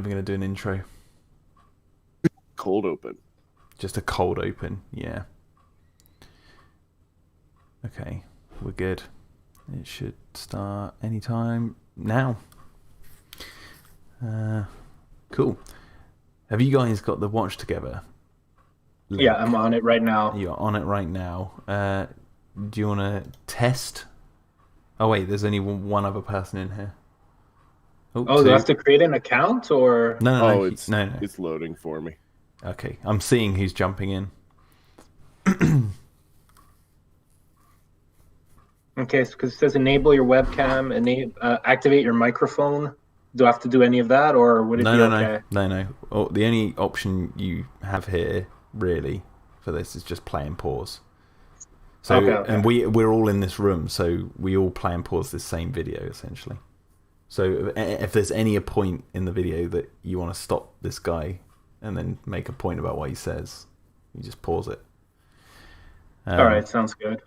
even going to do an intro. Cold open. Just a cold open, yeah. Okay, we're good. It should start anytime now. Cool. Have you guys got the watch together? Link? Yeah, I'm on it right now. You're on it right now. Do you want to test? Oh wait, there's only one other person in here. Oh, do I have to create an account or? No, no. It's loading for me. Okay, I'm seeing who's jumping in. Okay, because it says enable your webcam, activate your microphone. Do I have to do any of that, or would it be okay? No. Oh, the only option you have here, really, for this is just play and pause. So, okay. And we're all in this room, so we all play and pause this same video, essentially. So if there's any point in the video that you want to stop this guy and then make a point about what he says, you just pause it. All right, sounds good.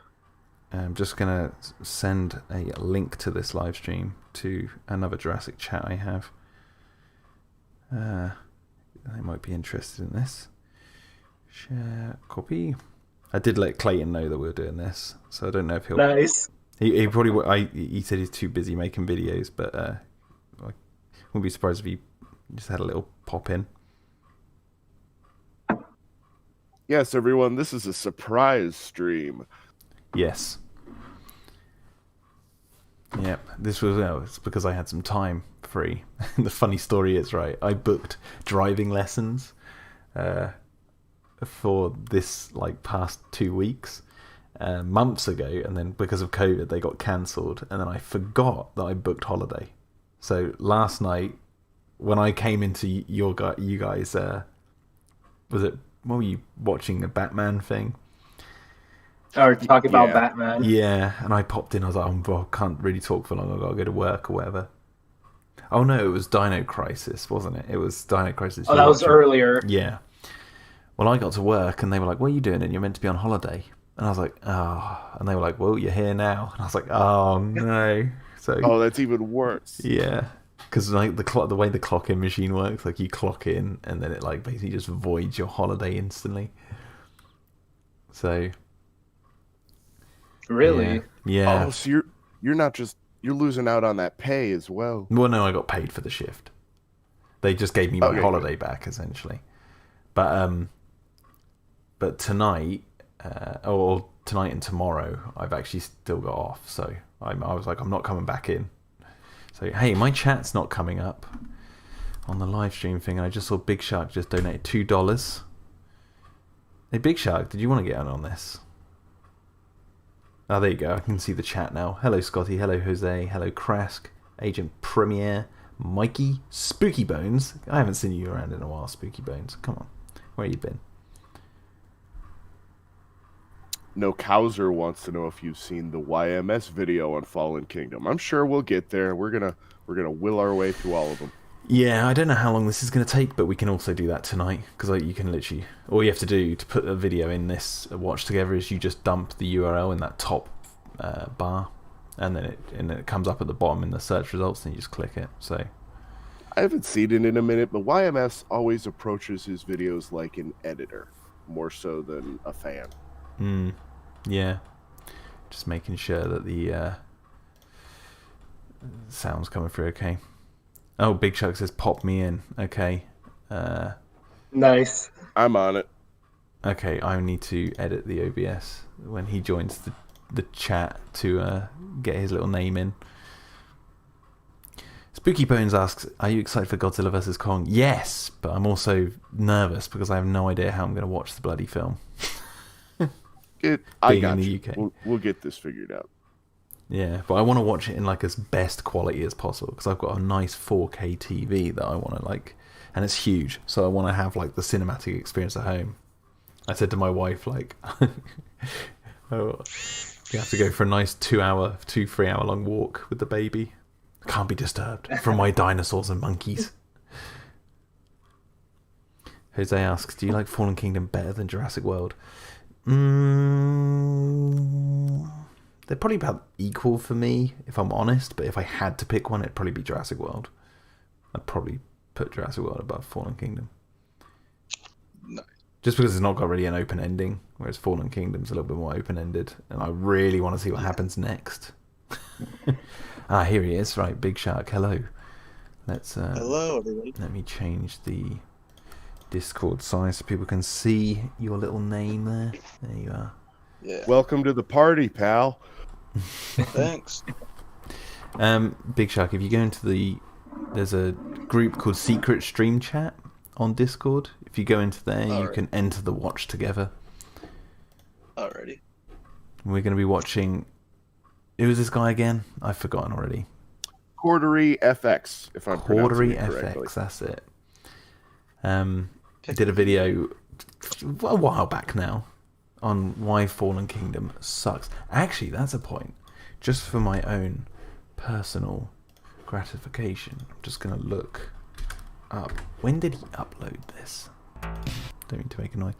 I'm just going to send a link to this live stream to another Jurassic chat I have. They might be interested in this. Share, copy. I did let Clayton know that we were doing this, so I don't know if he'll... Nice. He probably... he said he's too busy making videos, but I wouldn't be surprised if he just had a little pop in. Yes, everyone, this is a surprise stream. Yes. Yep, this was it's because I had some time free. The funny story is, right, I booked driving lessons for this past 2 weeks months ago, and then because of COVID they got cancelled, and then I forgot that I booked holiday. So last night when I came into you guys what were you watching, the Batman thing? Or talking about Batman. Yeah, and I popped in. I was like, I can't really talk for long. I've got to go to work or whatever. Oh, no, it was Dino Crisis, wasn't it? It was Dino Crisis. Oh, that was earlier. Yeah. Well, I got to work, and they were like, what are you doing? And you're meant to be on holiday. And I was like, oh. And they were like, well, you're here now. And I was like, oh, no. So. Oh, that's even worse. Yeah. Because the way the clock-in machine works, you clock in, and then it basically just voids your holiday instantly. So... Really? Yeah. Oh, so you're not just... You're losing out on that pay as well. Well, no, I got paid for the shift. They just gave me my holiday back, essentially. But tonight, or tonight and tomorrow, I've actually still got off. So I was like, I'm not coming back in. So, hey, my chat's not coming up on the live stream thing. And I just saw Big Shark just donated $2. Hey, Big Shark, did you want to get in on this? Oh, there you go. I can see the chat now. Hello, Scotty. Hello, Jose. Hello, Krask. Agent Premier. Mikey. Spooky Bones. I haven't seen you around in a while, Spooky Bones. Come on. Where you been? No, Cowser wants to know if you've seen the YMS video on Fallen Kingdom. I'm sure we'll get there. We're gonna will our way through all of them. Yeah, I don't know how long this is going to take, but we can also do that tonight, because you can literally... All you have to do to put a video in this watch together is you just dump the URL in that top bar, and then it comes up at the bottom in the search results, and you just click it. So I haven't seen it in a minute, but YMS always approaches his videos like an editor, more so than a fan. Yeah. Just making sure that the sound's coming through okay. Oh, Big Shark says, pop me in. Okay. Nice. I'm on it. Okay, I need to edit the OBS when he joins the chat to get his little name in. Spooky Bones asks, are you excited for Godzilla vs. Kong? Yes, but I'm also nervous because I have no idea how I'm going to watch the bloody film. I got you. UK. We'll get this figured out. Yeah, but I want to watch it in as best quality as possible, because I've got a nice 4K TV that I want to and it's huge, so I want to have the cinematic experience at home. I said to my wife oh, we have to go for a nice 3 hour long walk with the baby. I can't be disturbed from my dinosaurs and monkeys. Jose asks, do you like Fallen Kingdom better than Jurassic World? They're probably about equal for me, if I'm honest, but if I had to pick one, it'd probably be Jurassic World. I'd probably put Jurassic World above Fallen Kingdom. No. Just because it's not got really an open ending, whereas Fallen Kingdom's a little bit more open-ended, and I really want to see what happens next. Here he is. Right, Big Shark. Hello. Let's. Hello, everybody. Let me change the Discord size so people can see your little name there. There you are. Yeah. Welcome to the party, pal. Thanks. Big Shark, if you go into there's a group called Secret Stream Chat on Discord. If you go into there, you can enter the watch together. Alrighty. We're going to be watching. Who is this guy again? I've forgotten already. CorderyFX, if I'm pronouncing it correctly. CorderyFX, that's it. I did a video a while back now on why Fallen Kingdom sucks. Actually, that's a point. Just for my own personal gratification, I'm just going to look up. When did he upload this? Don't mean to make a noise.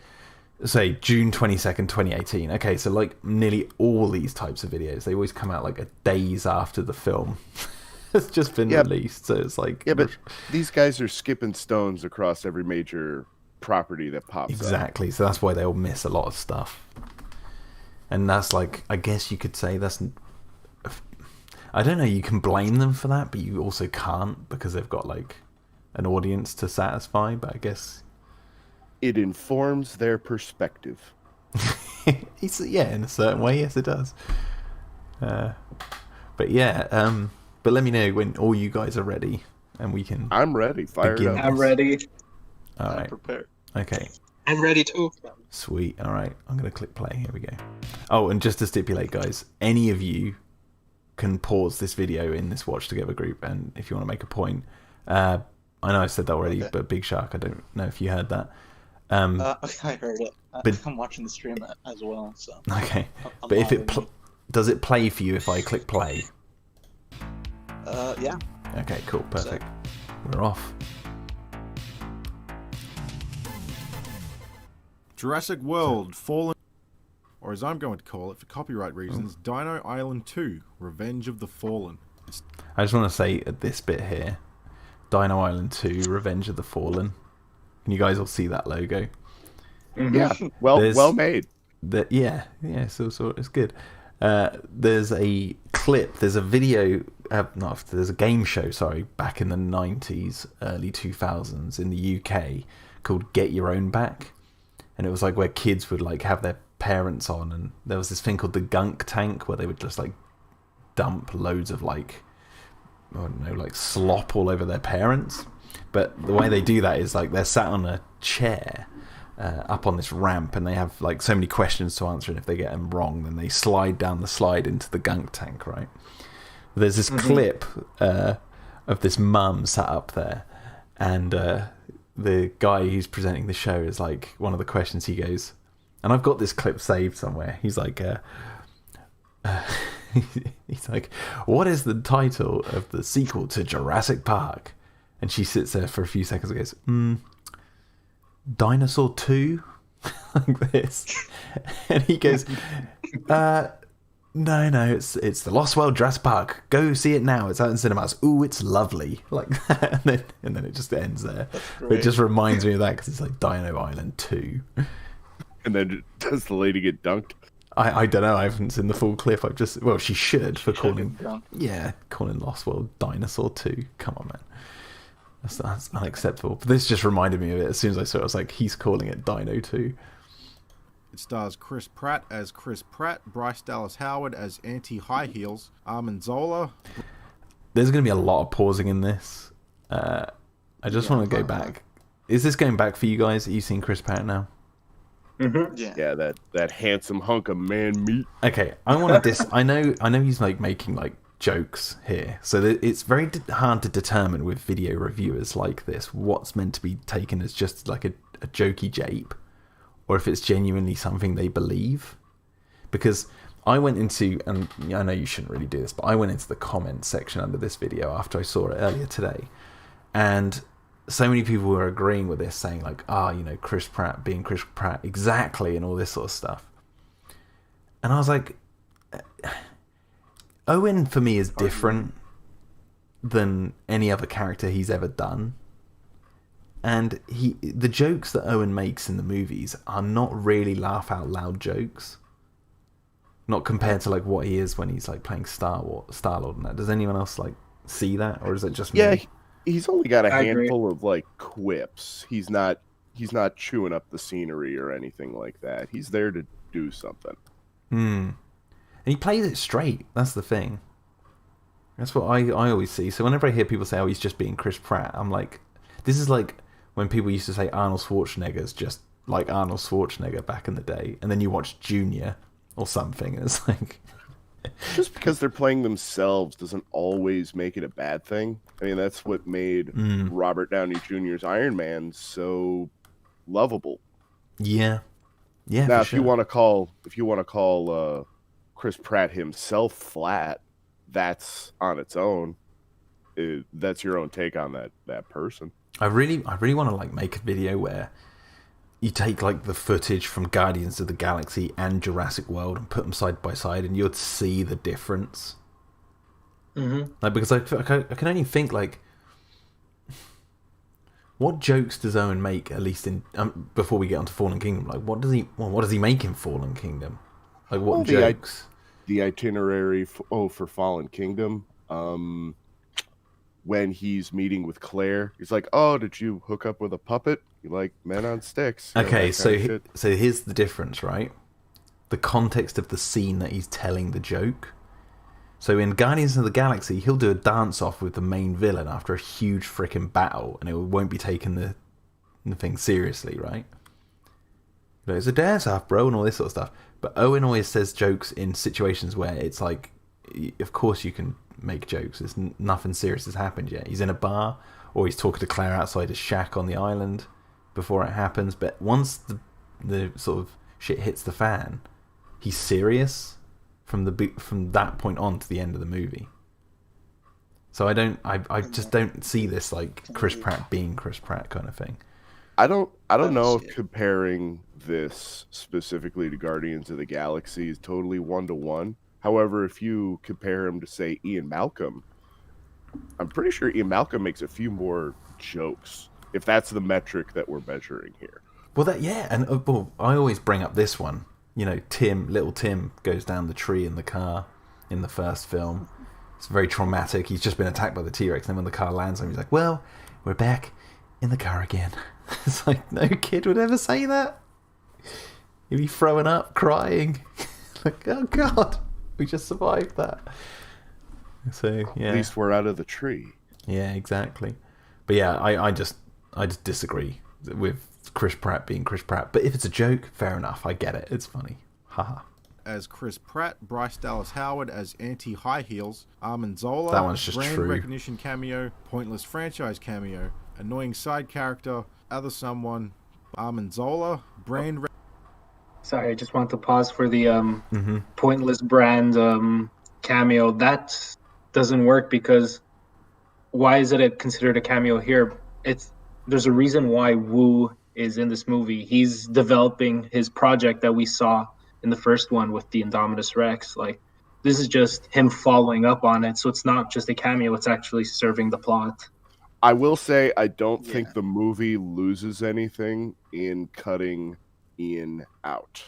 Say June 22nd, 2018. Okay, so like nearly all these types of videos, they always come out like a days after the film has just been released. So it's like... Yeah, but these guys are skipping stones across every major property that pops up. Exactly, so that's why they'll miss a lot of stuff. And that's like, I guess you could say that's... I don't know, you can blame them for that, but you also can't because they've got like an audience to satisfy, but I guess... It informs their perspective. Yeah, in a certain way, yes, it does. But yeah, but let me know when all you guys are ready, and we can. I'm ready. Fire it up. I'm ready. All I'm right. prepared. Okay. I'm ready too. Sweet. All right. I'm gonna click play. Here we go. Oh, and just to stipulate, guys, any of you can pause this video in this watch together group, and if you want to make a point, I know I said that already, but Big Shark, I don't know if you heard that. I heard it. But I'm watching the stream as well, so. Okay, I'm but if it does it play for you if I click play? Yeah. Okay, cool, perfect. We're off. Jurassic World Fallen, or as I'm going to call it for copyright reasons, Dino Island 2: Revenge of the Fallen. I just want to say at this bit here, Dino Island 2: Revenge of the Fallen. Can you guys all see that logo? Mm-hmm. Yeah, well made. Yeah, so it's good. There's a clip, there's a video, there's a game show, back in the 90s, early 2000s in the UK called Get Your Own Back. And it was like where kids would like have their parents on, and there was this thing called the gunk tank where they would just like dump loads of like, I don't know, like slop all over their parents. But the way they do that is like they're sat on a chair up on this ramp, and they have like so many questions to answer, and if they get them wrong, then they slide down the slide into the gunk tank, right? There's this clip of this mum sat up there, and the guy who's presenting the show is like, one of the questions he goes, and I've got this clip saved somewhere, he's like, he's like, what is the title of the sequel to Jurassic Park? And she sits there for a few seconds and goes, Dinosaur 2? Like this. And he goes, no, it's The Lost World Jurassic Park. Go see it now. It's out in cinemas. Ooh, it's lovely. Like that. And then it just ends there. It just reminds me of that because it's like Dino Island 2. And then does the lady get dunked? I don't know. I haven't seen the full clip. She should for calling Lost World Dinosaur 2. Come on, man. That's unacceptable. But this just reminded me of it. As soon as I saw it, I was like, he's calling it Dino 2. It stars Chris Pratt as Chris Pratt, Bryce Dallas Howard as Auntie High Heels, Armin Zola. There's going to be a lot of pausing in this. I just want to go back. Is this going back for you guys? Are you seeing Chris Pratt now? Mm-hmm. Yeah, that handsome hunk of man meat. Okay, I want to I know he's like making like jokes here, so it's very hard to determine with video reviewers like this what's meant to be taken as just like a jokey jape, or if it's genuinely something they believe. Because I went into, and I know you shouldn't really do this, but I went into the comments section under this video after I saw it earlier today, and so many people were agreeing with this, saying like, Chris Pratt being Chris Pratt exactly, and all this sort of stuff. And I was like, Owen for me is different than any other character he's ever done. And the jokes that Owen makes in the movies are not really laugh out loud jokes. Not compared to like what he is when he's like playing Star-Lord and that. Does anyone else like see that, or is it just me? Yeah, he's only got a I agree. handful of like quips. He's not chewing up the scenery or anything like that. He's there to do something. And he plays it straight. That's the thing. That's what I always see. So whenever I hear people say, "Oh, he's just being Chris Pratt," I'm like, this is like when people used to say Arnold Schwarzenegger's just like Arnold Schwarzenegger back in the day, and then you watch Junior or something, and it's like, just because they're playing themselves doesn't always make it a bad thing. I mean, that's what made Robert Downey Jr.'s Iron Man so lovable. Yeah. Now, if you want to call Chris Pratt himself flat, that's on its own. That's your own take on that person. I really want to like make a video where you take like the footage from Guardians of the Galaxy and Jurassic World and put them side by side, and you'd see the difference. Like, because I can only think like, what jokes does Owen make, at least in before we get onto Fallen Kingdom? Like, what does he make in Fallen Kingdom? Like, what jokes? The itinerary for Fallen Kingdom. When he's meeting with Claire, he's like, "Oh, did you hook up with a puppet? You like men on sticks?" Okay, so here's the difference, right? The context of the scene that he's telling the joke. So in Guardians of the Galaxy, he'll do a dance-off with the main villain after a huge freaking battle, and it won't be taking the thing seriously, right? But it's a dance-off, bro, and all this sort of stuff. But Owen always says jokes in situations where it's like, of course you can make jokes. There's nothing serious has happened yet. He's in a bar, or he's talking to Claire outside his shack on the island before it happens. But once the sort of shit hits the fan, he's serious from that point on to the end of the movie. So I just don't see this like Chris Pratt being Chris Pratt kind of thing. I don't know if comparing this specifically to Guardians of the Galaxy is totally 1-to-1. However, if you compare him to, say, Ian Malcolm, I'm pretty sure Ian Malcolm makes a few more jokes, if that's the metric that we're measuring here. Well, and I always bring up this one. You know, little Tim goes down the tree in the car in the first film. It's very traumatic. He's just been attacked by the T-Rex, and then when the car lands on him, he's like, "Well, we're back in the car again." It's like, no kid would ever say that. He'd be throwing up, crying. Like, oh God. We just survived that. So yeah. At least we're out of the tree. Yeah, exactly. But yeah, I just disagree with Chris Pratt being Chris Pratt. But if it's a joke, fair enough. I get it. It's funny. Haha. As Chris Pratt, Bryce Dallas Howard as Anti-High Heels, Armin Zola, that one's just brand true. recognition cameo, pointless franchise cameo, annoying side character, other someone, Armin Zola, brand. Sorry, I just want to pause for the pointless brand cameo. That doesn't work because why is it considered a cameo here? There's a reason why Wu is in this movie. He's developing his project that we saw in the first one with the Indominus Rex. Like, this is just him following up on it, so it's not just a cameo. It's actually serving the plot. I will say I don't think the movie loses anything in cutting Ian out.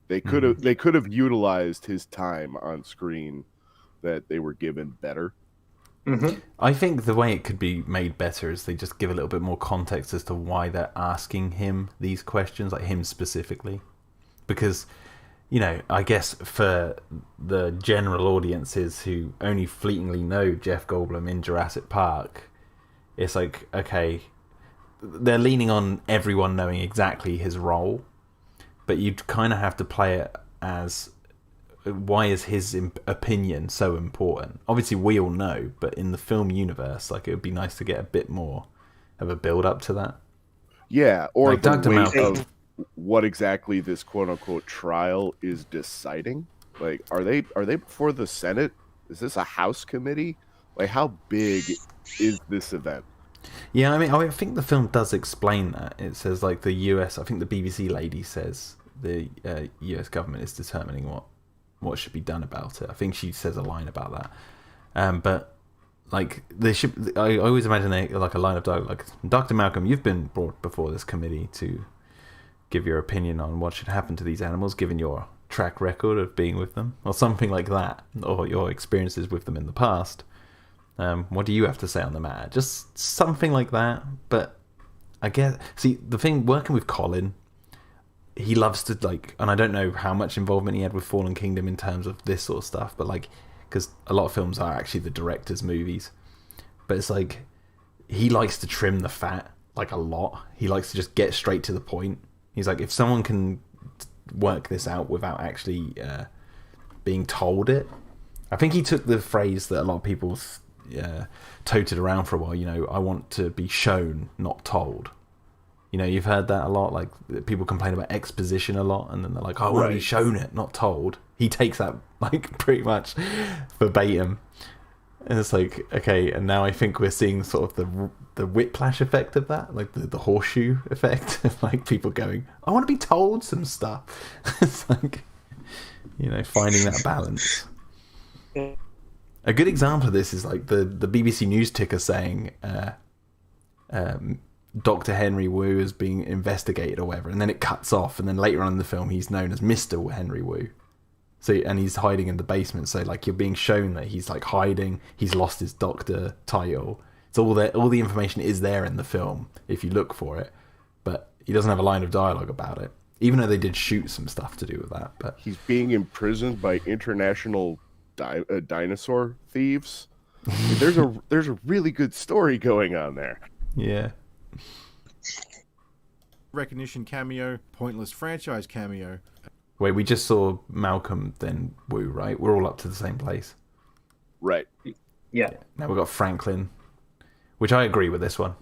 They could have utilized his time on screen that they were given better. I think the way it could be made better is they just give a little bit more context as to why they're asking him these questions, like him specifically. Because, you know, I guess for the general audiences who only fleetingly know Jeff Goldblum in Jurassic Park, it's like, okay, they're leaning on everyone knowing exactly his role, but you'd kind of have to play it as, why is his opinion so important? Obviously, we all know, but in the film universe, like, it would be nice to get a bit more of a build up to that. Yeah, or like the weight of what exactly this quote unquote trial is deciding. Like, are they before the Senate? Is this a House committee? Like, how big is this event? Yeah, I mean, I think the film does explain that. It says, like, the US, I think the BBC lady says the US government is determining what should be done about it. I think she says a line about that. But like they should. I always imagine they like a line of dialogue, like Dr. Malcolm, you've been brought before this committee to give your opinion on what should happen to these animals, given your track record of being with them, or something like that, or your experiences with them in the past. What do you have to say on the matter? Just something like that. But I guess, see, the thing working with Colin, he loves to like, and I don't know how much involvement he had with Fallen Kingdom in terms of this sort of stuff, but like, because a lot of films are actually the director's movies, but it's like he likes to trim the fat like a lot. He likes to just get straight to the point. He's like, if someone can work this out without actually being told it. I think he took the phrase that a lot of people toted around for a while, you know, I want to be shown, not told. You know, you've heard that a lot, like people complain about exposition a lot, and then they're like, I want to be shown it, not told. He takes that like pretty much verbatim. And it's like, okay, and now I think we're seeing sort of the whiplash effect of that, like the horseshoe effect of like people going, I want to be told some stuff. It's like, you know, finding that balance. A good example of this is like the BBC News ticker saying Dr. Henry Wu is being investigated or whatever, and then it cuts off, and then later on in the film he's known as Mr. Henry Wu. So, and he's hiding in the basement, so like you're being shown that he's like hiding, he's lost his doctor title. It's all there, all the information is there in the film if you look for it, but he doesn't have a line of dialogue about it, even though they did shoot some stuff to do with that. But he's being imprisoned by international dinosaur thieves. There's a really good story going on there. Yeah. Recognition cameo, pointless franchise cameo. Wait, we just saw Malcolm, then Wu, right? We're all up to the same place. Right. Yeah. Now we've got Franklin, which I agree with this one.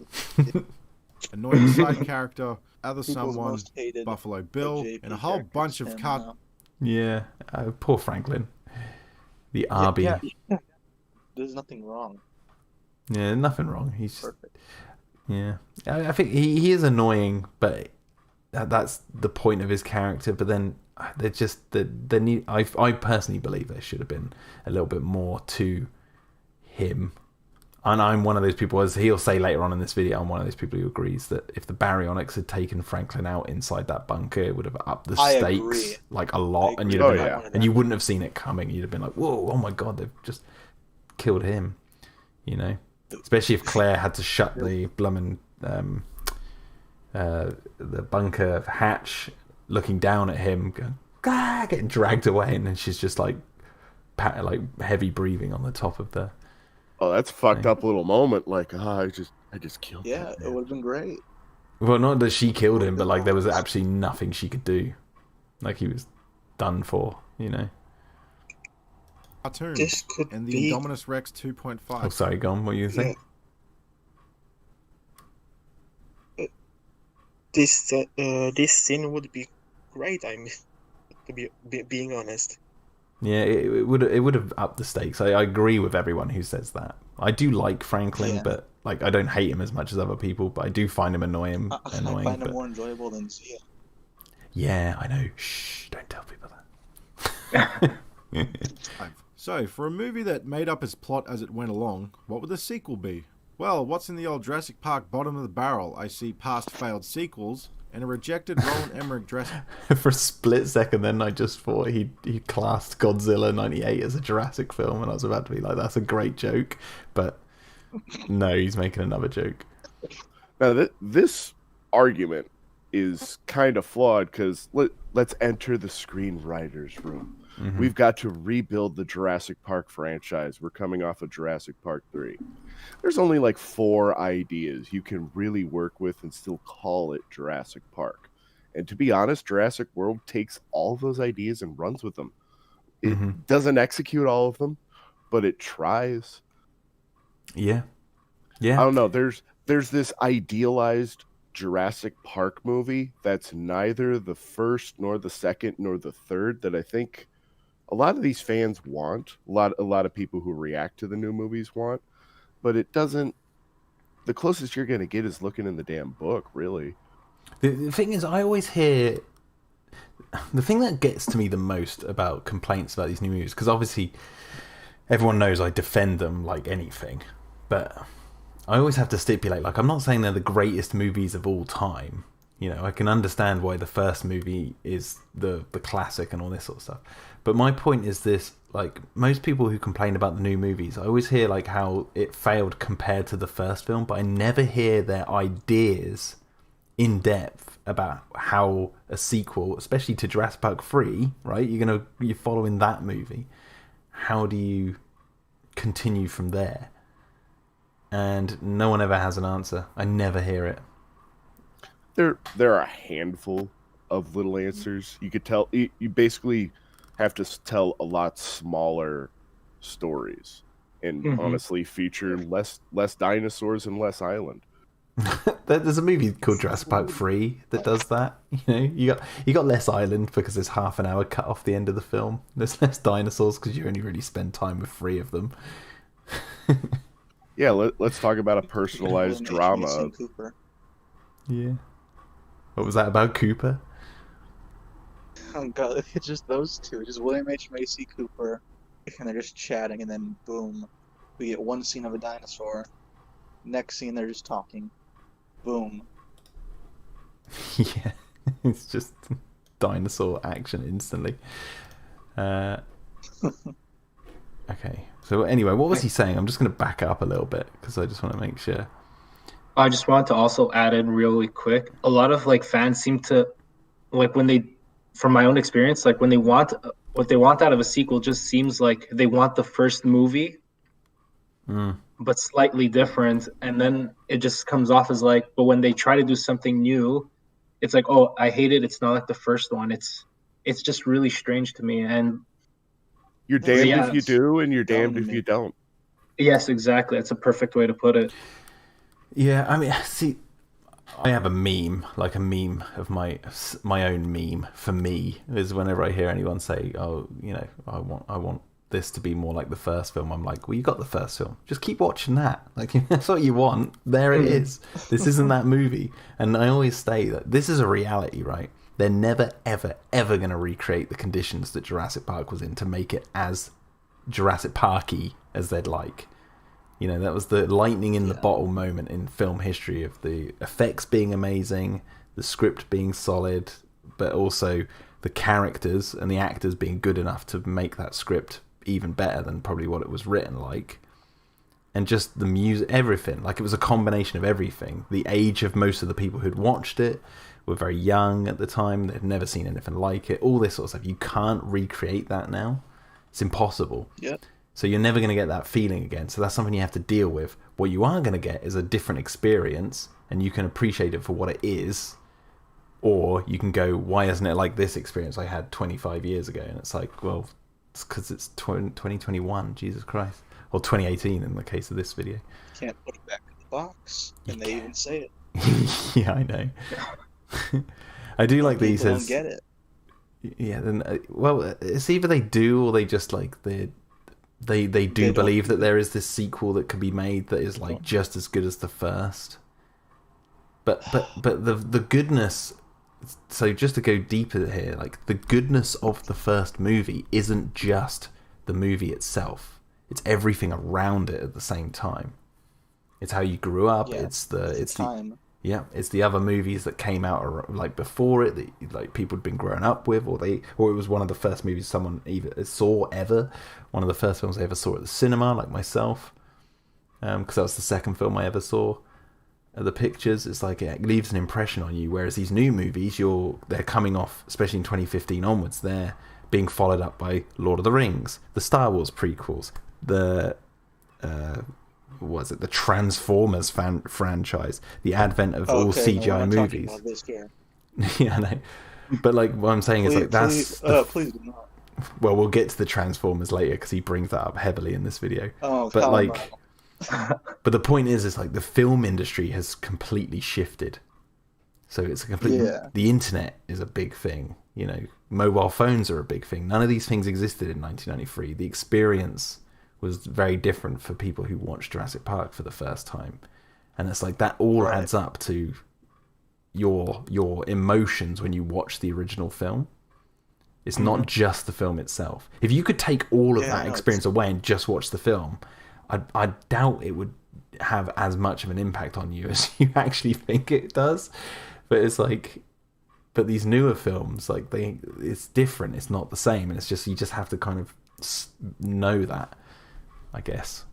Annoying side character, other People's someone, most hated Buffalo Bill, JP and a whole bunch of characters cut. Yeah, poor Franklin. The RB. Yeah. There's nothing wrong. Yeah, nothing wrong. He's just, Perfect. yeah. I think he is annoying, but that's the point of his character. But then they just they need. I personally believe there should have been a little bit more to him. And I'm one of those people, as he'll say later on in this video, I'm one of those people who agrees that if the baryonyx had taken Franklin out inside that bunker, it would have upped the stakes like a lot, and you'd have been like, and you wouldn't have seen it coming. You'd have been like, "Whoa, oh my god, they've just killed him," you know. Especially if Claire had to shut the blummin' the bunker hatch, looking down at him, going, getting dragged away, and then she's just like heavy breathing on the top of the. Oh, that's a fucked up little moment. Like, I just killed him. Yeah, it would have been great. Well, not that she killed him, but like there was absolutely nothing she could do. Like he was done for, you know. Cartoon This could and the be Indominus Rex 2.5. Oh, sorry, go on. What were you saying? this scene would be great. To be being honest. Yeah, it would have upped the stakes. I agree with everyone who says that. I do like Franklin, but like I don't hate him as much as other people. But I do find him annoying. I find him more enjoyable than Zia. Yeah, I know. Shh! Don't tell people that. So, for a movie that made up its plot as it went along, what would the sequel be? Well, what's in the old Jurassic Park bottom of the barrel? I see past failed sequels and a rejected Roland Emmerich dress. For a split second, then I just thought he classed Godzilla '98 as a Jurassic film, and I was about to be like, "That's a great joke," but no, he's making another joke. Now, this argument is kind of flawed because let's enter the screenwriter's room. Mm-hmm. We've got to rebuild the Jurassic Park franchise. We're coming off of Jurassic Park 3. There's only like 4 ideas you can really work with and still call it Jurassic Park. And to be honest, Jurassic World takes all those ideas and runs with them. It doesn't execute all of them, but it tries. Yeah. I don't know. There's this idealized Jurassic Park movie that's neither the first nor the second nor the third that I think a lot of these fans want. A lot of people who react to the new movies want, but it doesn't. The closest you're going to get is looking in the damn book, really. The thing is, I always hear the thing that gets to me the most about complaints about these new movies, because obviously everyone knows I defend them like anything, But I always have to stipulate, like, I'm not saying they're the greatest movies of all time. You know, I can understand why the first movie is the classic and all this sort of stuff. But my point is this, like, most people who complain about the new movies, I always hear, like, how it failed compared to the first film, but I never hear their ideas in depth about how a sequel, especially to Jurassic Park 3, right? You're following that movie. How do you continue from there? And no one ever has an answer. I never hear it. There are a handful of little answers. You could tell. You basically have to tell a lot smaller stories, and honestly, feature less dinosaurs and less island. There's a movie called Jurassic Park 3 that does that. You know, you got less island because there's half an hour cut off the end of the film. There's less dinosaurs because you only really spend time with 3 of them. Yeah, let's talk about a personalized drama. Yeah. What was that about Cooper? Oh god, it's just those two. Just William H. Macy, Cooper, and they're just chatting, and then boom, we get one scene of a dinosaur. Next scene, they're just talking. Boom. Yeah, it's just dinosaur action instantly. Okay, so anyway, what was he saying? I'm just going to back up a little bit because I just want to make sure. I just want to also add in really quick. A lot of like fans seem to, like, when they, from my own experience, like when they want what they want out of a sequel, just seems like they want the first movie, but slightly different, and then it just comes off as like. But when they try to do something new, it's like, oh, I hate it. It's not like the first one. It's just really strange to me. And you're damned if you do, and you're damned if you don't. Yes, exactly. That's a perfect way to put it. Yeah, I mean, see, I have a meme of my own meme for me is whenever I hear anyone say, "Oh, you know, I want this to be more like the first film." I'm like, "Well, you got the first film. Just keep watching that. Like, if that's what you want, there it is. This isn't that movie." And I always say that this is a reality, right? They're never, ever, ever going to recreate the conditions that Jurassic Park was in to make it as Jurassic Parky as they'd like. You know, that was the lightning in the bottle moment in film history of the effects being amazing, the script being solid, but also the characters and the actors being good enough to make that script even better than probably what it was written like. And just the music, everything. Like, it was a combination of everything. The age of most of the people who'd watched it were very young at the time. They'd never seen anything like it. All this sort of stuff. You can't recreate that now. It's impossible. Yep. So you're never going to get that feeling again. So that's something you have to deal with. What you are going to get is a different experience, and you can appreciate it for what it is. Or you can go, why isn't it like this experience I had 25 years ago? And it's like, well, it's because it's 2021, Jesus Christ. Or 2018 in the case of this video. Can't put it back in the box, and they even say it. Yeah, I know. I do like that he says... don't get it. Yeah, then, well, it's either they do or they just like... They do believe that there is this sequel that could be made that is like just as good as the first. But the goodness... So just to go deeper here, like, the goodness of the first movie isn't just the movie itself. It's everything around it at the same time. It's how you grew up. Yeah, it's the time. it's the other movies that came out like before it that like people had been growing up with, or it was one of the first movies someone either saw ever. One of the first films I ever saw at the cinema, like myself, because that was the second film I ever saw. The pictures, it's like it leaves an impression on you. Whereas these new movies, they're coming off, especially in 2015 onwards, they're being followed up by Lord of the Rings, the Star Wars prequels, the the Transformers franchise, the advent of all CGI movies. Yeah, I know. But like what I'm saying is like that's please do not. Well, we'll get to the Transformers later because he brings that up heavily in this video. Oh, but like, but the point is like the film industry has completely shifted. So it's a completely the internet is a big thing. You know, mobile phones are a big thing. None of these things existed in 1993. The experience was very different for people who watched Jurassic Park for the first time, and it's like that all adds up to your emotions when you watch the original film. It's not just the film itself. If you could take all of that experience away and just watch the film, I doubt it would have as much of an impact on you as you actually think it does. But it's like, but these newer films, like it's different. It's not the same, and it's just you just have to kind of know that, I guess.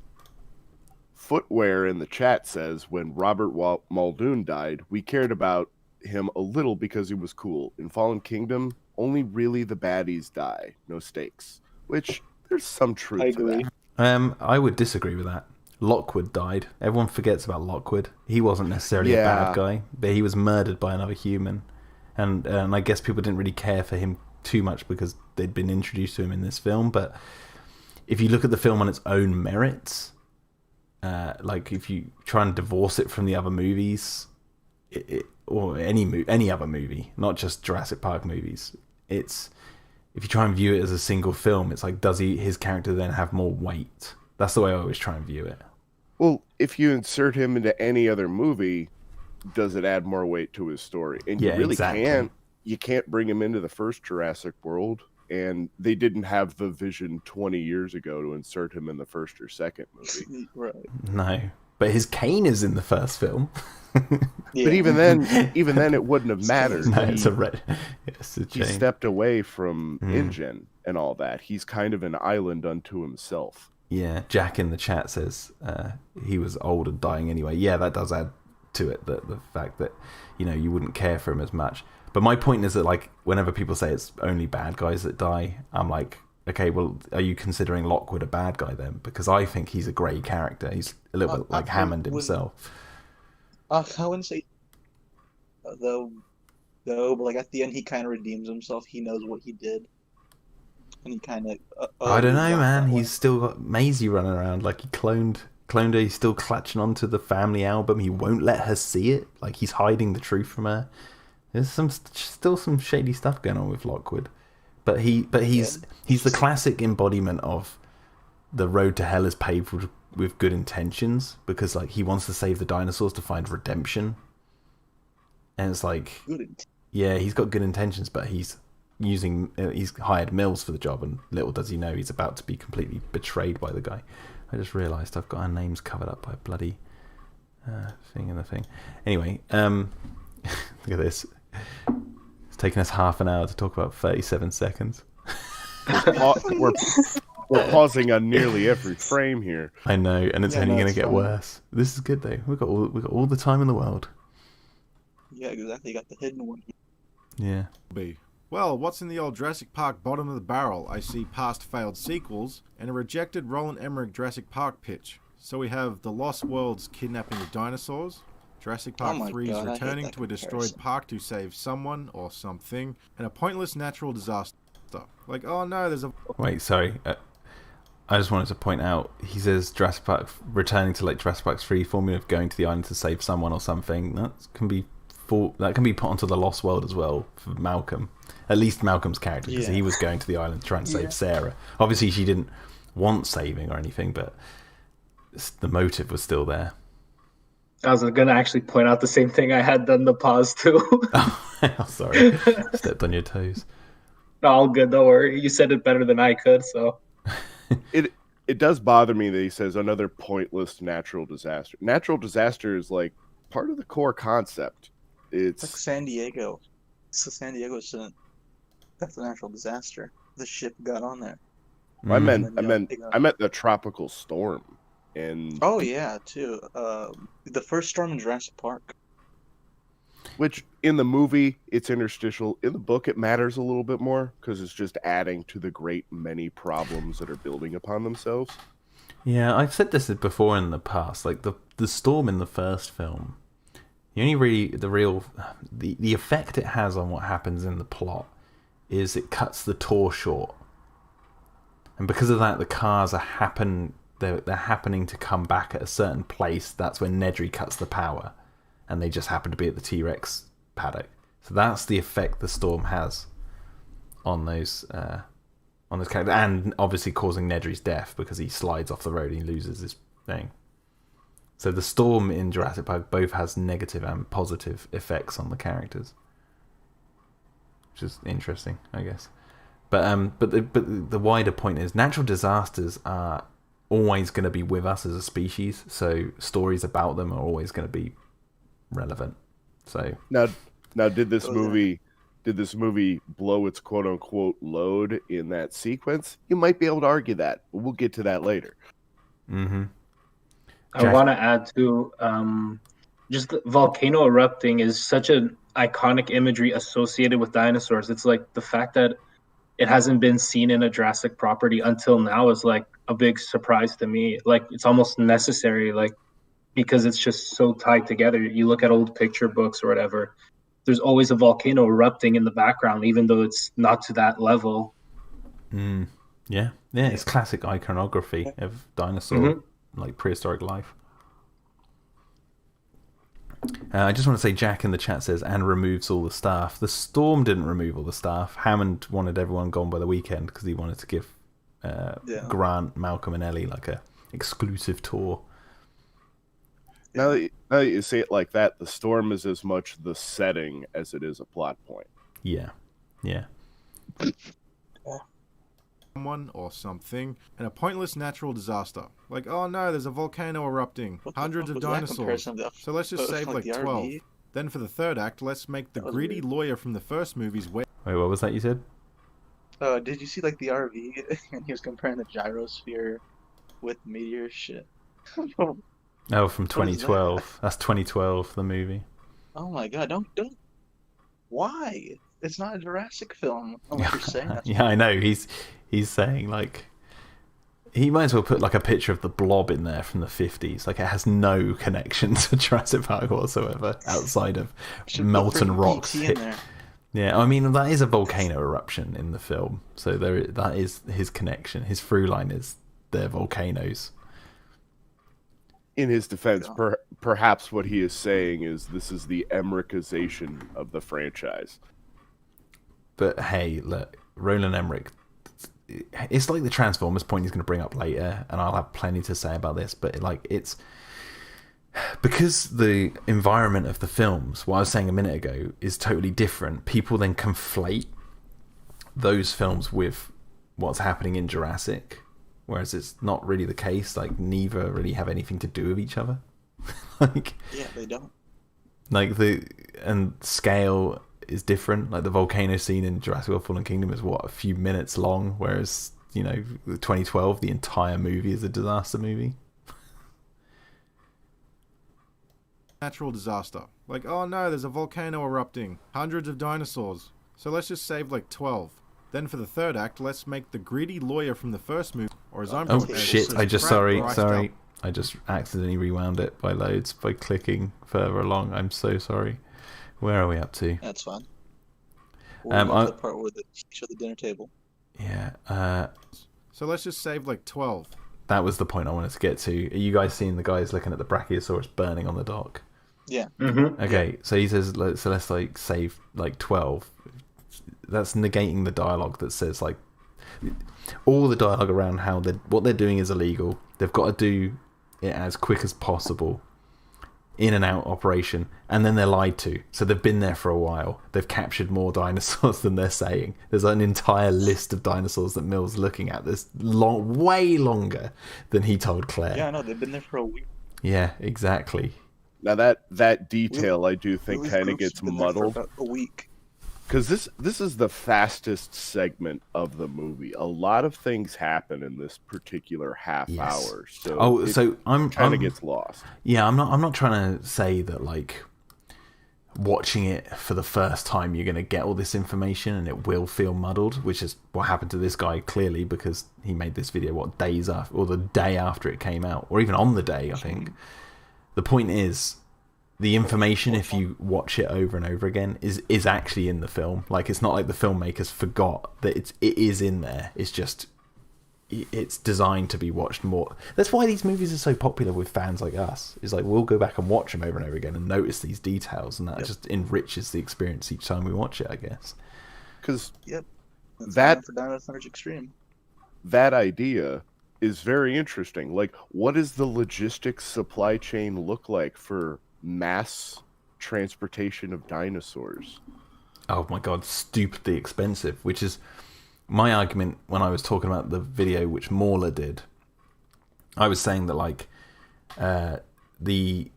Footwear in the chat says, when Robert Muldoon died, we cared about him a little because he was cool. In Fallen Kingdom, only really the baddies die, no stakes. Which, there's some truth I to agree. that. I would disagree with that. Lockwood died. Everyone forgets about Lockwood. He wasn't necessarily a bad guy, but he was murdered by another human. And I guess people didn't really care for him too much because they'd been introduced to him in this film. But if you look at the film on its own merits, like if you try and divorce it from the other movies, or any other movie, not just Jurassic Park movies, it's, if you try and view it as a single film, it's like, does his character then have more weight? That's the way I always try and view it. Well, if you insert him into any other movie, does it add more weight to his story? And you really can't. You can't bring him into the first Jurassic World, and they didn't have the vision 20 years ago to insert him in the first or second movie. Right. No, but his cane is in the first film. Yeah. But even then, it wouldn't have mattered. No, it's a He chain. stepped away from InGen and all that. He's kind of an island unto himself. Yeah, Jack in the chat says he was old and dying anyway. Yeah, that does add to it, the fact that, you know, you wouldn't care for him as much. But my point is that, like, whenever people say it's only bad guys that die, I'm like, okay, well, are you considering Lockwood a bad guy then? Because I think he's a grey character. He's a little bit like Hammond himself. I wouldn't say though, but like at the end he kind of redeems himself. He knows what he did, and he kind of. I don't know, man. He's still got Maisie running around like he cloned her. He's still clutching onto the family album. He won't let her see it. Like, he's hiding the truth from her. There's still some shady stuff going on with Lockwood, but he's the classic embodiment of the road to hell is paved with good intentions, because like he wants to save the dinosaurs to find redemption, and it's like, yeah, he's got good intentions, but he's hired Mills for the job, and little does he know he's about to be completely betrayed by the guy. I just realised I've got our names covered up by a bloody thing in the thing. Anyway, look at this. It's taken us half an hour to talk about 37 seconds. We're pausing on nearly every frame here. I know, and it's only going to get worse. This is good though. We've got all the time in the world. Yeah, exactly. You got the hidden one. Yeah. Well, what's in the old Jurassic Park bottom of the barrel? I see past failed sequels and a rejected Roland Emmerich Jurassic Park pitch. So we have The Lost World's kidnapping the dinosaurs, Jurassic Park 3's returning to a destroyed park to save someone or something, and a pointless natural disaster. Like, oh no, there's a... Wait, sorry. I just wanted to point out, he says Jurassic Park returning to like Jurassic Park 3 formula of going to the island to save someone or something. That can be put onto The Lost World as well for Malcolm. At least Malcolm's character, because he was going to the island to try and save Sarah. Obviously, she didn't want saving or anything, but the motive was still there. I was going to actually point out the same thing I had done the pause to. Oh, sorry. Stepped on your toes. No, all good, don't worry. You said it better than I could, so. It does bother me that he says another pointless natural disaster. Natural disaster is like part of the core concept. It's like San Diego. So San Diego shouldn't. That's a natural disaster. The ship got on there. I meant the tropical storm. And oh yeah, too. The first storm in Jurassic Park. Which in the movie it's interstitial. In the book it matters a little bit more because it's just adding to the great many problems that are building upon themselves. Yeah, I've said this before in the past. Like the storm in the first film, the effect it has on what happens in the plot is it cuts the tour short, and because of that, the cars are they're happening to come back at a certain place. That's when Nedry cuts the power, and they just happen to be at the T-Rex paddock. So that's the effect the storm has on those characters, and obviously causing Nedry's death because he slides off the road and he loses his thing. So the storm in Jurassic Park both has negative and positive effects on the characters, which is interesting, I guess. But the wider point is natural disasters are always going to be with us as a species, so stories about them are always going to be relevant. So now did this movie blow its quote unquote load in that sequence? You might be able to argue that, but we'll get to that later. Mm-hmm. I want to add to just the volcano erupting is such an iconic imagery associated with dinosaurs. It's like the fact that it hasn't been seen in a Jurassic property until now is like a big surprise to me. Like it's almost necessary, like because it's just so tied together. You look at old picture books or whatever, there's always a volcano erupting in the background, even though it's not to that level. Yeah, it's classic iconography of dinosaur, like prehistoric life. I just want to say, Jack in the chat says, and removes all the staff. The Storm didn't remove all the staff. Hammond wanted everyone gone by the weekend because he wanted to give Grant, Malcolm, and Ellie like a exclusive tour. Now that you say it like that, the Storm is as much the setting as it is a plot point. Yeah. Someone or something, and a pointless natural disaster. Like, oh no, there's a volcano erupting. Hundreds of dinosaurs. So let's just save like 12. Then for the third act, let's make the greedy lawyer from the first movies wait. Wait, what was that you said? Did you see like the RV? And he was comparing the gyrosphere with meteor shit. Oh, from 2012. That's 2012, the movie. Oh my god, don't. Why? It's not a Jurassic film, unless you're saying that. Yeah, I know. He's saying, like, he might as well put like a picture of the Blob in there from the 50s. Like, it has no connection to Jurassic Park whatsoever outside of molten rocks. Yeah, I mean, that is a volcano eruption in the film, so that is his connection. His through line is they're volcanoes. In his defense, perhaps what he is saying is this is the Emmerichization of the franchise. But hey, look, Roland Emmerich, it's like the Transformers point he's going to bring up later, and I'll have plenty to say about this, but it's because the environment of the films, what I was saying a minute ago, is totally different. People then conflate those films with what's happening in Jurassic, whereas it's not really the case. Like, neither really have anything to do with each other. Like, yeah, they don't. Like, and scale is different. Like, the volcano scene in Jurassic World Fallen Kingdom is a few minutes long, whereas 2012 the entire movie is a disaster movie. Natural disaster. Like, oh no, there's a volcano erupting. Hundreds of dinosaurs. So let's just save like 12. Then for the third act, let's make the greedy lawyer from the first movie, or as I'm shit, I just sorry. I just accidentally rewound it by loads by clicking further along. I'm so sorry. Where are we up to? That's fine. The part where they show the dinner table. Yeah. So let's just save like 12. That was the point I wanted to get to. Are you guys seeing the guys looking at the Brachiosaurus burning on the dock? Yeah. Mm-hmm. Okay, so he says, so let's like save like 12. That's negating the dialogue that says like all the dialogue around how what they're doing is illegal. They've got to do it as quick as possible, in and out operation, and then they're lied to. So they've been there for a while. They've captured more dinosaurs than they're saying. There's an entire list of dinosaurs that Mill's looking at. This way longer than he told Claire. Yeah, I know. They've been there for a week. Yeah, exactly. Now that detail I do think kind of gets muddled. For a week. Because this is the fastest segment of the movie. A lot of things happen in this particular half hour, so I'm kind of gets lost. Yeah, I'm not trying to say that like watching it for the first time you're going to get all this information and it will feel muddled, which is what happened to this guy clearly because he made this video days after, or the day after it came out, or even on the day, I think. The point is, the information, if you watch it over and over again, is actually in the film. Like, it's not like the filmmakers forgot that it is in there. It's just, it's designed to be watched more. That's why these movies are so popular with fans like us. It's like, we'll go back and watch them over and over again and notice these details, and that just enriches the experience each time we watch it, I guess. Because that for Dino-Defenders Extreme, that idea is very interesting. Like, what does the logistics supply chain look like for mass transportation of dinosaurs? Oh my god, stupidly expensive, which is my argument when I was talking about the video which Mauler did, I was saying that like the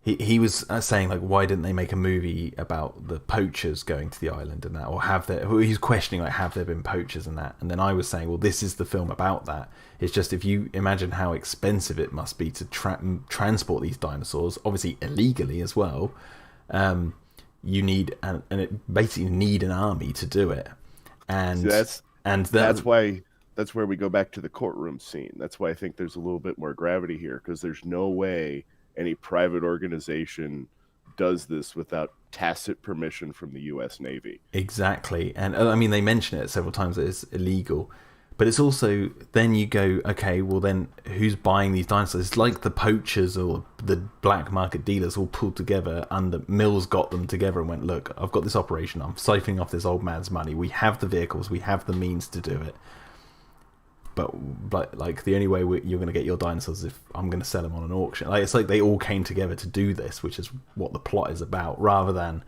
he was saying like, why didn't they make a movie about the poachers going to the island and that, or have there? He's questioning like, have there been poachers and that? And then I was saying, well, this is the film about that. It's just, if you imagine how expensive it must be to transport these dinosaurs, obviously illegally as well. You need and it basically need an army to do it, and that's where we go back to the courtroom scene. That's why I think there's a little bit more gravity here, because there's no way any private organization does this without tacit permission from the U.S. Navy. Exactly, and I mean they mention it several times that it's illegal. But it's also, then you go, okay, well then who's buying these dinosaurs? It's like the poachers or the black market dealers all pulled together, and Mills got them together and went, look, I've got this operation, I'm siphoning off this old man's money, we have the vehicles, we have the means to do it. But like the only way you're going to get your dinosaurs is if I'm going to sell them on an auction. Like, it's like they all came together to do this, which is what the plot is about, rather than,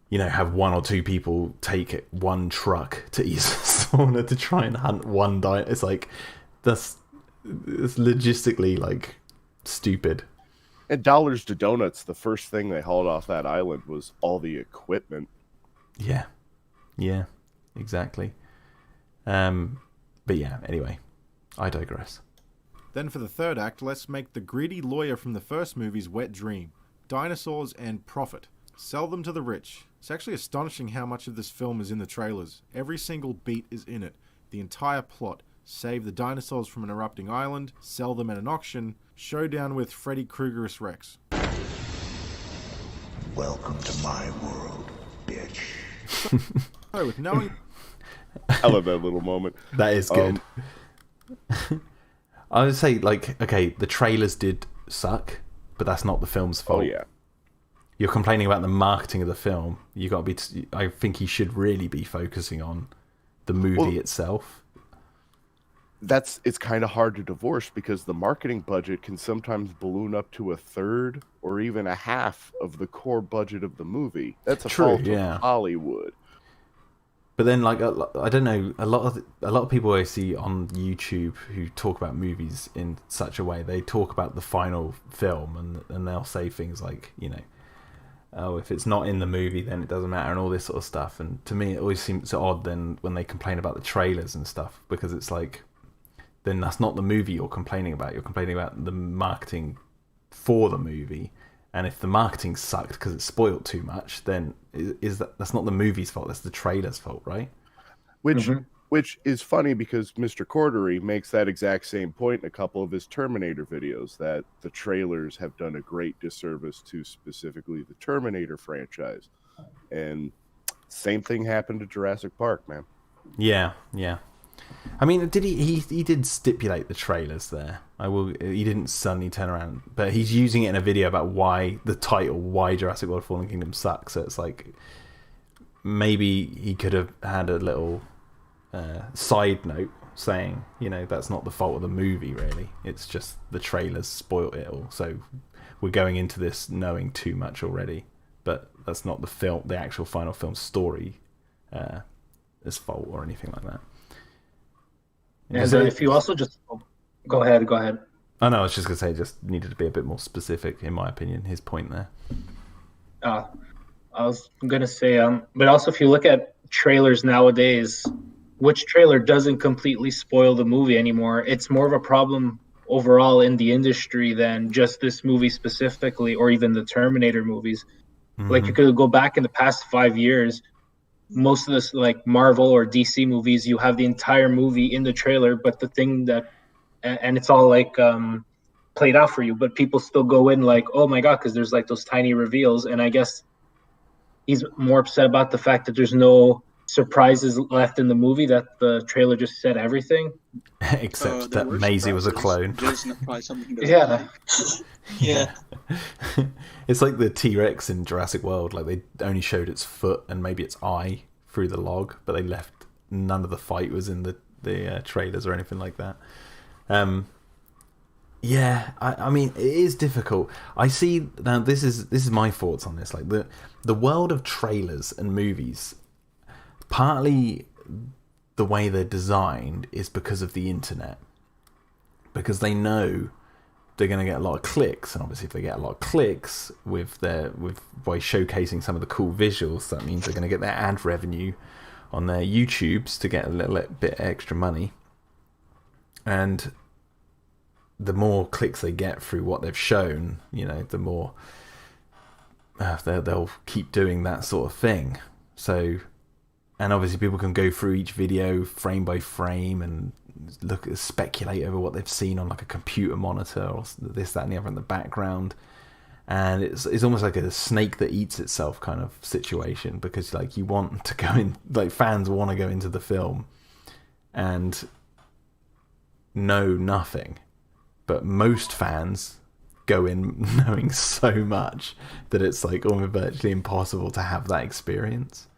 you know, have one or two people take one truck to East Sauna to try and hunt one dinosaur. It's like, it's logistically like stupid. And dollars to donuts, the first thing they hauled off that island was all the equipment. Yeah, exactly. But yeah, anyway, I digress. Then for the third act, let's make the greedy lawyer from the first movie's wet dream. Dinosaurs and profit. Sell them to the rich. It's actually astonishing how much of this film is in the trailers. Every single beat is in it. The entire plot. Save the dinosaurs from an erupting island, sell them at an auction, showdown with Freddy Krueger's Rex. Welcome to my world, bitch. So, with knowing... I love that little moment. That is good. I would say, like, okay, the trailers did suck, but that's not the film's fault. Oh, yeah. You're complaining about the marketing of the film. You got to be. I think you should really be focusing on the movie itself. It's kind of hard to divorce, because the marketing budget can sometimes balloon up to a third or even a half of the core budget of the movie. That's a fault of Hollywood. But then, like, I don't know, a lot of people I see on YouTube who talk about movies in such a way, they talk about the final film, and they'll say things like, you know, oh, if it's not in the movie, then it doesn't matter, and all this sort of stuff. And to me, it always seems odd then when they complain about the trailers and stuff, because it's like, then that's not the movie you're complaining about. You're complaining about the marketing for the movie. And if the marketing sucked because it spoiled too much, then that's not the movie's fault. That's the trailer's fault, right? Which is funny, because Mr. Cordery makes that exact same point in a couple of his Terminator videos, that the trailers have done a great disservice to specifically the Terminator franchise. And same thing happened to Jurassic Park, man. Yeah. I mean, did he did stipulate the trailers there. He didn't suddenly turn around, but he's using it in a video about why Jurassic World Fallen Kingdom sucks. So it's like, maybe he could have had a little side note saying, you know, that's not the fault of the movie, really. It's just the trailers spoiled it all. So we're going into this knowing too much already, but that's not the actual final film story as fault or anything like that. And if you also just go ahead. Oh no, I was just gonna say, it just needed to be a bit more specific, in my opinion. His point there. I was gonna say, but also if you look at trailers nowadays, which trailer doesn't completely spoil the movie anymore? It's more of a problem overall in the industry than just this movie specifically, or even the Terminator movies. Mm-hmm. Like, you could go back in the past 5 years. Most of this, like Marvel or DC movies, you have the entire movie in the trailer, but the thing that, and it's all like played out for you, but people still go in like, oh my god, because there's like those tiny reveals. And I guess he's more upset about the fact that there's no surprises left in the movie, that the trailer just said everything. Except that Maisie was a clone. Yeah. Yeah. It's like the T-Rex in Jurassic World. Like, they only showed its foot and maybe its eye through the log, but they left none of the fight was in the trailers or anything like that. Yeah, I mean, it is difficult. I see now. This is my thoughts on this. Like, the world of trailers and movies, partly the way they're designed is because of the internet. because they know they're going to get a lot of clicks, and obviously if they get a lot of clicks by showcasing some of the cool visuals, that means they're going to get their ad revenue on their YouTubes to get a little bit extra money. And the more clicks they get through what they've shown, the more they'll keep doing that sort of thing. So, and obviously people can go through each video frame by frame and speculate over what they've seen on like a computer monitor or this, that, and the other in the background. And it's almost like a snake that eats itself kind of situation, because like you want to go in, like fans want to go into the film and know nothing, but most fans go in knowing so much that it's like almost virtually impossible to have that experience.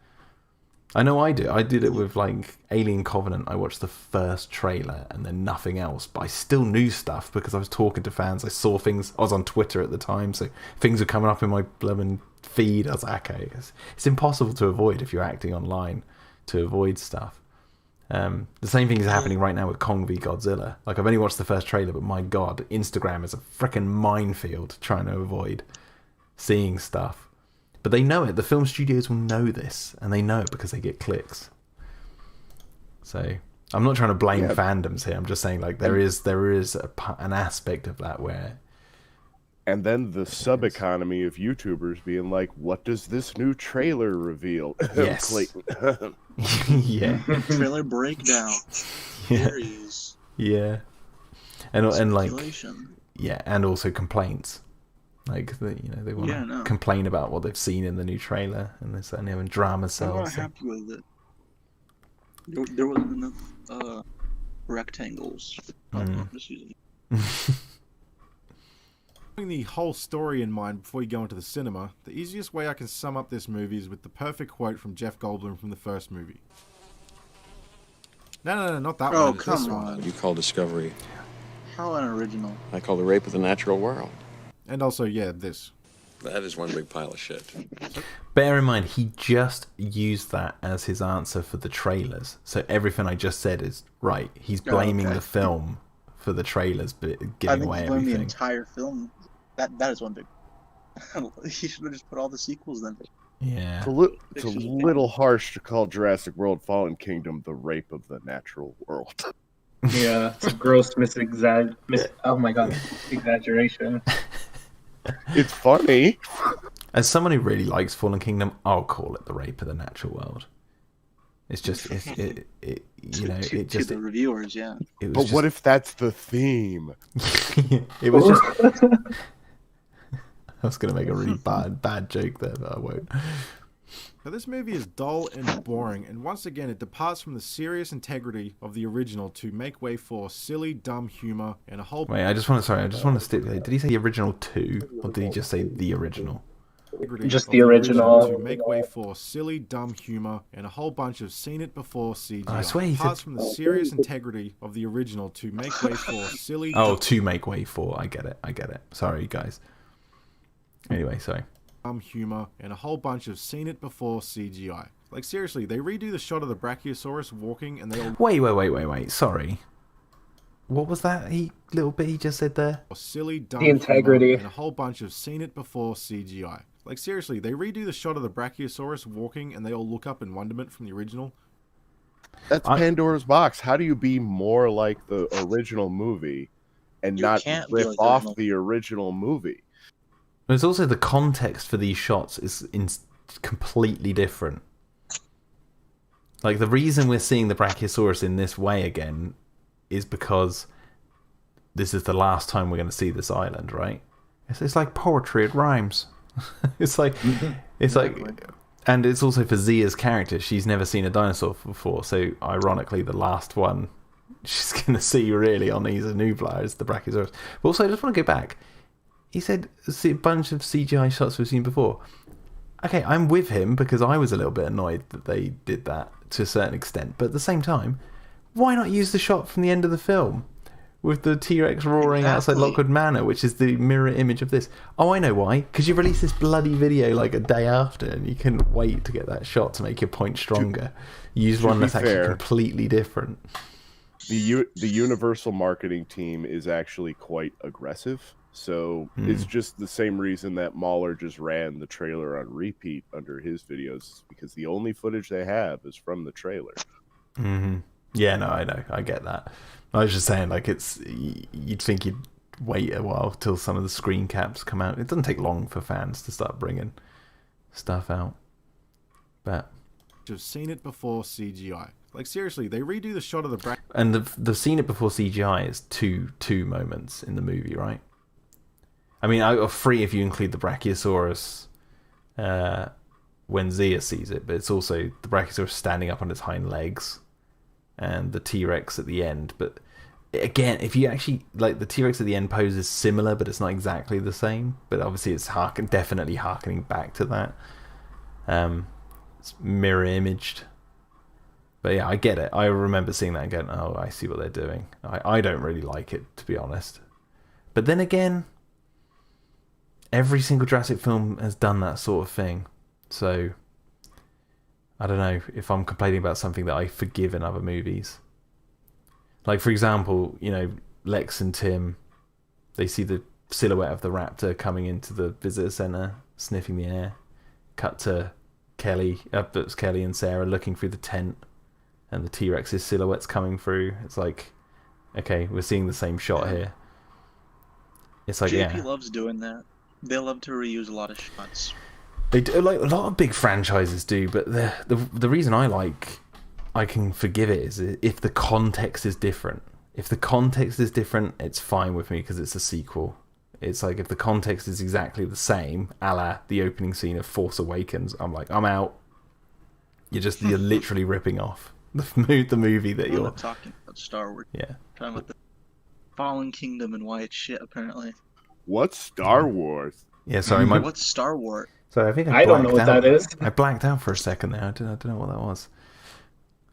I know I did it with like Alien Covenant. I watched the first trailer and then nothing else, but I still knew stuff because I was talking to fans. I saw things. I was on Twitter at the time, so things were coming up in my blooming feed. I was like, okay, it's impossible to avoid if you're acting online to avoid stuff. The same thing is happening right now with Kong v Godzilla. Like, I've only watched the first trailer, but my god, Instagram is a freaking minefield trying to avoid seeing stuff. But they know it. The film studios will know this, and they know it because they get clicks. So I'm not trying to blame fandoms here. I'm just saying, like, there is an aspect of that where. And then the sub-economy of YouTubers being like, what does this new trailer reveal? Yes. Clayton. Yeah. Trailer breakdown. Theories. Yeah. And like, Speculation. yeah, and also complaints. Like, they want to complain about what they've seen in the new trailer, and this and having drama cells. I'm not happy with it. There wasn't enough rectangles. Just using Having the whole story in mind before you go into the cinema, the easiest way I can sum up this movie is with the perfect quote from Jeff Goldblum from the first movie. No, not that one. Oh, It's this come one. on. You call Discovery. How unoriginal. I call the rape of the natural world. And also, this. That is one big pile of shit. Bear in mind, he just used that as his answer for the trailers. So everything I just said is right. He's blaming the film for the trailers, but giving away everything. The entire film. That is one big. He should have just put all the sequels then. Yeah. It's a little harsh to call Jurassic World Fallen Kingdom the rape of the natural world. Yeah, it's a gross oh my god, exaggeration. It's funny. As someone who really likes Fallen Kingdom, I'll call it the rape of the natural world. It's just to the reviewers, yeah. But what if that's the theme? It was just. I was going to make a really bad joke there, but I won't. Now, this movie is dull and boring, and once again, it departs from the serious integrity of the original to make way for silly, dumb humor and a whole. Wait, I just want to stipulate. Did he say the original 2, or did he just say the original? Just the original. To make way for silly, dumb humor and a whole bunch of seen it before CGI. I swear he departs said from the serious integrity of the original to make way for silly. Oh, to make way for. I get it. Sorry, guys. Anyway, sorry. Humor and a whole bunch of seen it before CGI. Like, seriously, they redo the shot of the Brachiosaurus walking and they all. Wait. Sorry. What was that little bit he just said there? Silly, dumb the integrity. And a whole bunch of seen it before CGI. Like, seriously, they redo the shot of the Brachiosaurus walking and they all look up in wonderment from the original. That's Pandora's box. How do you be more like the original movie and not rip off the original movie? There's also the context for these shots is completely different. Like, the reason we're seeing the Brachiosaurus in this way again is because this is the last time we're going to see this island, right? It's like poetry, it rhymes. it's like, and it's also for Zia's character. She's never seen a dinosaur before, so ironically, the last one she's going to see really on Isa Nublar is the Brachiosaurus. But also, I just want to go back. He said a bunch of CGI shots we've seen before. Okay, I'm with him because I was a little bit annoyed that they did that to a certain extent. But at the same time, why not use the shot from the end of the film with the T-Rex roaring outside Lockwood Manor, which is the mirror image of this? Oh, I know why. Because you released this bloody video like a day after and you couldn't wait to get that shot to make your point stronger. Use one that's actually completely different. the Universal marketing team is actually quite aggressive. So it's just the same reason that Mahler just ran the trailer on repeat under his videos, because the only footage they have is from the trailer. Mm-hmm. Yeah, no, I know. I get that. I was just saying, like, you'd think you'd wait a while till some of the screen caps come out. It doesn't take long for fans to start bringing stuff out. But I've seen it before CGI. Like, seriously, they redo the shot of the bracket. And the seen it before CGI is two moments in the movie, right? I mean, or three if you include the Brachiosaurus when Zia sees it, but it's also the Brachiosaurus standing up on its hind legs and the T-Rex at the end. But again, if you actually, like, the T-Rex at the end pose is similar, but it's not exactly the same. But obviously it's definitely harkening back to that. It's mirror imaged. But yeah, I get it. I remember seeing that and going, oh, I see what they're doing. I don't really like it, to be honest. But then again, every single Jurassic film has done that sort of thing. So, I don't know if I'm complaining about something that I forgive in other movies. Like, for example, you know, Lex and Tim, they see the silhouette of the raptor coming into the visitor center, sniffing the air. Cut to Kelly and Sarah looking through the tent, and the T-Rex's silhouette's coming through. It's like, okay, we're seeing the same shot here. It's like, JP yeah. loves doing that. They love to reuse a lot of shots. They do, like a lot of big franchises do, but the reason I can forgive it is if the context is different. If the context is different, it's fine with me because it's a sequel. It's like if the context is exactly the same, a la the opening scene of Force Awakens, I'm like, I'm out. You're literally ripping off the movie that you're not talking about Star Wars. Yeah. Talking about the Fallen Kingdom and why it's shit, apparently. What's Star Wars? Yeah, sorry, What's Star Wars? So I think I don't know what that is. I blacked out for a second there. I don't know what that was.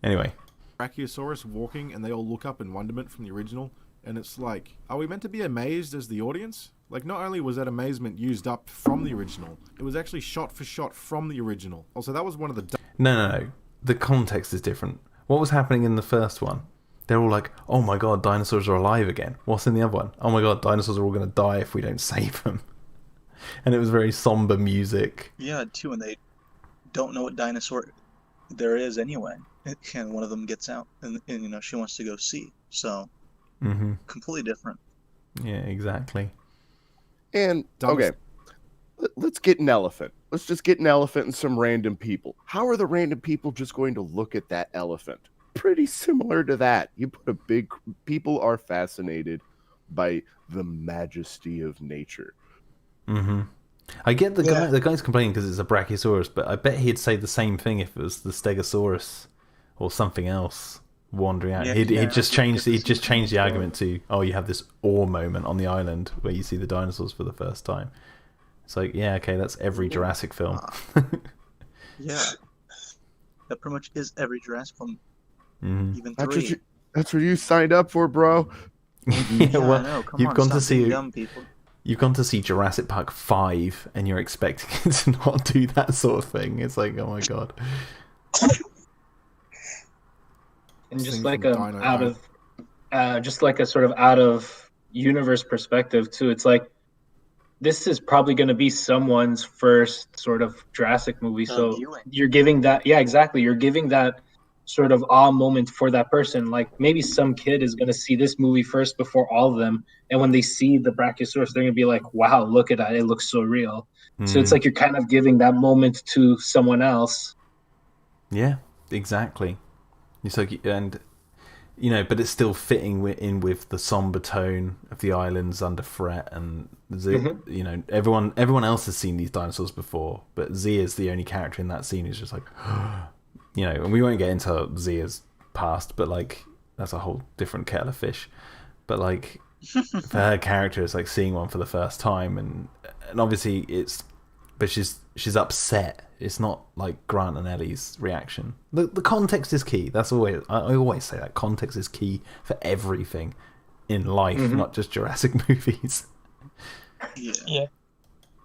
Anyway, Brachiosaurus walking, and they all look up in wonderment from the original, and it's like, are we meant to be amazed as the audience? Like, not only was that amazement used up from the original, it was actually shot for shot from the original. Also, that was one of the... No. The context is different. What was happening in the first one? They're all like, oh my god, dinosaurs are alive again. What's in the other one? Oh my god, dinosaurs are all going to die if we don't save them. And it was very somber music. Yeah, too, and they don't know what dinosaur there is anyway. And one of them gets out, and you know, she wants to go see. So, completely different. Yeah, exactly. And, okay, let's get an elephant. Let's just get an elephant and some random people. How are the random people just going to look at that elephant? Pretty similar to that. You put people are fascinated by the majesty of nature. Mm-hmm. I get the guy's complaining because it's a Brachiosaurus, but I bet he'd say the same thing if it was the Stegosaurus or something else wandering out. He'd just change the argument to, oh, you have this awe moment on the island where you see the dinosaurs for the first time. It's like, yeah, okay, that's every Jurassic film. Yeah, that pretty much is every Jurassic film. Even That's 3. That's what you signed up for, bro. Yeah, well, I know. Come you've on, gone stop to see being dumb people. You've gone to see Jurassic Park 5 and you're expecting it to not do that sort of thing. It's like, oh my god. And just like a sort of out of universe perspective too. It's like this is probably going to be someone's first sort of Jurassic movie. So you're giving that, yeah, exactly. You're giving that sort of awe moment for that person. Like maybe some kid is going to see this movie first before all of them, and when they see the Brachiosaurus, they're going to be like, "Wow, look at that! It looks so real." So it's like you're kind of giving that moment to someone else. Yeah, exactly. It's like, and you know, but it's still fitting in with the somber tone of the islands under threat, and you know, everyone else has seen these dinosaurs before, but Zia's the only character in that scene who's just like, you know, and we won't get into Zia's past, but like that's a whole different kettle of fish. But like for her character, it's like seeing one for the first time, and obviously she's upset. It's not like Grant and Ellie's reaction. The context is key. That's always I always say that context is key for everything in life, not just Jurassic movies. Yeah.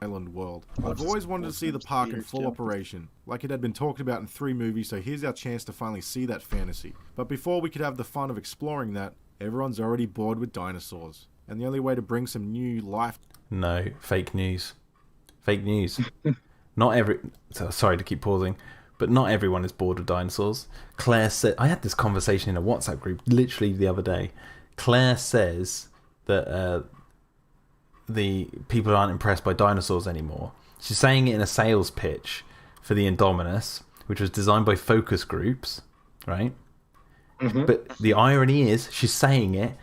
Island world. I've always wanted to see the park in full operation, like it had been talked about in 3 movies, so here's our chance to finally see that fantasy. But before we could have the fun of exploring that, everyone's already bored with dinosaurs. And the only way to bring some new life... No, fake news. Fake news. Sorry to keep pausing, but not everyone is bored with dinosaurs. Claire said... I had this conversation in a WhatsApp group literally the other day. Claire says that the people aren't impressed by dinosaurs anymore. She's saying it in a sales pitch for the Indominus, which was designed by focus groups, right? Mm-hmm. But the irony is, she's saying it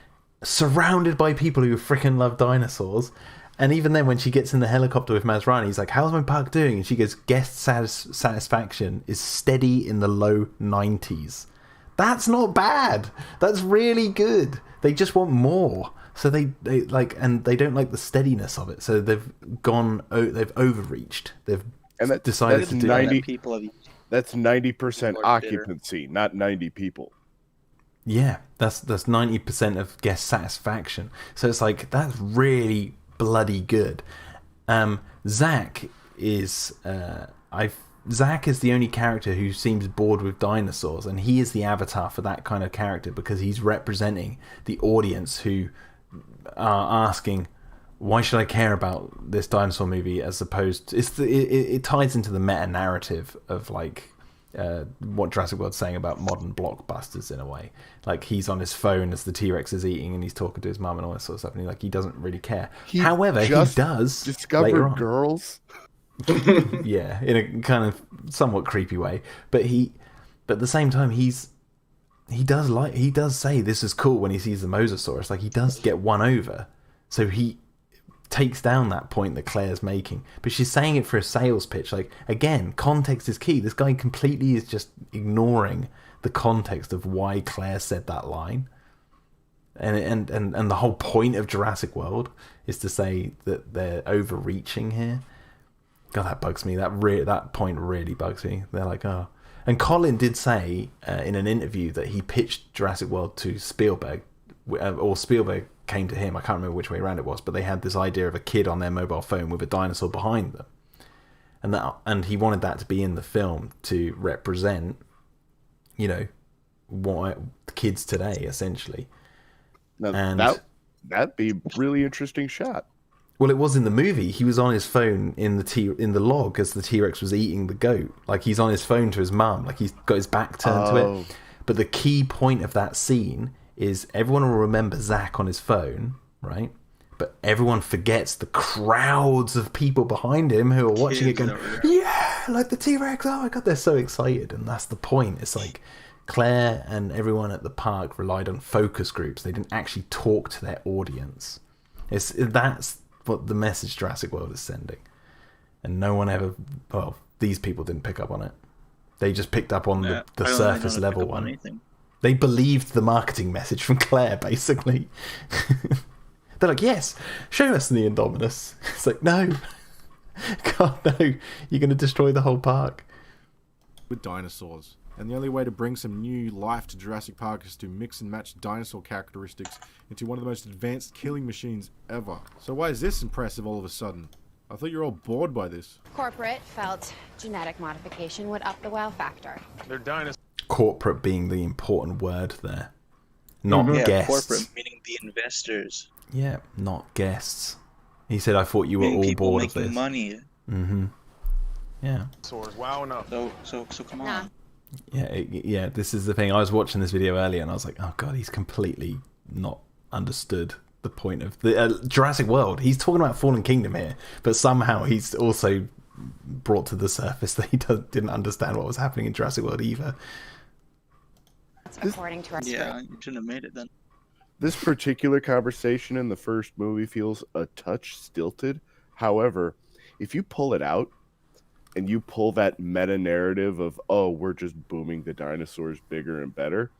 surrounded by people who freaking love dinosaurs. And even then, when she gets in the helicopter with Masrani, he's like, how's my park doing? And she goes, guest satisfaction is steady in the low 90s. That's not bad. That's really good. They just want more. So they like, and they don't like the steadiness of it. So they've overreached. They've decided to do 90 people. That's 90% occupancy, not 90 people. Yeah, that's 90% of guest satisfaction. So it's like, that's really bloody good. Zach is Zach is the only character who seems bored with dinosaurs, and he is the avatar for that kind of character because he's representing the audience who are asking, why should I care about this dinosaur movie? As opposed to, it ties into the meta narrative of like what Jurassic World's saying about modern blockbusters in a way. Like, he's on his phone as the T-Rex is eating, and he's talking to his mum and all this sort of stuff, and he doesn't really care. However, he does discover girls. Yeah, in a kind of somewhat creepy way. But at the same time, he does say this is cool when he sees the Mosasaurus. Like, he does get won over, so he takes down that point that Claire's making. But she's saying it for a sales pitch. Like, again, context is key. This guy completely is just ignoring the context of why Claire said that line. And the whole point of Jurassic World is to say that they're overreaching here. God, that bugs me. That point really bugs me. They're like, oh. And Colin did say in an interview that he pitched Jurassic World to Spielberg, or Spielberg came to him. I can't remember which way around it was, but they had this idea of a kid on their mobile phone with a dinosaur behind them, and he wanted that to be in the film to represent, what kids today essentially. Now, and that'd be a really interesting shot. Well, it was in the movie. He was on his phone in the log as the T-Rex was eating the goat. Like, he's on his phone to his mum. Like, he's got his back turned to it. But the key point of that scene is everyone will remember Zach on his phone, right? But everyone forgets the crowds of people behind him who are watching it going, yeah, like the T-Rex. Oh my God, they're so excited. And that's the point. It's like Claire and everyone at the park relied on focus groups. They didn't actually talk to their audience. That's what the message Jurassic World is sending. And no one ever... Well, these people didn't pick up on it. They just picked up on the surface level one. They believed the marketing message from Claire, basically. They're like, yes, show us the Indominus. It's like, no. God, no. You're going to destroy the whole park. With dinosaurs. And the only way to bring some new life to Jurassic Park is to mix and match dinosaur characteristics into one of the most advanced killing machines ever. So why is this impressive all of a sudden? I thought you were all bored by this. Corporate felt genetic modification would up the wow factor. They're dinosaurs. Corporate being the important word there. Not guests. Corporate, meaning the investors. Yeah, not guests. He said, I thought you were all people bored of making this. Money. Mm-hmm. Yeah. Wow, enough. So come on. Yeah, this is the thing. I was watching this video earlier and I was like, oh God, he's completely not understood the point of the Jurassic World. He's talking about Fallen Kingdom here, but somehow he's also brought to the surface that he didn't understand what was happening in Jurassic World either. According to our you shouldn't have made it then. This particular conversation in the first movie feels a touch stilted. However, if you pull it out, and you pull that meta narrative of, oh, we're just booming the dinosaurs bigger and better,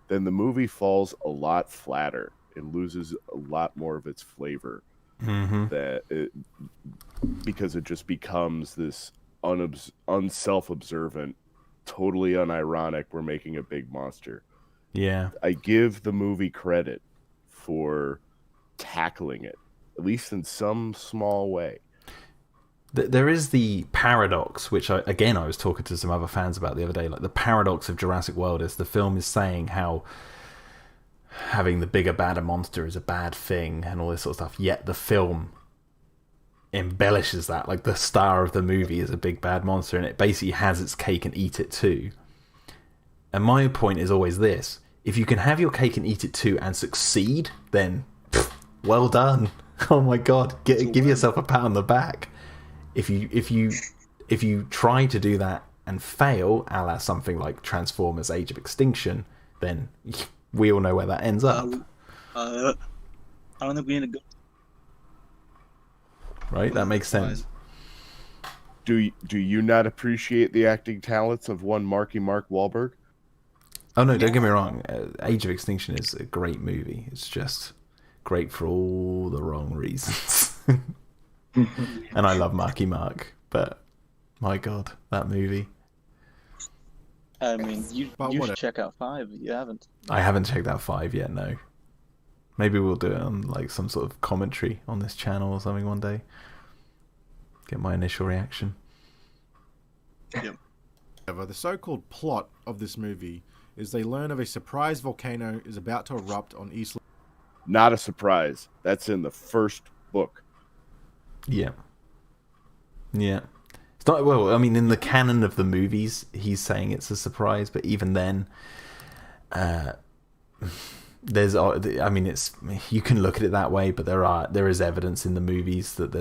then the movie falls a lot flatter and loses a lot more of its flavor. Mm-hmm. Because it just becomes this unself-observant, totally unironic, we're making a big monster. Yeah. I give the movie credit for tackling it, at least in some small way. there is the paradox, which I was talking to some other fans about the other day. Like, the paradox of Jurassic World is the film is saying how having the bigger, badder monster is a bad thing and all this sort of stuff. Yet the film embellishes that. Like, the star of the movie is a big, bad monster, and it basically has its cake and eat it too. And my point is always this: if you can have your cake and eat it too and succeed, then well done. Oh my God, give yourself a pat on the back. If you try to do that and fail, a la something like Transformers: Age of Extinction, then we all know where that ends up. I don't think we need to go. Right, that makes sense. Do you not appreciate the acting talents of one Marky Mark Wahlberg? Oh no, don't get me wrong. Age of Extinction is a great movie. It's just great for all the wrong reasons. And I love Marky Mark, but my God, that movie. I mean, you should check out 5 if you haven't. I haven't checked out 5 yet, no. Maybe we'll do it on like some sort of commentary on this channel or something one day. Get my initial reaction. Yep. The so-called plot of this movie is they learn of a surprise volcano is about to erupt on East. Not a surprise. That's in the first book. Yeah. Yeah. It's not, well, I mean, in the canon of the movies, he's saying it's a surprise, but even then, there's, I mean, it's, you can look at it that way, but there is evidence in the movies that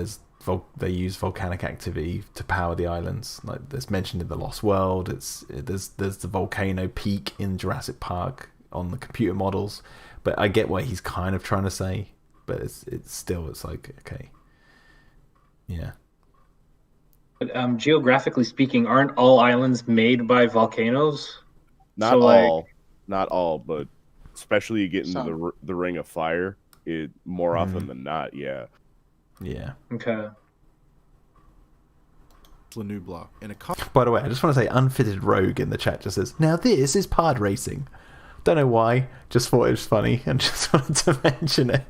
they use volcanic activity to power the islands. Like, there's mentioned in The Lost World. There's the volcano peak in Jurassic Park on the computer models. But I get what he's kind of trying to say, but it's like, okay, yeah. But geographically speaking, aren't all islands made by volcanoes? Not all, but especially you get into the Ring of Fire, it more often than not, yeah. Yeah. Okay. Nublar. By the way, I just want to say, Unfitted Rogue in the chat just says, now this is pod racing. Don't know why, just thought it was funny and just wanted to mention it.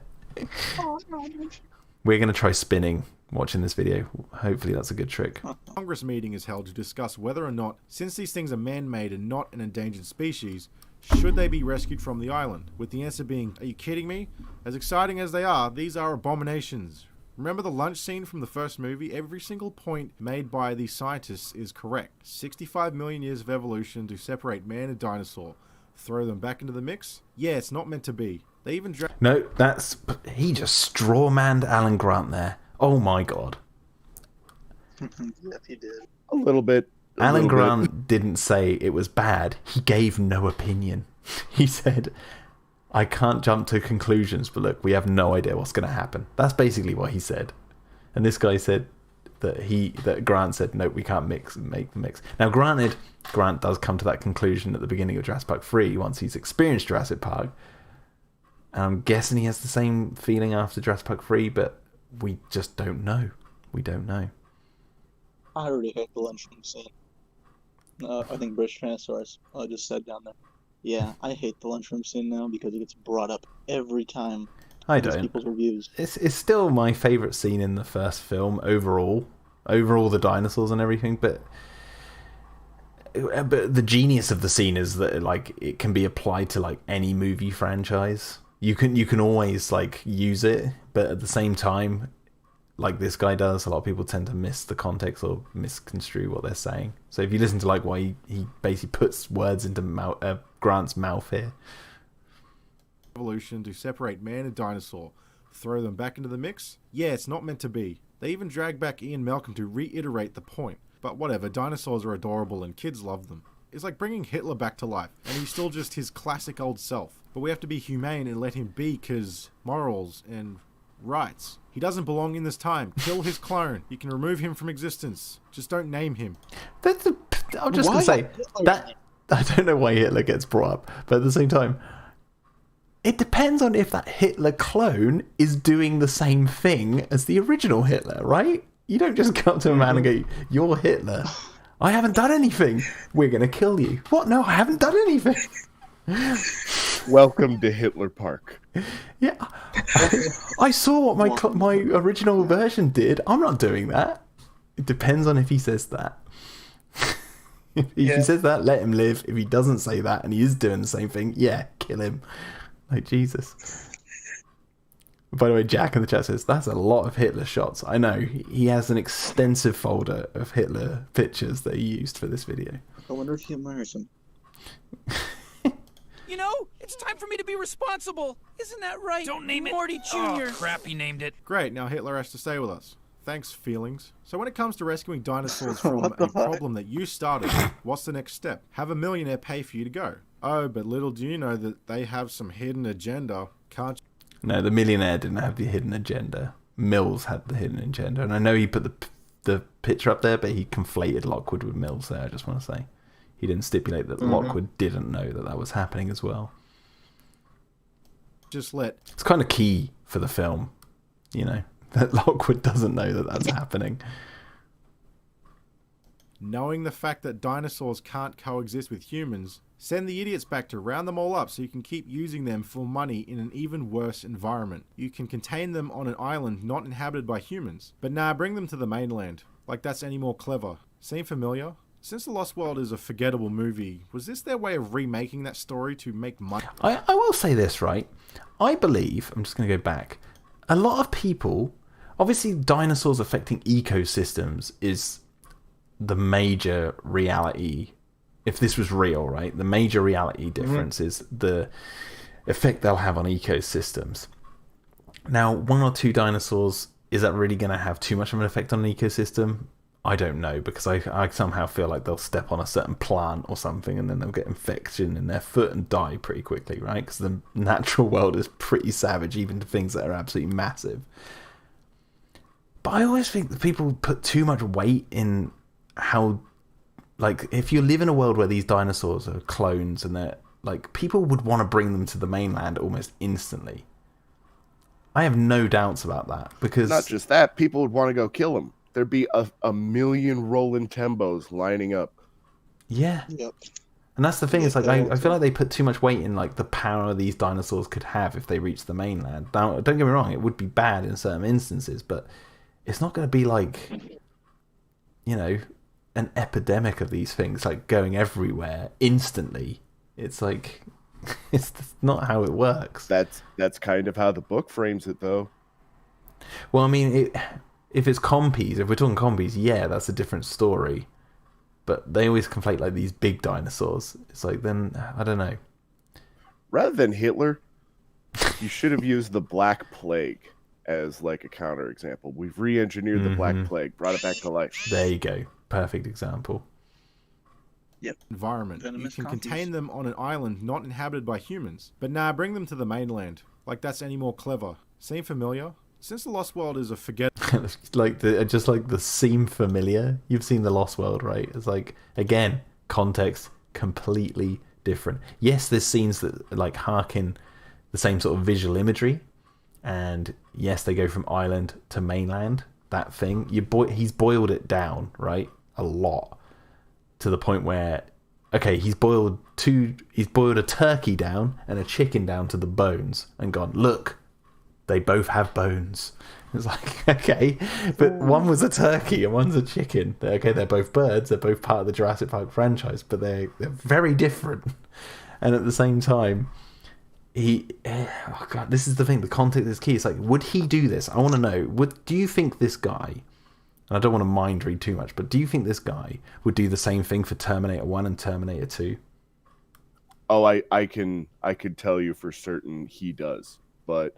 We're going to try spinning watching this video. Hopefully that's a good trick. Congress meeting is held to discuss whether or not, since these things are man-made and not an endangered species, should they be rescued from the island? With the answer being, are you kidding me? As exciting as they are, these are abominations. Remember the lunch scene from the first movie? Every single point made by these scientists is correct. 65 million years of evolution to separate man and dinosaur. Throw them back into the mix? Yeah, it's not meant to be. They even No, he just straw-manned Alan Grant there. Oh my God. Yep, he did. A little bit. Alan Grant didn't say it was bad. He gave no opinion. He said, I can't jump to conclusions, but look, we have no idea what's going to happen. That's basically what he said. And this guy said that Grant said, no, we can't make the mix. Now, granted, Grant does come to that conclusion at the beginning of Jurassic Park 3 once he's experienced Jurassic Park. And I'm guessing he has the same feeling after Jurassic Park 3, but we just don't know. We don't know. I already hate the lunchroom scene. I think British Tyrannosaurus just said down there. Yeah, I hate the lunchroom scene now because it gets brought up every time. I don't. People's reviews. It's still my favourite scene in the first film overall. Overall, the dinosaurs and everything, but the genius of the scene is that like it can be applied to like any movie franchise. You can always like use it, but at the same time, like this guy does, a lot of people tend to miss the context or misconstrue what they're saying. So if you listen to like why he basically puts words into Grant's mouth here. Evolution to separate man and dinosaur. Throw them back into the mix? Yeah, it's not meant to be. They even drag back Ian Malcolm to reiterate the point. But whatever, dinosaurs are adorable and kids love them. It's like bringing Hitler back to life, and he's still just his classic old self. But we have to be humane and let him be, cause morals and rights. He doesn't belong in this time. Kill his clone. You can remove him from existence. Just don't name him. I'm just going to say, that I don't know why Hitler gets brought up, but at the same time, it depends on if that Hitler clone is doing the same thing as the original Hitler, right? You don't just come up to a man and go, you're Hitler. I haven't done anything. We're going to kill you. What? No, I haven't done anything. Welcome to Hitler Park. Yeah. I saw what my original version did. I'm not doing that. It depends on if he says that. If he says that, let him live. If he doesn't say that and he is doing the same thing, yeah, kill him. Like, Jesus. By the way, Jack in the chat says, that's a lot of Hitler shots. I know. He has an extensive folder of Hitler pictures that he used for this video. I wonder if he admires him. You know, it's time for me to be responsible. Isn't that right? Don't name Morty Jr. Oh, crap, he named it. Great, now Hitler has to stay with us. Thanks, feelings. So when it comes to rescuing dinosaurs from a problem that you started, what's the next step? Have a millionaire pay for you to go. Oh, but little do you know that they have some hidden agenda. Can't you? No, the millionaire didn't have the hidden agenda. Mills had the hidden agenda. And I know he put the picture up there, but he conflated Lockwood with Mills there, I just want to say. He didn't stipulate that Lockwood didn't know that that was happening as well. It's kind of key for the film, you know, that Lockwood doesn't know that that's happening. Knowing the fact that dinosaurs can't coexist with humans, send the idiots back to round them all up so you can keep using them for money in an even worse environment. You can contain them on an island not inhabited by humans. But nah, bring them to the mainland. Like that's any more clever. Seem familiar? Since The Lost World is a forgettable movie, was this their way of remaking that story to make money? I will say this, right? I believe, I'm just going to go back, a lot of people, obviously dinosaurs affecting ecosystems is the major reality. If this was real, right? The major reality difference is the effect they'll have on ecosystems. Now, one or two dinosaurs, is that really going to have too much of an effect on an ecosystem? I don't know, because I somehow feel like they'll step on a certain plant or something and then they'll get infection in their foot and die pretty quickly, right? Because the natural world is pretty savage, even to things that are absolutely massive. But I always think that people put too much weight in how, like, if you live in a world where these dinosaurs are clones and they're, like, people would want to bring them to the mainland almost instantly. I have no doubts about that, because... Not just that, people would want to go kill them. There'd be a million Roland Tembos lining up. Yeah. Yep. And that's the thing, it's like, I feel like they put too much weight in, like, the power these dinosaurs could have if they reached the mainland. Now, don't get me wrong, it would be bad in certain instances, but it's not going to be like, you know, an epidemic of these things, like, going everywhere instantly. It's like, it's not how it works. That's kind of how the book frames it, though. Well, I mean, if it's compies, if we're talking compies, yeah, that's a different story. But they always conflate, like, these big dinosaurs. It's like, then, I don't know. Rather than Hitler, you should have used the Black Plague as, like, a counterexample. We've re-engineered the Black Plague, brought it back to life. There you go. Perfect example. Yep. Environment. You can contain them on an island not inhabited by humans. But nah, bring them to the mainland. Like that's any more clever. Seem familiar? Since The Lost World is a like the seem familiar. You've seen The Lost World, right? It's like, again, context completely different. Yes, there's scenes that like harken the same sort of visual imagery, and yes, they go from island to mainland. That thing, he's boiled it down, right, a lot, to the point where, okay, he's boiled a turkey down and a chicken down to the bones, and gone, look, they both have bones. It's like, okay, but one was a turkey and one's a chicken. Okay, they're both birds. They're both part of the Jurassic Park franchise, but they're very different. And at the same time, oh God, this is the thing. The context is key. It's like, would he do this? I want to know. Do you think this guy, and I don't want to mind read too much, but do you think this guy would do the same thing for Terminator 1 and Terminator 2? Oh, I can tell you for certain he does, but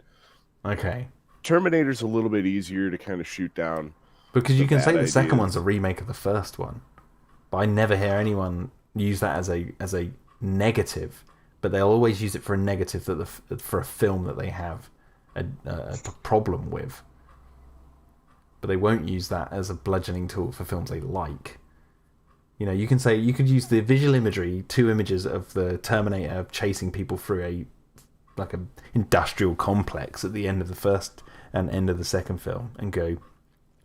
okay. Terminator's a little bit easier to kind of shoot down. Because you can say the second one's a remake of the first one, but I never hear anyone use that as a negative. But they'll always use it for a negative for a film that they have a problem with. But they won't use that as a bludgeoning tool for films they like. You know, you could use the visual imagery, 2 images of the Terminator chasing people through a industrial complex at the end of the first and end of the second film, and go,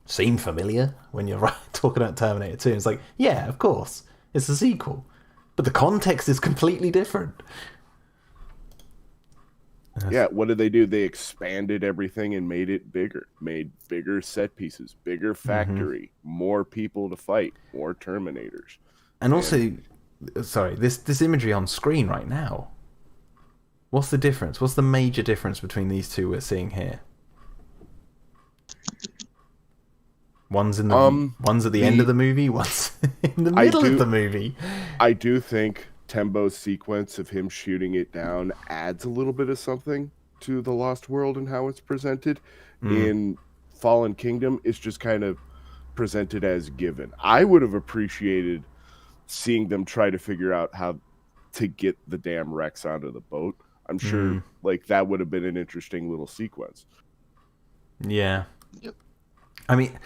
seem familiar when you're talking about Terminator 2. And it's like, yeah, of course, it's a sequel, but the context is completely different. Yeah, what did they do? They expanded everything and made it bigger. Made bigger set pieces, bigger factory, more people to fight, more Terminators. And also, sorry, this imagery on screen right now. What's the difference? What's the major difference between these two we're seeing here? One's in the one's at the end of the movie. One's in the middle of the movie. I do think Tembo's sequence of him shooting it down adds a little bit of something to the Lost World and how it's presented. In Fallen Kingdom, it's just kind of presented as given. I would have appreciated seeing them try to figure out how to get the damn Rex onto the boat. I'm sure like that would have been an interesting little sequence. Yeah. Yep. I mean,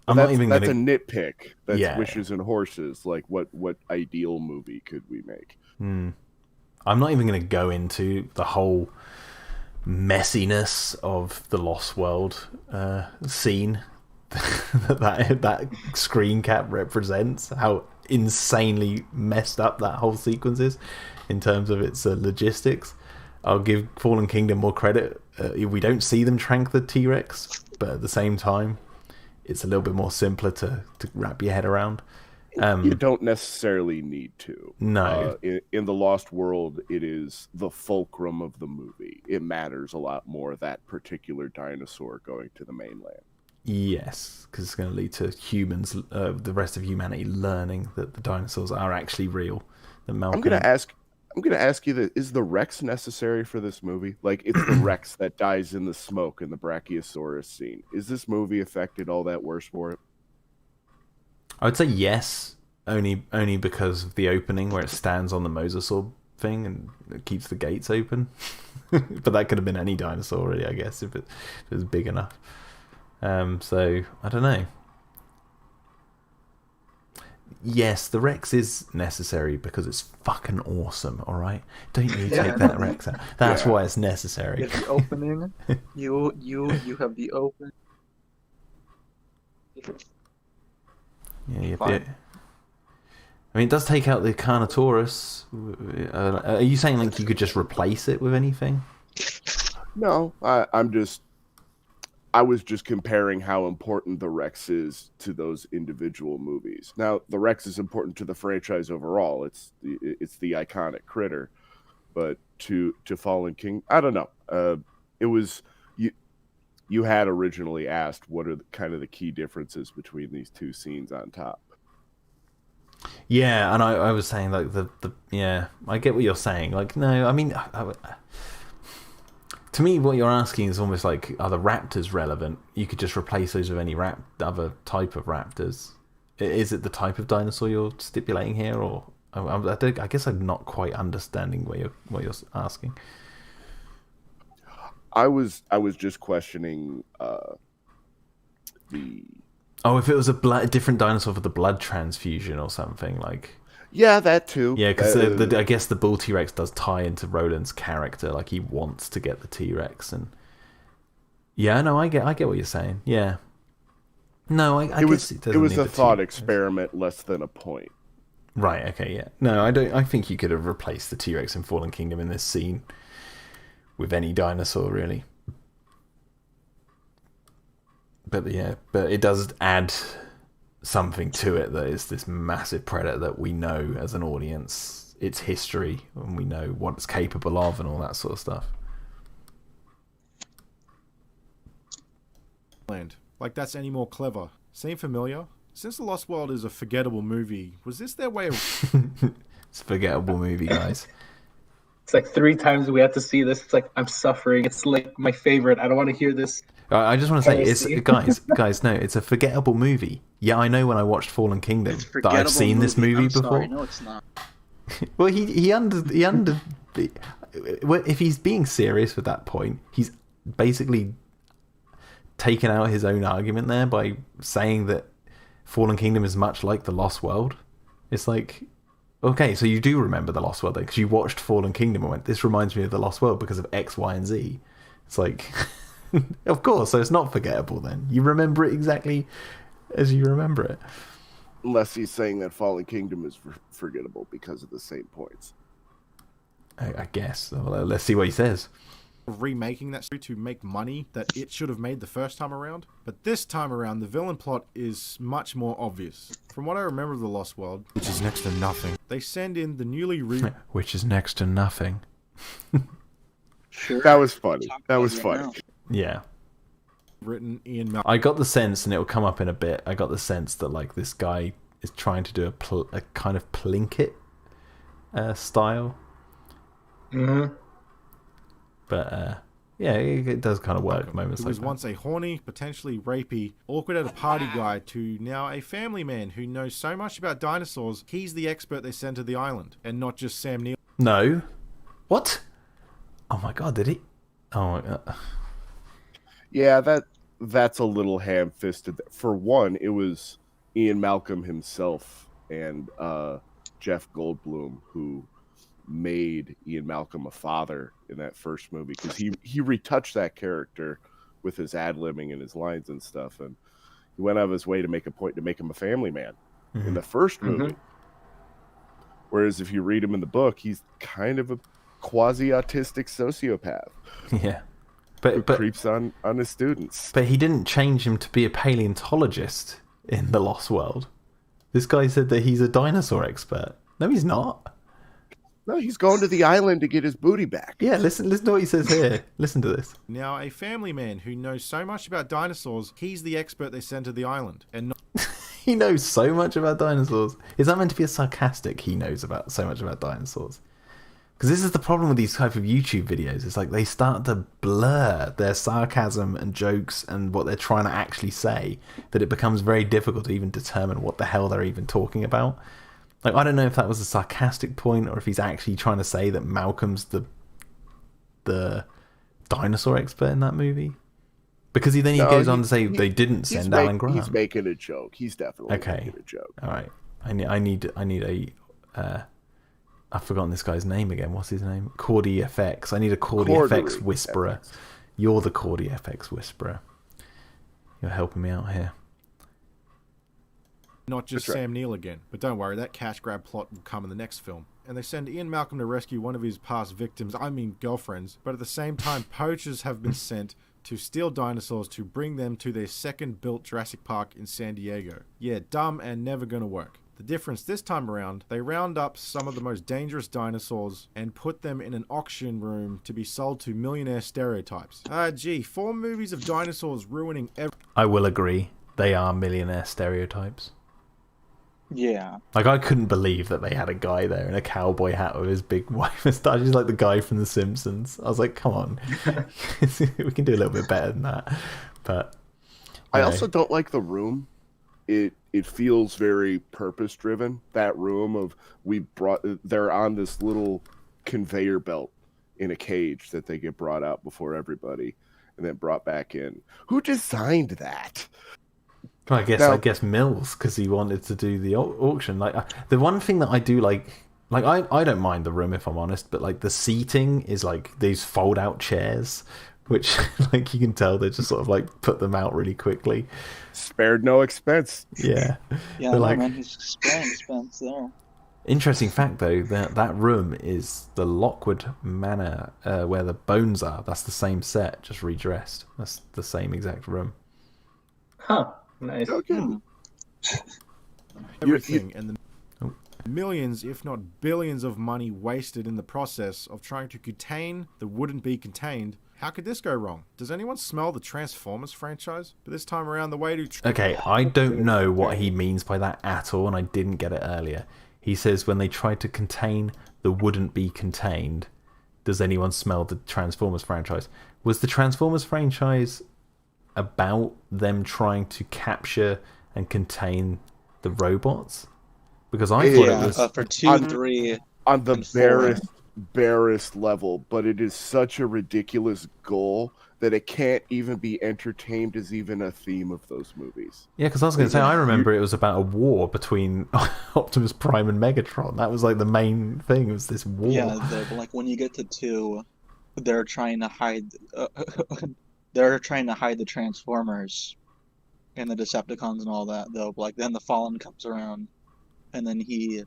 that's a nitpick. That's wishes and horses. Like, what ideal movie could we make? I'm not even going to go into the whole messiness of the Lost World scene that screen cap represents. How insanely messed up that whole sequence is in terms of its logistics. I'll give Fallen Kingdom more credit. We don't see them trank the T-Rex, but at the same time, it's a little bit more simpler to wrap your head around. You don't necessarily need to. No. In the Lost World, it is the fulcrum of the movie. It matters a lot more, that particular dinosaur going to the mainland. Yes, because it's going to lead to humans, the rest of humanity, learning that the dinosaurs are actually real. I'm going to ask you that: is the Rex necessary for this movie? Like, it's the Rex that dies in the smoke in the Brachiosaurus scene. Is this movie affected all that worse for it? I would say yes, only because of the opening where it stands on the mosasaur thing and it keeps the gates open. But that could have been any dinosaur, really, I guess, if it was big enough. So I don't know. Yes, the Rex is necessary because it's fucking awesome, alright? Don't you take that Rex out. That's why it's necessary. You have the opening. You have the open. Yeah, you have I mean, it does take out the Carnotaurus. Are you saying like you could just replace it with anything? No, I was just comparing how important the Rex is to those individual movies. Now, the Rex is important to the franchise overall. It's the iconic critter, but to Fallen King, I don't know. It was you had originally asked what are kind of the key differences between these two scenes on top. Yeah, and I was saying like the I get what you're saying. Like, no, I mean. To me, what you're asking is almost like, are the raptors relevant? You could just replace those with any other type of raptors. Is it the type of dinosaur you're stipulating here, or I guess I'm not quite understanding what you're asking. I was just questioning the. Oh, if it was a different dinosaur for the blood transfusion or something like. Yeah, that too. Yeah, because I guess the bull T-Rex does tie into Roland's character. Like, he wants to get the T-Rex, and yeah, no, I get what you're saying. Yeah, no, I guess it was a thought experiment, less than a point. Right. Okay. Yeah. No, I don't. I think you could have replaced the T-Rex in Fallen Kingdom in this scene with any dinosaur, really. But it does add something to it that is this massive predator that we know as an audience its history and we know what it's capable of and all that sort of stuff. Like that's any more clever. Seem familiar? Since The Lost World is a forgettable movie, was this their way of... It's a forgettable movie, guys. It's like 3 times we had to see this. It's like, I'm suffering. It's like my favorite. I don't want to hear this. I just want to say, guys, no, it's a forgettable movie. Yeah, I know when I watched Fallen Kingdom that I've seen this movie before. Sorry, no, it's not. Well, he under. If he's being serious with that point, he's basically taken out his own argument there by saying that Fallen Kingdom is much like The Lost World. It's like, okay, so you do remember The Lost World, because you watched Fallen Kingdom and went, this reminds me of The Lost World because of X, Y, and Z. It's like, of course, so it's not forgettable then. You remember it exactly as you remember it. Unless he's saying that Fallen Kingdom is forgettable because of the same points. I guess. Well, let's see what he says. remaking that story to make money that it should have made the first time around. But this time around, the villain plot is much more obvious. From what I remember of The Lost World, which is next to nothing, they send in the newly which is next to nothing. Sure. That was funny. That was funny. Yeah. written Ian Malcolm. I got the sense, and it will come up in a bit, I got the sense that like this guy is trying to do a kind of Plinkett style. Mm-hmm. But yeah, it does kind of work moments Who like was that. once a horny, potentially rapey, awkward at a party guy to now a family man who knows so much about dinosaurs, he's the expert they send to the island, and not just Sam Neill. No. What? Oh my god, did he? Oh my god. Yeah, that's a little ham-fisted. For one, it was Ian Malcolm himself and Jeff Goldblum who made Ian Malcolm a father in that first movie, because he retouched that character with his ad-libbing and his lines and stuff, and he went out of his way to make a point to make him a family man in the first movie. Whereas if you read him in the book, he's kind of a quasi-autistic sociopath. Yeah. Who But creeps on his students. But he didn't change him to be a paleontologist in The Lost World. This guy said that he's a dinosaur expert. No, he's not. No, he's going to the island to get his booty back. Yeah, listen to what he says here. Listen to this. Now a family man who knows so much about dinosaurs, he's the expert they send to the island, and not He knows so much about dinosaurs. Is that meant to be a sarcastic he knows about so much about dinosaurs? Because this is the problem with these type of YouTube videos. It's like they start to blur their sarcasm and jokes and what they're trying to actually say, that it becomes very difficult to even determine what the hell they're even talking about. Like, I don't know if that was a sarcastic point or if he's actually trying to say that Malcolm's the dinosaur expert in that movie. Because he goes on to say they didn't send Alan Grant. He's making a joke. He's definitely Okay. making a joke. All right. I need a I've forgotten this guy's name again. What's his name? CorderyFX. I need a CorderyFX whisperer. You're the CorderyFX whisperer. You're helping me out here. not just That's right. Sam Neill again. But don't worry, that cash grab plot will come in the next film. And they send Ian Malcolm to rescue one of his past victims, girlfriends, but at the same time, poachers have been sent to steal dinosaurs to bring them to their second-built Jurassic Park in San Diego. Yeah, dumb and never gonna work. The difference this time around, they round up some of the most dangerous dinosaurs and put them in an auction room to be sold to millionaire stereotypes. Gee, 4 movies of dinosaurs ruining I will agree. They are millionaire stereotypes. Yeah. Like, I couldn't believe that they had a guy there in a cowboy hat with his big white moustache. He's like the guy from The Simpsons. I was like, come on. We can do a little bit better than that. But I also don't like the room. It feels very purpose driven. That room of they're on this little conveyor belt in a cage that they get brought out before everybody and then brought back in. Who designed that? I guess Mills, because he wanted to do the auction. Like, the one thing that I do like I don't mind the room if I'm honest, but like the seating is like these fold out chairs, which like you can tell they just sort of like put them out really quickly. Spared no expense. Yeah. Yeah, But, no, like, man, he's sparing expense there. Interesting fact though, that room is the Lockwood Manor where the bones are. That's the same set, just redressed. That's the same exact room. Huh. Nice. Okay. everything, and the millions, if not billions of money wasted in the process of trying to contain the wouldn't be contained. How could this go wrong? Does anyone smell the Transformers franchise? But this time around, the way to... Okay, I don't know what he means by that at all, and I didn't get it earlier. He says when they tried to contain the wouldn't be contained, does anyone smell the Transformers franchise? Was the Transformers franchise about them trying to capture and contain the robots? Because I thought it was... for 2, 3... On the and 4. barest level, but it is such a ridiculous goal that it can't even be entertained as even a theme of those movies. Yeah, because I was going to say, I remember it was about a war between Optimus Prime and Megatron. That was like the main thing, was this war. Yeah, like when you get to 2, they're trying to hide... they're trying to hide the Transformers and the Decepticons and all that, though. Like, then the Fallen comes around, and then he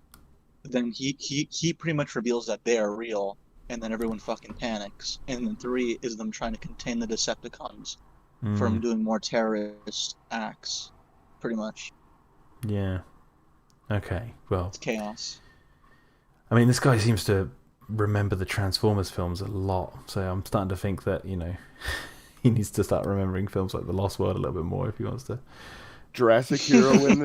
pretty much reveals that they are real, and then everyone fucking panics. And then 3 is them trying to contain the Decepticons from doing more terrorist acts, pretty much. Yeah. Okay, well... It's chaos. I mean, this guy seems to remember the Transformers films a lot, so I'm starting to think that, you know, he needs to start remembering films like The Lost World a little bit more if he wants to. Jurassic Hero in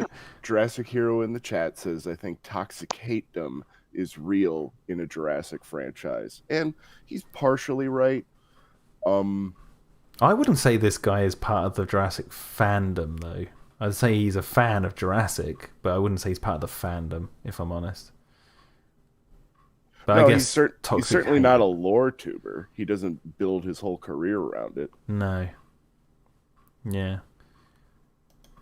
the chat says, I think toxic hate-dom is real in a Jurassic franchise. And he's partially right. I wouldn't say this guy is part of the Jurassic fandom, though. I'd say he's a fan of Jurassic, but I wouldn't say he's part of the fandom, if I'm honest. But No, I guess he's certainly not a lore tuber. He doesn't build his whole career around it. No. Yeah.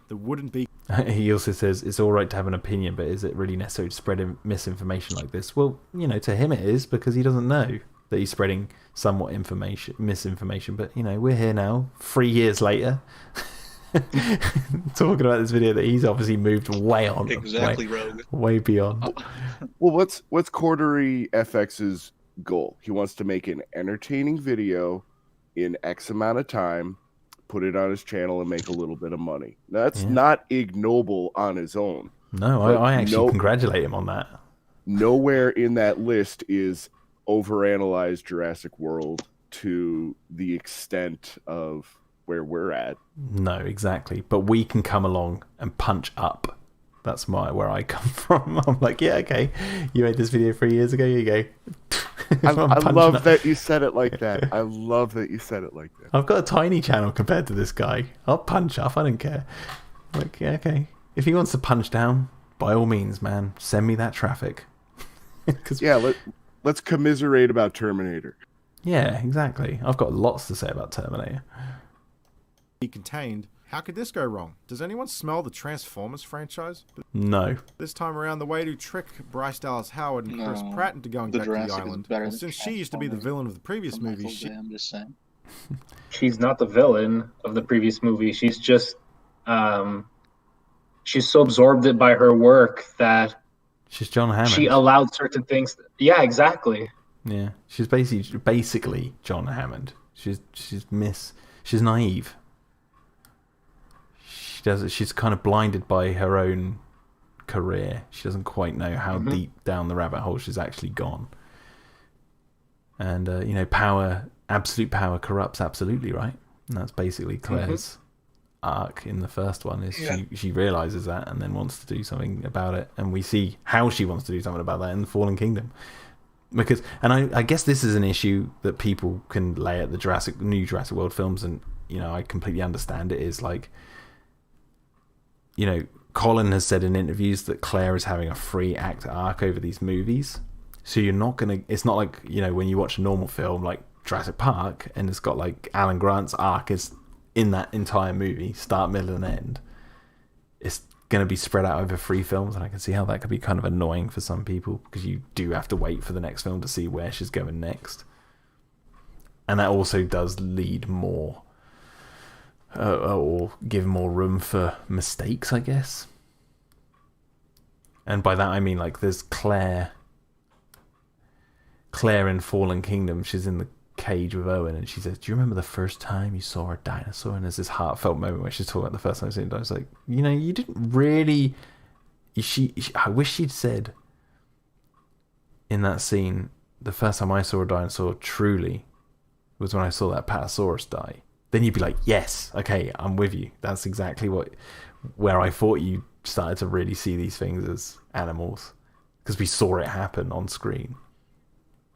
There wouldn't be... He also says, it's all right to have an opinion, but is it really necessary to spread misinformation like this? Well, you know, to him it is, because he doesn't know that he's spreading somewhat misinformation. But, you know, we're here now, 3 years later, talking about this video that he's obviously moved way on. Exactly, Rogue. Way beyond. Well, what's CorderyFX's goal? He wants to make an entertaining video in X amount of time, put it on his channel, and make a little bit of money. Now, that's not ignoble on his own. No, I actually congratulate him on that. Nowhere in that list is overanalyze Jurassic World to the extent of where we're at. No, exactly. But we can come along and punch up. That's where I come from. I'm like, yeah, okay. You made this video 3 years ago. Here you go. I love that you said it like that. I love that you said it like that. I've got a tiny channel compared to this guy. I'll punch up. I don't care. Like, yeah, okay. If he wants to punch down, by all means, man, send me that traffic. Yeah, let's commiserate about Terminator. Yeah, exactly. I've got lots to say about Terminator. Be contained. How could this go wrong? Does anyone smell the Transformers franchise? No. This time around, the way to trick Bryce Dallas Howard and Chris Pratt into going back to the island. Well, since she used to be the villain of the previous movie, I'm just saying. She's not the villain of the previous movie. She's just, she's so absorbed by her work that she's John Hammond. She allowed certain things. Yeah, exactly. Yeah, she's basically John Hammond. She's naive. She's kind of blinded by her own career. She doesn't quite know how deep down the rabbit hole she's actually gone. And you know, absolute power corrupts absolutely, right? And that's basically Claire's arc in the first one. Is she realizes that and then wants to do something about it, and we see how she wants to do something about that in the Fallen Kingdom. Because, and I guess this is an issue that people can lay at the new Jurassic World films, and you know, I completely understand it. Is like, you know, Colin has said in interviews that Claire is having a 3-act arc over these movies. So you're not going to... It's not like, you know, when you watch a normal film like Jurassic Park and it's got like Alan Grant's arc is in that entire movie, start, middle and end. It's going to be spread out over 3 films, and I can see how that could be kind of annoying for some people because you do have to wait for the next film to see where she's going next. And that also does lead more... or give more room for mistakes, I guess. And by that I mean, like, there's Claire in Fallen Kingdom. She's in the cage with Owen, and she says, "Do you remember the first time you saw a dinosaur?" And there's this heartfelt moment where she's talking about the first time I seen a dinosaur. Like, you know, you didn't really. I wish she'd said in that scene, the first time I saw a dinosaur truly was when I saw that Patasaurus die. Then you'd be like, yes, okay, I'm with you. That's exactly where I thought you started to really see these things as animals, because we saw it happen on screen.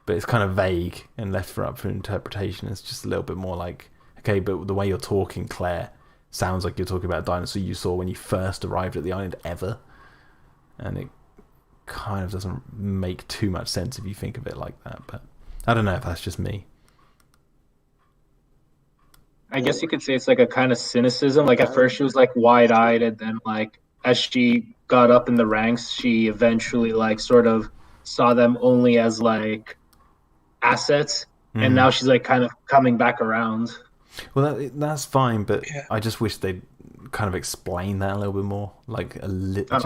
But it's kind of vague and left up for interpretation. It's just a little bit more like, okay, but the way you're talking, Claire, sounds like you're talking about a dinosaur you saw when you first arrived at the island ever. And it kind of doesn't make too much sense if you think of it like that. But I don't know if that's just me. I guess you could say it's like a kind of cynicism. Like at first she was like wide-eyed, and then like as she got up in the ranks, she eventually like sort of saw them only as like assets, and now she's like kind of coming back around. Well, that's fine, but I just wish they'd kind of explain that a little bit more, like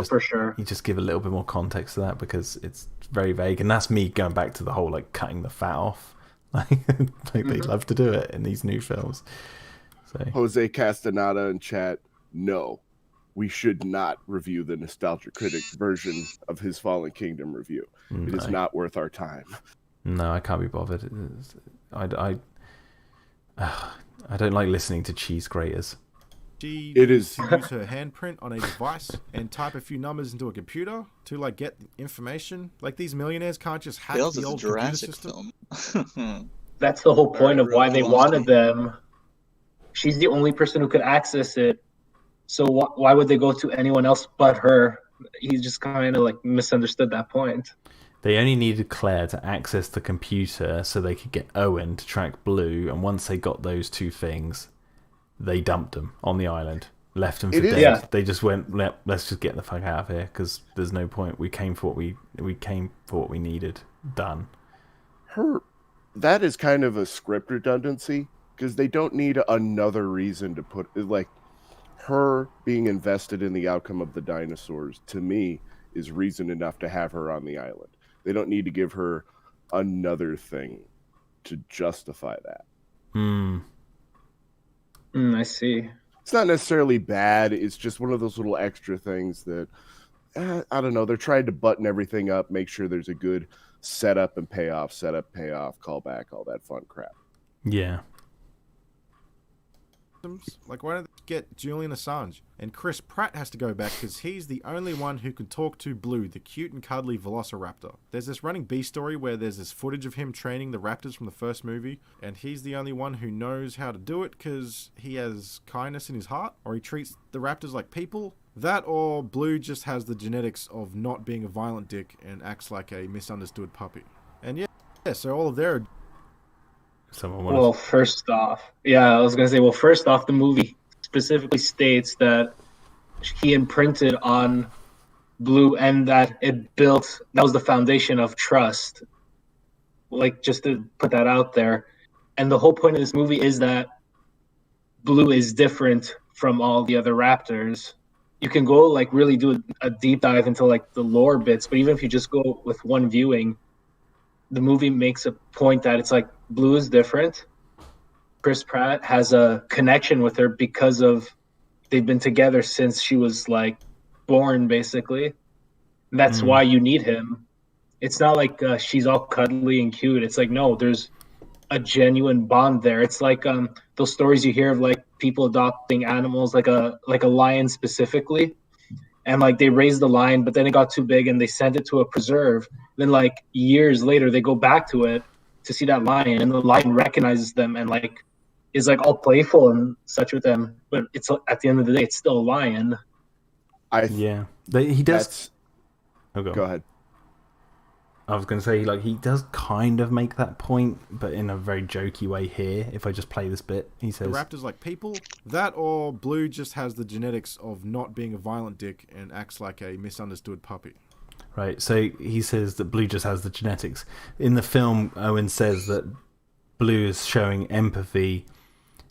for sure. You just give a little bit more context to that because it's very vague, and that's me going back to the whole like cutting the fat off. Like they love to do it in these new films. So Jose Castaneda in chat, no, we should not review the Nostalgia Critic version of his Fallen Kingdom review. It is not worth our time. No, I can't be bothered. I don't like listening to cheese graters. She needs to use her handprint on a device and type a few numbers into a computer to like get information. Like these millionaires can't just hack the old Jurassic computer system. film. That's the whole point of why they wanted them. She's the only person who could access it. So why would they go to anyone else but her? He just kind of like misunderstood that point. They only needed Claire to access the computer so they could get Owen to track Blue, and once they got those two things, they dumped them on the island, left them for dead. Yeah. They just went, let's just get the fuck out of here because there's no point. We came for what we needed. Done. That is kind of a script redundancy because they don't need another reason to put like her being invested in the outcome of the dinosaurs. To me, is reason enough to have her on the island. They don't need to give her another thing to justify that. I see. It's not necessarily bad. It's just one of those little extra things that, I don't know. They're trying to button everything up, make sure there's a good setup and payoff, callback, all that fun crap. Yeah. Like, why don't they get Julian Assange? And Chris Pratt has to go back because he's the only one who can talk to Blue, the cute and cuddly velociraptor. There's this running B story where there's this footage of him training the raptors from the first movie, and he's the only one who knows how to do it because he has kindness in his heart, or he treats the raptors like people. That or Blue just has the genetics of not being a violent dick and acts like a misunderstood puppy. And yeah, so all of their... First off, the movie specifically states that he imprinted on Blue and that that was the foundation of trust. Like, just to put that out there. And the whole point of this movie is that Blue is different from all the other raptors. You can go like really do a deep dive into like the lore bits, but even if you just go with one viewing, the movie makes a point that it's like Blue is different. Chris Pratt has a connection with her because of they've been together since she was like born, basically. And that's why you need him. It's not like she's all cuddly and cute. It's like, no, there's a genuine bond there. It's like those stories you hear of like people adopting animals, like a lion specifically. And like they raised the lion, but then it got too big and they sent it to a preserve. Then like years later, they go back to it to see that lion, and the lion recognizes them and like is like all playful and such with them. But it's at the end of the day, it's still a lion. He does. Go ahead. I was going to say, like, he does kind of make that point, but in a very jokey way here. If I just play this bit, he says, the raptors like people. That or Blue just has the genetics of not being a violent dick and acts like a misunderstood puppy. Right, so he says that Blue just has the genetics. In the film, Owen says that Blue is showing empathy,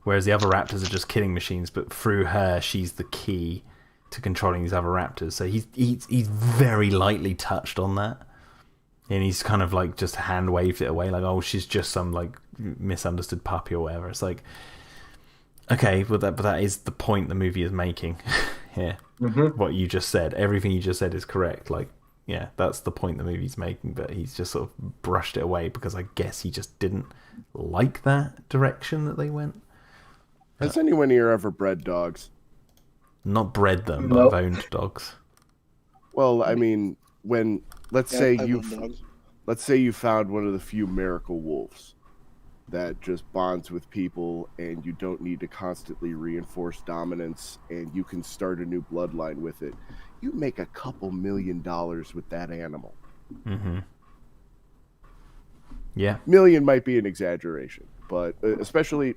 whereas the other raptors are just killing machines, but through her, she's the key to controlling these other raptors. So he's very lightly touched on that. And he's kind of like just hand waved it away, like, oh, she's just some like misunderstood puppy or whatever. It's like, okay, but that is the point the movie is making here. What you just said, everything you just said is correct. Like, yeah, that's the point the movie's making, but he's just sort of brushed it away because I guess he just didn't like that direction that they went. Has anyone here ever bred dogs? Not bred them, but I've owned dogs. Well, I mean, when let's say you found one of the few miracle wolves that just bonds with people, and you don't need to constantly reinforce dominance, and you can start a new bloodline with it. You make a couple $1 million with that animal. Yeah, million might be an exaggeration, but especially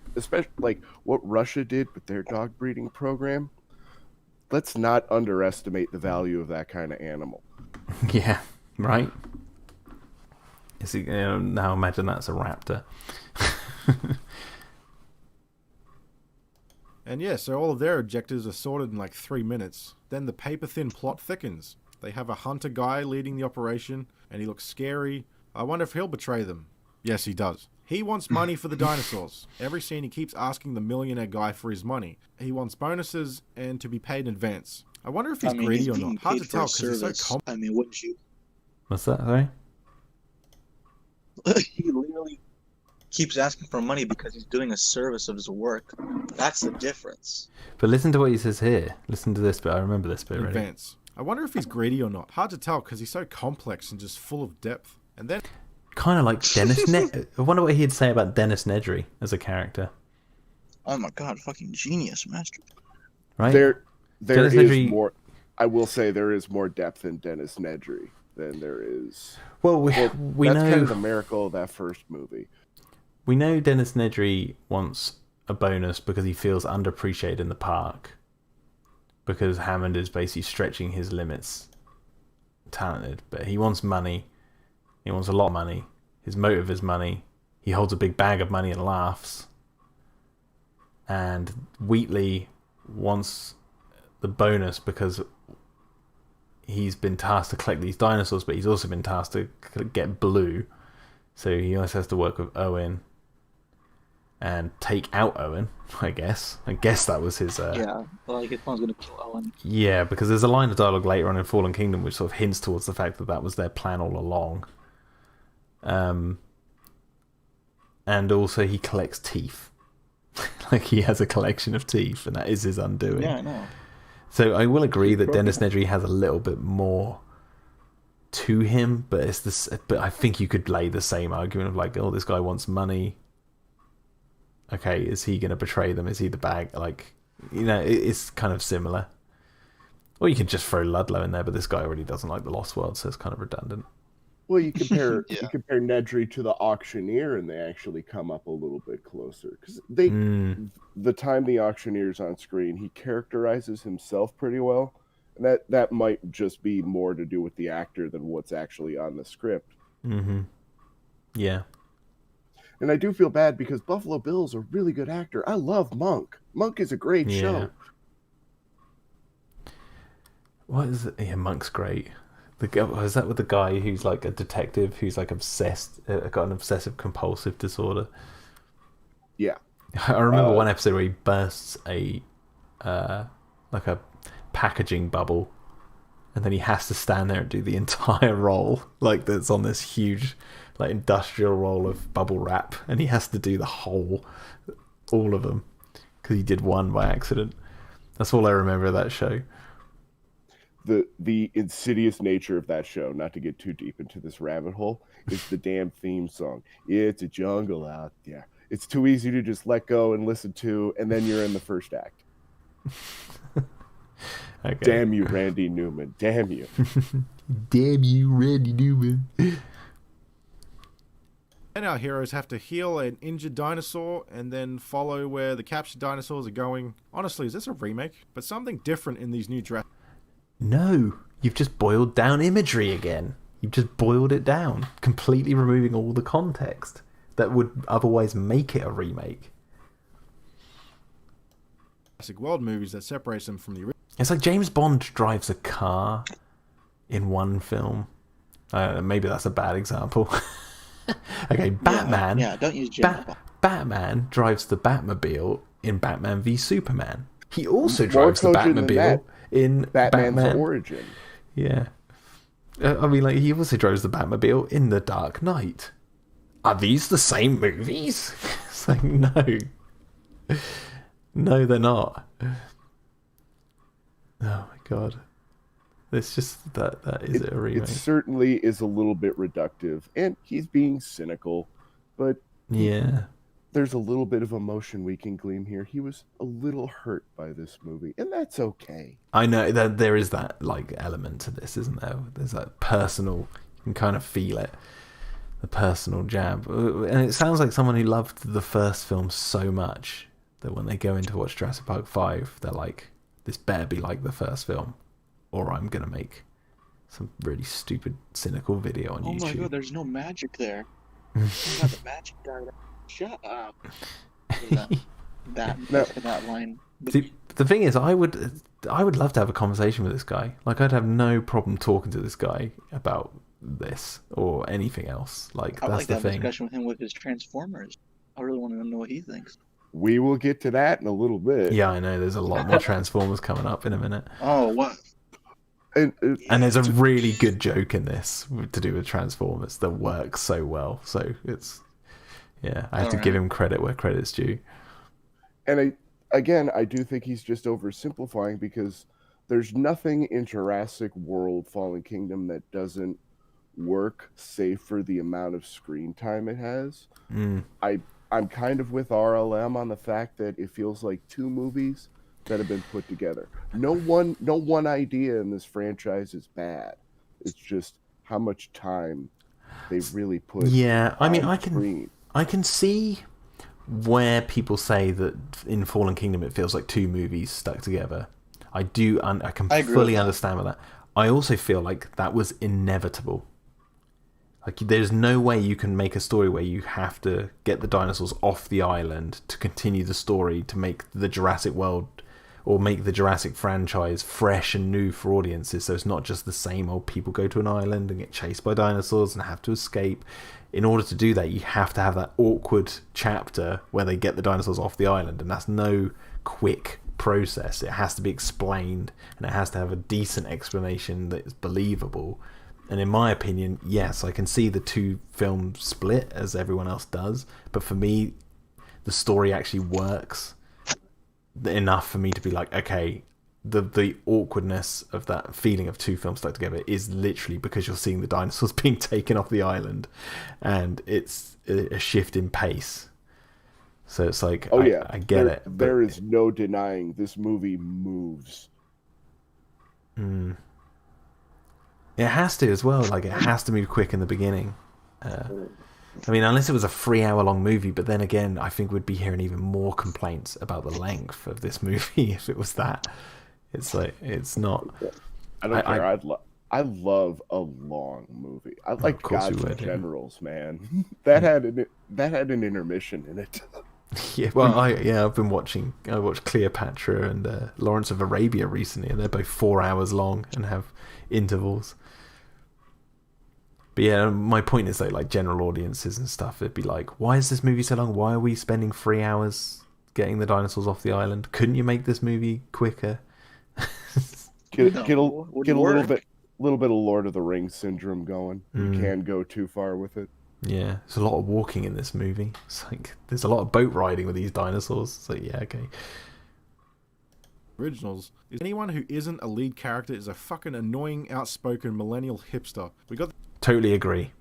like what Russia did with their dog breeding program. Let's not underestimate the value of that kind of animal. Yeah, right. Is he, now imagine that's a raptor. And yeah, so all of their objectives are sorted in like 3 minutes. Then the paper-thin plot thickens. They have a hunter guy leading the operation, and he looks scary. I wonder if he'll betray them. Yes, he does. He wants money for the dinosaurs. Every scene he keeps asking the millionaire guy for his money. He wants bonuses and to be paid in advance. I wonder if he's greedy or not. Hard to tell because he's so wouldn't you? What's that, sorry? He literally keeps asking for money because he's doing a service of his work. That's the difference. But listen to what he says here. Listen to this bit. I remember this bit already. Advance. I wonder if he's greedy or not. Hard to tell because he's so complex and just full of depth. And then... Kind of like Dennis I wonder what he'd say about Dennis Nedry as a character. Oh my god, fucking genius, master. Right? There Dennis is Nedry... more... I will say there is more depth in Dennis Nedry than there is... Well, we that's know... kind of the miracle of that first movie. We know Dennis Nedry wants a bonus because he feels underappreciated in the park. Because Hammond is basically stretching his limits. Talented. But he wants money. He wants a lot of money. His motive is money. He holds a big bag of money and laughs. And Wheatley wants the bonus because he's been tasked to collect these dinosaurs, but he's also been tasked to get Blue. So he also has to work with Owen and take out Owen, I guess. I guess that was his... Yeah, like his plan's going to kill Owen. Yeah, because there's a line of dialogue later on in Fallen Kingdom which sort of hints towards the fact that that was their plan all along. And also he collects teeth. Like he has a collection of teeth, and that is his undoing. Yeah, I know. So I will agree that Dennis Nedry has a little bit more to him, but it's this. But I think you could lay the same argument of like, oh, this guy wants money. Okay, is he going to betray them? Is he the bag? Like, you know, it's kind of similar. Or you can just throw Ludlow in there, but this guy already doesn't like the Lost World, so it's kind of redundant. Well, you compare you compare Nedry to the auctioneer, and they actually come up a little bit closer because the time the auctioneer's on screen, he characterizes himself pretty well, and that might just be more to do with the actor than what's actually on the script. Mm-hmm. Yeah. And I do feel bad because Buffalo Bill's a really good actor. I love Monk. Monk is a great show. What is it? Yeah, Monk's great. Is that with the guy who's like a detective who's like obsessed, got an obsessive compulsive disorder? Yeah. I remember one episode where he bursts a like a packaging bubble, and then he has to stand there and do the entire roll, like that's on this huge like industrial roll of bubble wrap, and he has to do all of them because he did one by accident. That's all I remember of that show. The insidious nature of that show, not to get too deep into this rabbit hole, is the damn theme song. It's a jungle out there. It's too easy to just let go and listen to, and then you're in the first act. Okay. Damn you, Randy Newman. Damn you. Damn you, Randy Newman. And our heroes have to heal an injured dinosaur and then follow where the captured dinosaurs are going. Honestly, is this a remake? But something different in these new Jurassic... No, you've just boiled down imagery again. You've just boiled it down, completely removing all the context that would otherwise make it a remake. Jurassic World movies that separates them from the original. It's like James Bond drives a car in one film. Maybe that's a bad example. Okay, Batman. Yeah, don't use James Bond. Batman drives the Batmobile in Batman v Superman. He also drives the Batmobile in Batman's Origin. Yeah. I mean, like, he also drives the Batmobile in The Dark Knight. Are these the same movies? It's like, no. No, they're not. Oh my god. It's just that is it a remake? It certainly is a little bit reductive, and he's being cynical, but yeah. There's a little bit of emotion we can glean here. He was a little hurt by this movie, and that's okay. I know that there is that like element to this, isn't there? There's that personal, you can kind of feel it, the personal jab. And it sounds like someone who loved the first film so much that when they go in to watch Jurassic Park 5, they're like, this better be like the first film, or I'm going to make some really stupid, cynical video on YouTube. Oh my god, there's no magic there. Oh my god, the magic died. Shut up. that line. The thing is, I would love to have a conversation with this guy. Like, I'd have no problem talking to this guy about this or anything else. Like, I would that's like to the have a thing. discussion with him with his Transformers. I really want to know what he thinks. We will get to that in a little bit. Yeah, I know. There's a lot more Transformers coming up in a minute. Oh, what? And there's a really good joke in this to do with Transformers that works so well. So it's, yeah, I have to give him credit where credit's due. And I do think he's just oversimplifying, because there's nothing in Jurassic World Fallen Kingdom that doesn't work, save for the amount of screen time it has. I'm kind of with RLM on the fact that it feels like two movies that have been put together. No one idea in this franchise is bad. It's just how much time they really put. Yeah, I mean, screen. I can see where people say that in Fallen Kingdom it feels like two movies stuck together. I can fully understand with that. I also feel like that was inevitable. Like, there's no way you can make a story where you have to get the dinosaurs off the island to continue the story, to make the Jurassic World or make the Jurassic franchise fresh and new for audiences. So it's not just the same old people go to an island and get chased by dinosaurs and have to escape. In order to do that, you have to have that awkward chapter where they get the dinosaurs off the island, and that's no quick process. It has to be explained, and it has to have a decent explanation that is believable. And in my opinion, yes, I can see the two films split as everyone else does, but for me, the story actually works enough for me to be like, okay, the awkwardness of that feeling of two films stuck together is literally because you're seeing the dinosaurs being taken off the island, and it's a shift in pace. So it's like, I get it. There is no denying this movie moves. It has to as well. Like, it has to move quick in the beginning. I mean, unless it was a 3-hour-long movie, but then again, I think we'd be hearing even more complaints about the length of this movie if it was that. It's like, it's not. I don't care. I love a long movie. I like Gods and Generals, man. That had an intermission in it. Yeah, well, I've been watching. I watched Cleopatra and Lawrence of Arabia recently, and they're both 4 hours long and have intervals. But yeah, my point is that, like, general audiences and stuff, it'd be like, why is this movie so long? Why are we spending 3 hours getting the dinosaurs off the island? Couldn't you make this movie quicker? Get a little bit of Lord of the Rings syndrome going. You can go too far with it. Yeah, there's a lot of walking in this movie. It's like, there's a lot of boat riding with these dinosaurs. So yeah, okay. Originals is anyone who isn't a lead character is a fucking annoying, outspoken millennial hipster. We got totally agree.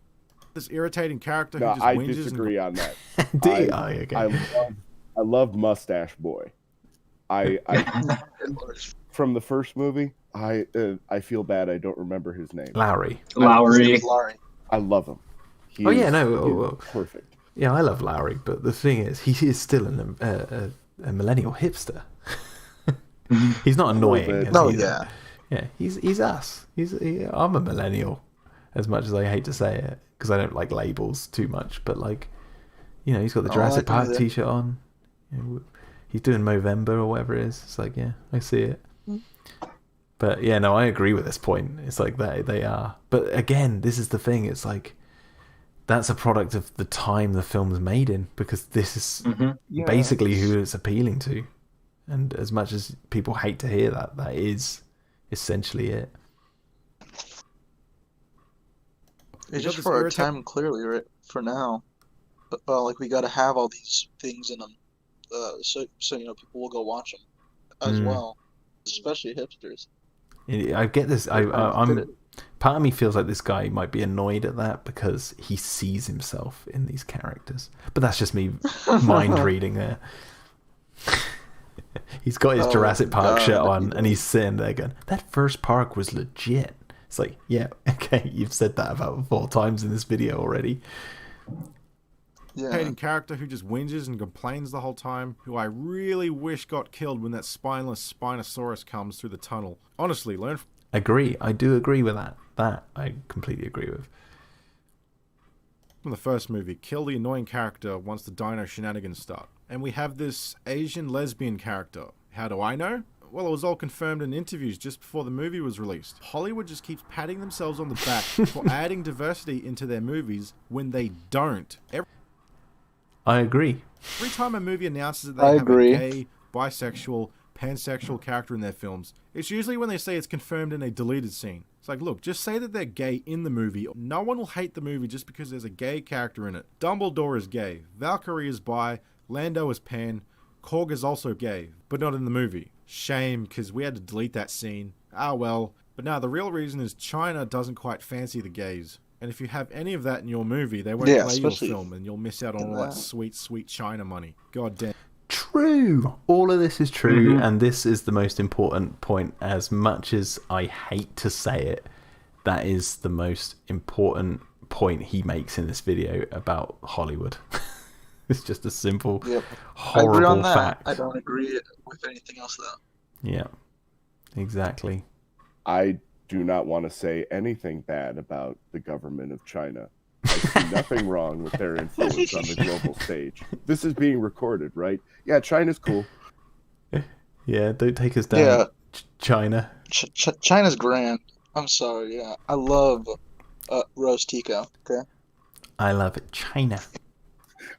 This irritating character who just I whinges disagree on that. Do you? Okay. I love Mustache Boy. I from the first movie, I feel bad I don't remember his name. Lowry. I love him. He is perfect. Yeah, I love Lowry, but the thing is, he is still a millennial hipster. He's not annoying. Yeah, he's us. I'm a millennial, as much as I hate to say it, because I don't like labels too much. But, like, you know, he's got the Jurassic Park t-shirt on. You know, he's doing Movember or whatever it is. It's like, yeah, I see it. But yeah, no, I agree with this point. It's like that they are. But again, this is the thing. It's like, that's a product of the time the film is made in, because this is basically who it's appealing to. And as much as people hate to hear that, that is essentially it. It's just for our time, clearly, right? For now. But, like, we got to have all these things in them, so you know, people will go watch them as well, especially hipsters. I get this. I'm part of me feels like this guy might be annoyed at that because he sees himself in these characters. But that's just me mind reading there. He's got his Jurassic Park shirt on, and he's sitting there going, that first park was legit. It's like, yeah, okay, you've said that about 4 times in this video already. Yeah. Hating character who just whinges and complains the whole time, who I really wish got killed when that spineless Spinosaurus comes through the tunnel. Honestly, learn from... Agree. I do agree with that. That I completely agree with. From the first movie, kill the annoying character once the dino shenanigans start. and we have this Asian lesbian character. How do I know? Well, it was all confirmed in interviews just before the movie was released. Hollywood just keeps patting themselves on the back for adding diversity into their movies when they don't. I agree. Every time a movie announces that they have a gay, bisexual, pansexual character in their films, it's usually when they say it's confirmed in a deleted scene. It's like, look, just say that they're gay in the movie. No one will hate the movie just because there's a gay character in it. Dumbledore is gay. Valkyrie is bi. Lando is pan. Korg is also gay, but not in the movie. Shame, because we had to delete that scene. Ah, well. But now the real reason is China doesn't quite fancy the gays. And if you have any of that in your movie, they won't play your film, and you'll miss out on all that sweet, sweet China money. God damn. True. All of this is true, and this is the most important point. As much as I hate to say it, that is the most important point he makes in this video about Hollywood. It's just a simple, horrible I agree on that. fact. I don't agree with anything else, though. Yeah, exactly. I do not want to say anything bad about the government of China. I see nothing wrong with their influence on the global stage. This is being recorded, right? Yeah, China's cool. Yeah, don't take us down, Yeah. China. China's grand. I'm sorry, yeah. I love Rose Tico, okay? I love it. China.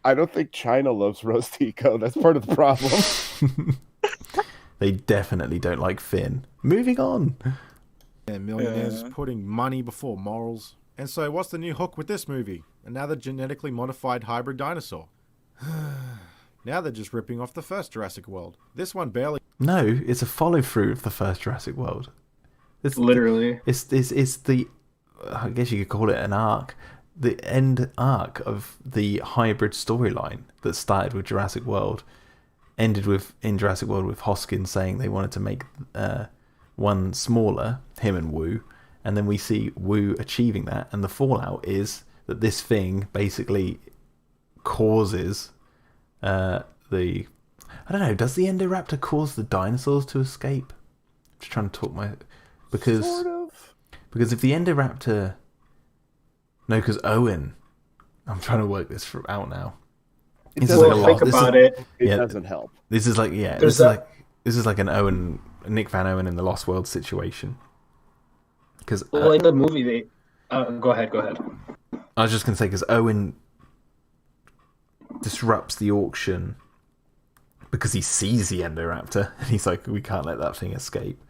I don't think China loves Rose Tico. That's part of the problem. They definitely don't like Finn. Moving on. Yeah, millionaires putting money before morals. And so what's the new hook with this movie? Another genetically modified hybrid dinosaur. Now they're just ripping off the first Jurassic World. This one barely... No, it's a follow-through of the first Jurassic World. It's Literally. It's the... I guess you could call it an arc. The end arc of the hybrid storyline that started with Jurassic World ended with, in Jurassic World, with Hoskins saying they wanted to make one smaller, him and Wu, and then we see Wu achieving that, and the fallout is that this thing basically causes I don't know, does the Endoraptor cause the dinosaurs to escape? I'm just trying to talk because Sort of. Because if the Endoraptor... No, because Owen... I'm trying to work this out now. It This doesn't like a think lot. about it. It Yeah. doesn't help. This is like, yeah, There's this is like an Owen, Nick Van Owen in the Lost World situation. Because Well, in the movie, they... go ahead. I was just going to say, because Owen disrupts the auction because he sees the Endoraptor, and he's like, we can't let that thing escape.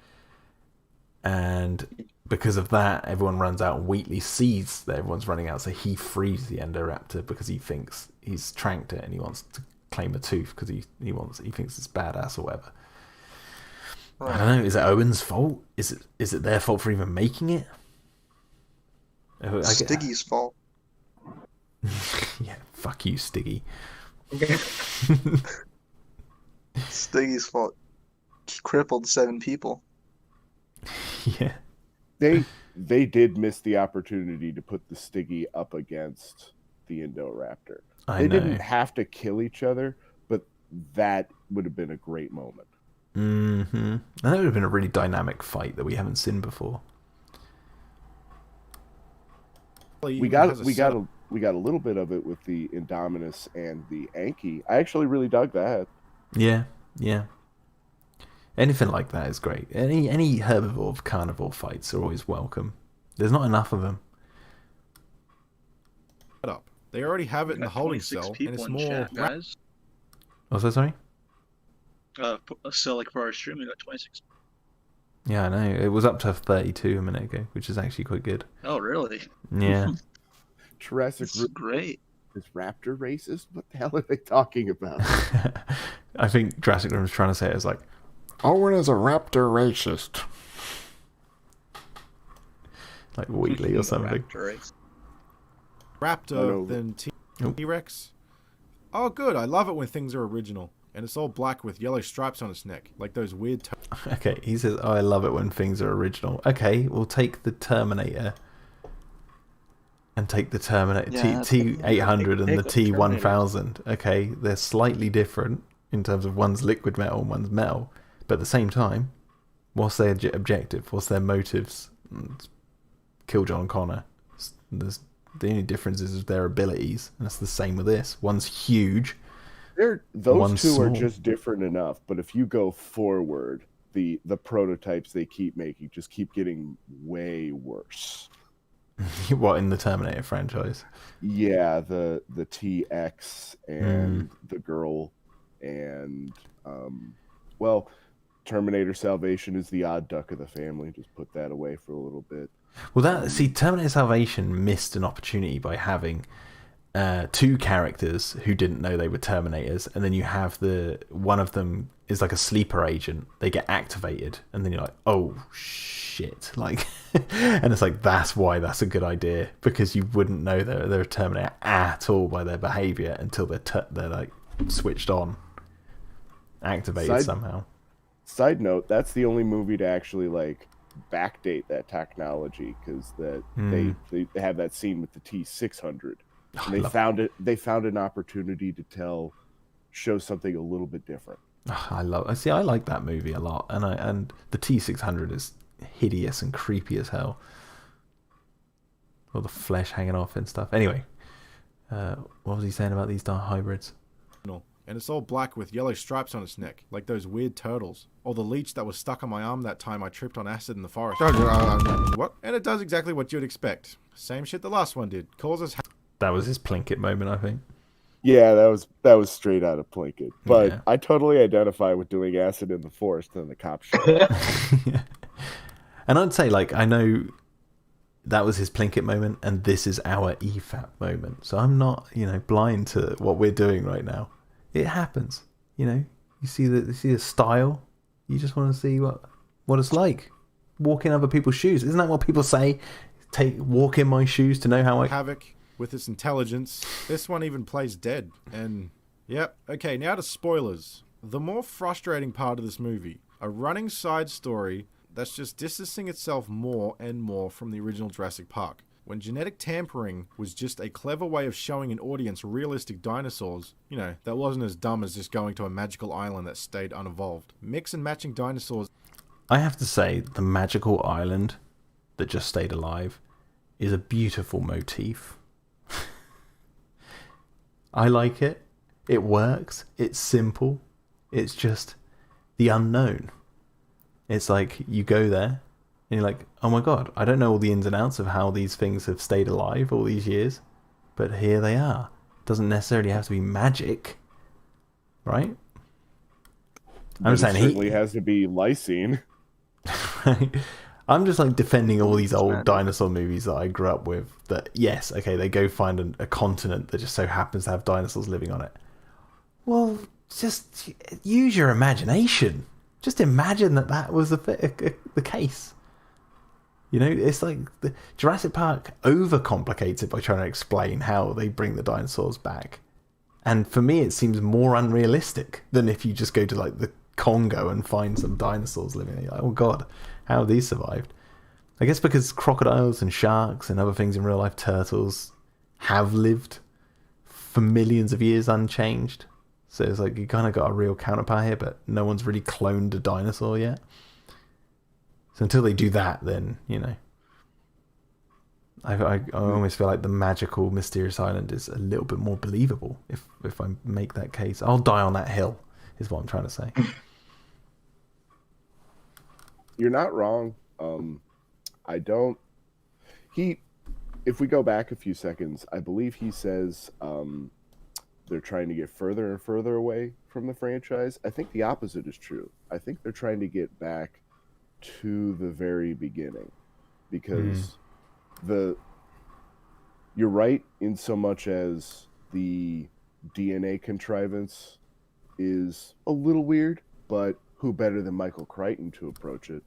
And because of that, everyone runs out, and Wheatley sees that everyone's running out, so he frees the Endoraptor because he thinks he's tranked it, and he wants to claim a tooth because he thinks it's badass or whatever. I don't know. Is it Owen's fault? Is it their fault for even making it? Stiggy's fault. Yeah, fuck you, Stiggy. Stiggy's fault. He crippled 7 people. Yeah. They did miss the opportunity to put the Stiggy up against the Indoraptor. I They know. didn't have to kill each other, but that would have been a great moment. Mm-hmm. And that would have been a really dynamic fight that we haven't seen before. We got a little bit of it with the Indominus and the Anki. I actually really dug that. Yeah. Anything like that is great. Any herbivore carnivore fights are always welcome. There's not enough of them. up. They already have it in the holding 26 cell, and people it's in more... chat, guys. Was that sorry? So like for our stream, we got 26. Yeah, I know. It was up to 32 a minute ago, which is actually quite good. Oh, really? Yeah. Jurassic This is great. is raptor racist? What the hell are they talking about? I think Jurassic Room was trying to say it as like, Owen is a raptor racist. Like Wheatley or something. Raptor than T-Rex. Oh, good. I love it when things are original. And it's all black with yellow stripes on its neck. Like those weird... Okay, he says, oh, I love it when things are original. Okay, we'll take the Terminator and take the Terminator T800 and the T1000. Okay, they're slightly different in terms of one's liquid metal and one's metal. But at the same time, what's their objective? What's their motives? Kill John Connor. The only difference is their abilities. And it's the same with this. One's huge. Those One two are small. just different enough. But if you go forward, the prototypes they keep making just keep getting way worse. What, in the Terminator franchise? Yeah, the TX and the girl and well, Terminator Salvation is the odd duck of the family. Just put that away for a little bit. Well, Terminator Salvation missed an opportunity by having two characters who didn't know they were Terminators, and then you have one of them is like a sleeper agent. They get activated, and then you're like, oh shit, like, and it's like that's why that's a good idea, because you wouldn't know they're a Terminator at all by their behavior until they're like switched on, activated somehow. Side note: that's the only movie to actually like backdate that technology, because they have that scene with the T600. And they found an opportunity to show something a little bit different. I like that movie a lot, and the T600 is hideous and creepy as hell. All the flesh hanging off and stuff. Anyway, what was he saying about these hybrids? And it's all black with yellow stripes on its neck, like those weird turtles. Or the leech that was stuck on my arm that time I tripped on acid in the forest. What? And it does exactly what you'd expect. Same shit the last one did. Causes... That was his Plinkett moment, I think. Yeah, that was straight out of Plinkett. But yeah. I totally identify with doing acid in the forest and the cop show. Yeah. And I'd say, like, I know that was his Plinkett moment, and this is our EFAP moment. So I'm not, blind to what we're doing right now. It happens, You see the style. You just want to see what it's like. Walk in other people's shoes. Isn't that what people say? Walk in my shoes to know how I... Havoc. With its intelligence, this one even plays dead. And, yep. Okay, now to spoilers. The more frustrating part of this movie. A running side story that's just distancing itself more and more from the original Jurassic Park. When genetic tampering was just a clever way of showing an audience realistic dinosaurs, that wasn't as dumb as just going to a magical island that stayed unevolved. Mix and matching dinosaurs. I have to say, the magical island that just stayed alive is a beautiful motif. I like it. It works. It's simple. It's just the unknown. It's like you go there and you're like, oh my god, I don't know all the ins and outs of how these things have stayed alive all these years, but here they are. It doesn't necessarily have to be magic, right? I'm saying it certainly has to be lysine. I'm just like defending all these old dinosaur movies that I grew up with. That yes, okay, they go find a continent that just so happens to have dinosaurs living on it. Well, just use your imagination. Just imagine that was the case. It's like the Jurassic Park overcomplicates it by trying to explain how they bring the dinosaurs back. And for me, it seems more unrealistic than if you just go to like the Congo and find some dinosaurs living there. You're like, oh god, how have these survived? I guess because crocodiles and sharks and other things in real life, turtles, have lived for millions of years unchanged. So it's like you kind of got a real counterpart here, but no one's really cloned a dinosaur yet. So until they do that, then, I almost feel like the magical, mysterious island is a little bit more believable if I make that case. I'll die on that hill, is what I'm trying to say. You're not wrong. If we go back a few seconds, I believe he says they're trying to get further and further away from the franchise. I think the opposite is true. I think they're trying to get back to the very beginning, because you're right in so much as the DNA contrivance is a little weird, but who better than Michael Crichton to approach it?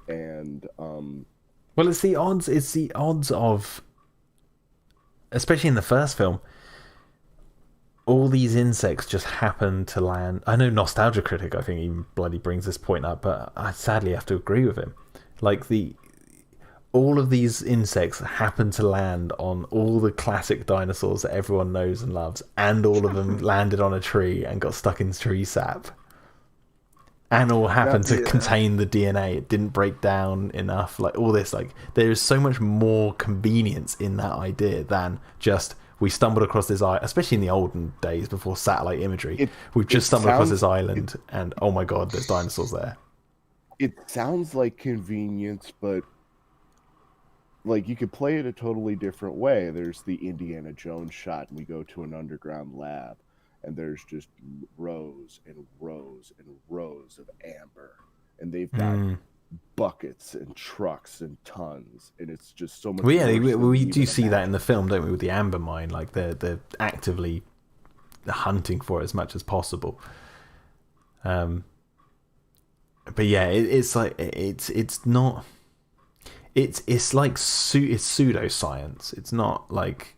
And well, it's the odds of, especially in the first film, all these insects just happen to land. I know Nostalgia Critic, I think, even bloody brings this point up, but I sadly have to agree with him. Like, all of these insects happen to land on all the classic dinosaurs that everyone knows and loves, and all of them landed on a tree and got stuck in tree sap. And all happened to contain the DNA. It didn't break down enough. Like, all this, like, there is so much more convenience in that idea than just, we stumbled across this island, especially in the olden days before satellite imagery. We've just stumbled across this island, and oh my god, there's dinosaurs there. It sounds like convenience, but like you could play it a totally different way. There's the Indiana Jones shot, and we go to an underground lab, and there's just rows and rows and rows of amber, and they've got buckets and trucks and tons, and it's just so much. Well, yeah, we do see that in the film, don't we? With the amber mine, like they're actively hunting for it as much as possible. But yeah, it's like it's not. It's like it's pseudoscience. It's not like.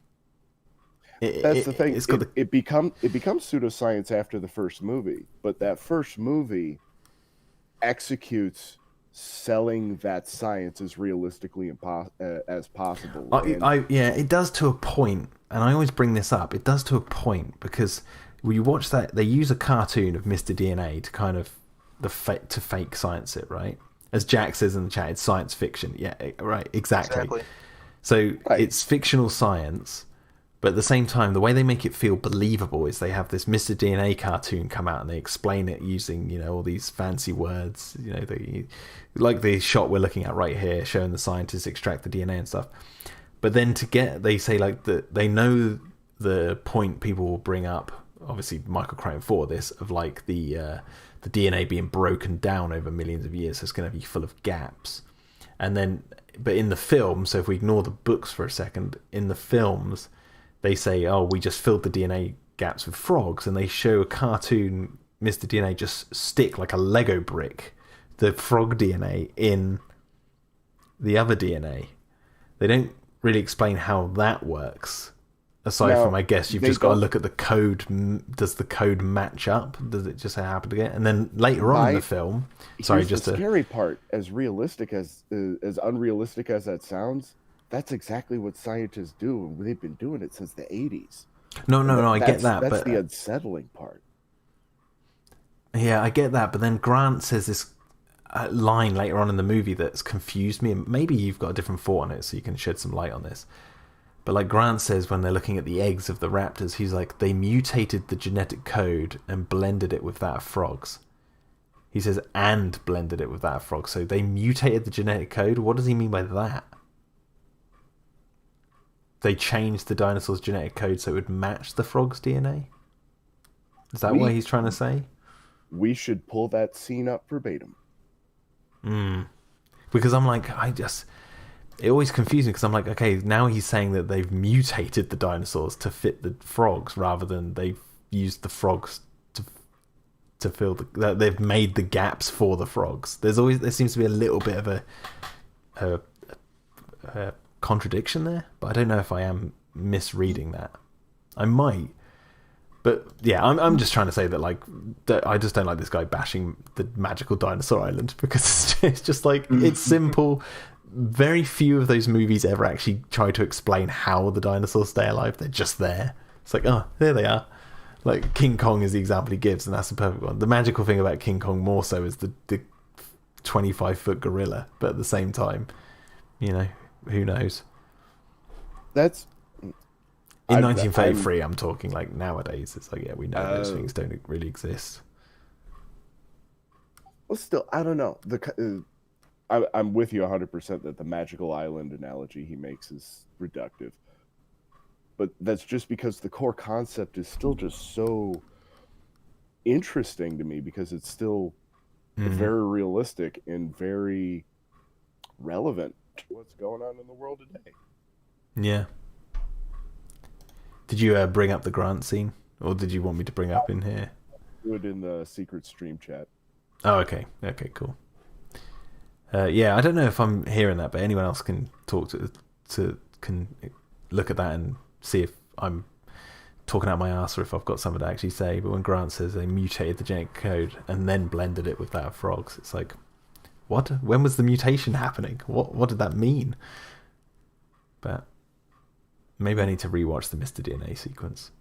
That's the thing. It becomes pseudoscience after the first movie, but that first movie executes selling that science as realistically as possible. It does to a point, and I always bring this up. It does to a point because when you watch that, they use a cartoon of Mr. DNA to kind of to fake science it, right? As Jack says in the chat, it's science fiction. Yeah, right, exactly. So it's fictional science, but at the same time, the way they make it feel believable is they have this Mr. DNA cartoon come out and they explain it using, all these fancy words, like the shot we're looking at right here, showing the scientists extract the DNA and stuff. But then they say like they know the point people will bring up, obviously Michael Crichton for this, of like the DNA being broken down over millions of years, so it's going to be full of gaps. And then, but in the film, so if we ignore the books for a second, in the films, they say, oh, we just filled the DNA gaps with frogs, and they show a cartoon Mr. DNA just stick like a Lego brick the frog DNA in the other DNA. They don't really explain how that works. Aside from, I guess, you've just got to look at the code. Does the code match up? Does it just happen again? And then later on in the film, the scary part, as unrealistic as that sounds, that's exactly what scientists do, and they've been doing it since the 80s. No, I get that. That's but the unsettling part. Yeah, I get that. But then Grant says this line later on in the movie that's confused me, and maybe you've got a different thought on it, so you can shed some light on this. But like Grant says, when they're looking at the eggs of the raptors, he's like, they mutated the genetic code and blended it with that of frogs. He says, and blended it with that of frogs. So they mutated the genetic code. What does he mean by that? They changed the dinosaur's genetic code so it would match the frog's DNA? Is that what he's trying to say? We should pull that scene up verbatim. Because I'm like, it always confuses me because I'm like, okay, now he's saying that they've mutated the dinosaurs to fit the frogs rather than they've used the frogs to fill that they've made the gaps for the frogs. There seems to be a little bit of a contradiction there, but I don't know if I am misreading that. I might, but yeah, I'm just trying to say that I just don't like this guy bashing the magical dinosaur island because it's just like it's simple. Very few of those movies ever actually try to explain how the dinosaurs stay alive. They're just there. It's like, oh, there they are. Like King Kong is the example he gives, and that's the perfect one. The magical thing about King Kong more so is the 25-foot gorilla, but at the same time, who knows? That's in 1933. I'm talking like nowadays. It's like, yeah, we know those things don't really exist. Well, still, I don't know. I'm with you 100% that the magical island analogy he makes is reductive. But that's just because the core concept is still just so interesting to me because it's still very realistic and very relevant to what's going on in the world today. Yeah. Did you bring up the Grant scene? Or did you want me to bring up in here? Do it in the secret stream chat. Oh, okay. Okay, cool. Yeah, I don't know if I'm hearing that, but anyone else can talk can look at that and see if I'm talking out my ass or if I've got something to actually say. But when Grant says they mutated the genetic code and then blended it with that of frogs, it's like, what? When was the mutation happening? What did that mean? But maybe I need to rewatch the Mr. DNA sequence.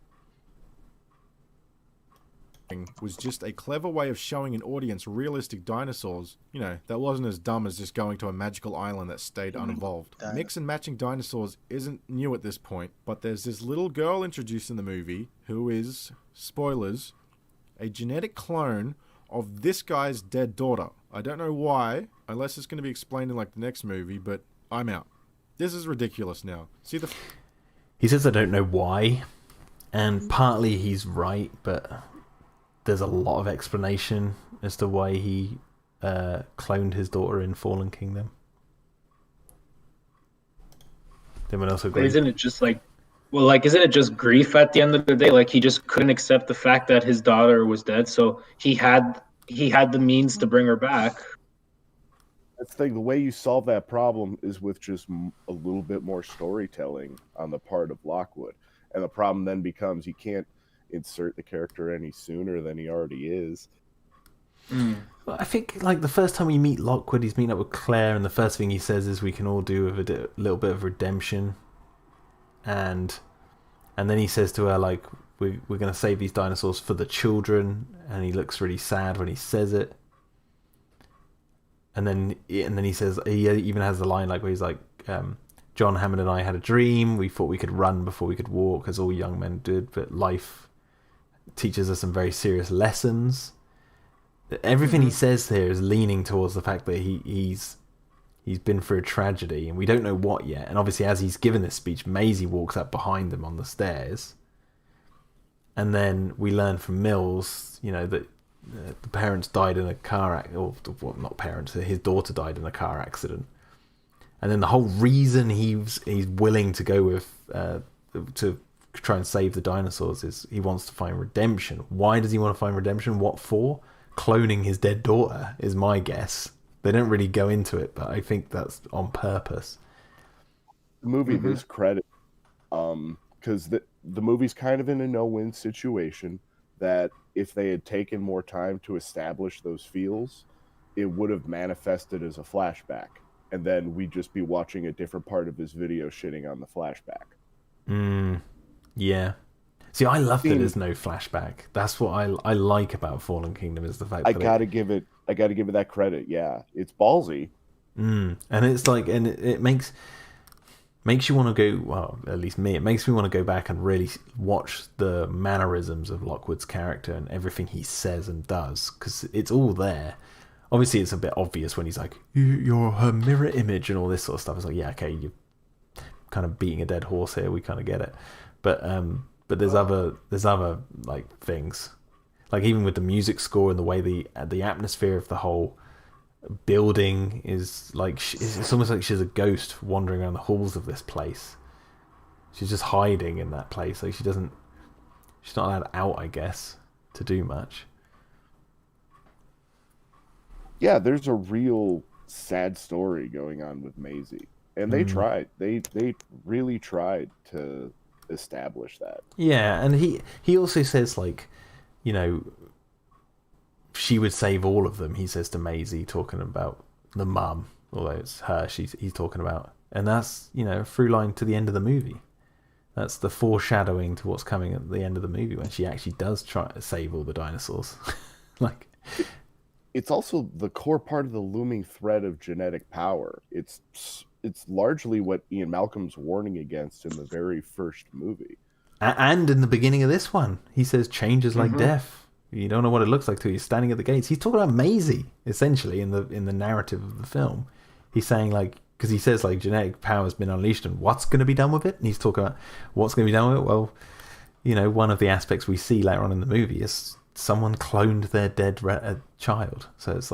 was just a clever way of showing an audience realistic dinosaurs, that wasn't as dumb as just going to a magical island that stayed unevolved. Mix and matching dinosaurs isn't new at this point, but there's this little girl introduced in the movie who is, spoilers, a genetic clone of this guy's dead daughter. I don't know why, unless it's going to be explained in the next movie, but I'm out. This is ridiculous now. He says I don't know why, and partly he's right, but there's a lot of explanation as to why he cloned his daughter in Fallen Kingdom. Anyone else agree? Isn't it just isn't it just grief at the end of the day? He just couldn't accept the fact that his daughter was dead, so he had the means to bring her back. That's the thing. The way you solve that problem is with just a little bit more storytelling on the part of Lockwood. And the problem then becomes you can't insert the character any sooner than he already is. Well, I think the first time we meet Lockwood, he's meeting up with Claire, and the first thing he says is we can all do with a little bit of redemption. And then he says to her, we're going to save these dinosaurs for the children, and he looks really sad when he says it. And then he says, he even has the line where he's John Hammond and I had a dream. We thought we could run before we could walk, as all young men did, but life teaches us some very serious lessons. Everything he says here is leaning towards the fact that he's been through a tragedy, and we don't know what yet. And obviously, as he's given this speech, Maisie walks up behind him on the stairs. And then we learn from Mills, that the parents died in a car accident, or not parents, his daughter died in a car accident. And then the whole reason he's willing to go with to try and save the dinosaurs is he wants to find redemption. Why does he want to find redemption? What for? Cloning his dead daughter is my guess. They don't really go into it, but I think that's on purpose. The movie is credit, because the movie's kind of in a no-win situation, that if they had taken more time to establish those feels, it would have manifested as a flashback. And then we'd just be watching a different part of his video shitting on the flashback. Yeah. See, I love that there's no flashback. That's what I like about Fallen Kingdom, is the fact that I gotta give it that credit. Yeah, it's ballsy. And it's and it makes you want to go. Well, at least me. It makes me want to go back and really watch the mannerisms of Lockwood's character and everything he says and does, because it's all there. Obviously, it's a bit obvious when he's you're her mirror image and all this sort of stuff. It's yeah, okay, you're kind of beating a dead horse here. We kind of get it, but there's other things, even with the music score and the way the atmosphere of the whole building is it's almost like she's a ghost wandering around the halls of this place. She's just hiding in that place. She's not allowed out, I guess, to do much. Yeah, there's a real sad story going on with Maisie, and they tried. They really tried to establish that. Yeah, and he also says she would save all of them. He says to Maisie, talking about the mum, although it's her he's talking about, and that's a through line to the end of the movie. That's the foreshadowing to what's coming at the end of the movie when she actually does try to save all the dinosaurs. It's also the core part of the looming threat of genetic power. It's largely what Ian Malcolm's warning against in the very first movie. And in the beginning of this one, he says change is like death. You don't know what it looks like till you're standing at the gates. He's talking about Maisie, essentially, in the narrative of the film. He's saying, because he says, genetic power has been unleashed, and what's going to be done with it? And he's talking about what's going to be done with it. Well, one of the aspects we see later on in the movie is someone cloned their dead child. So it's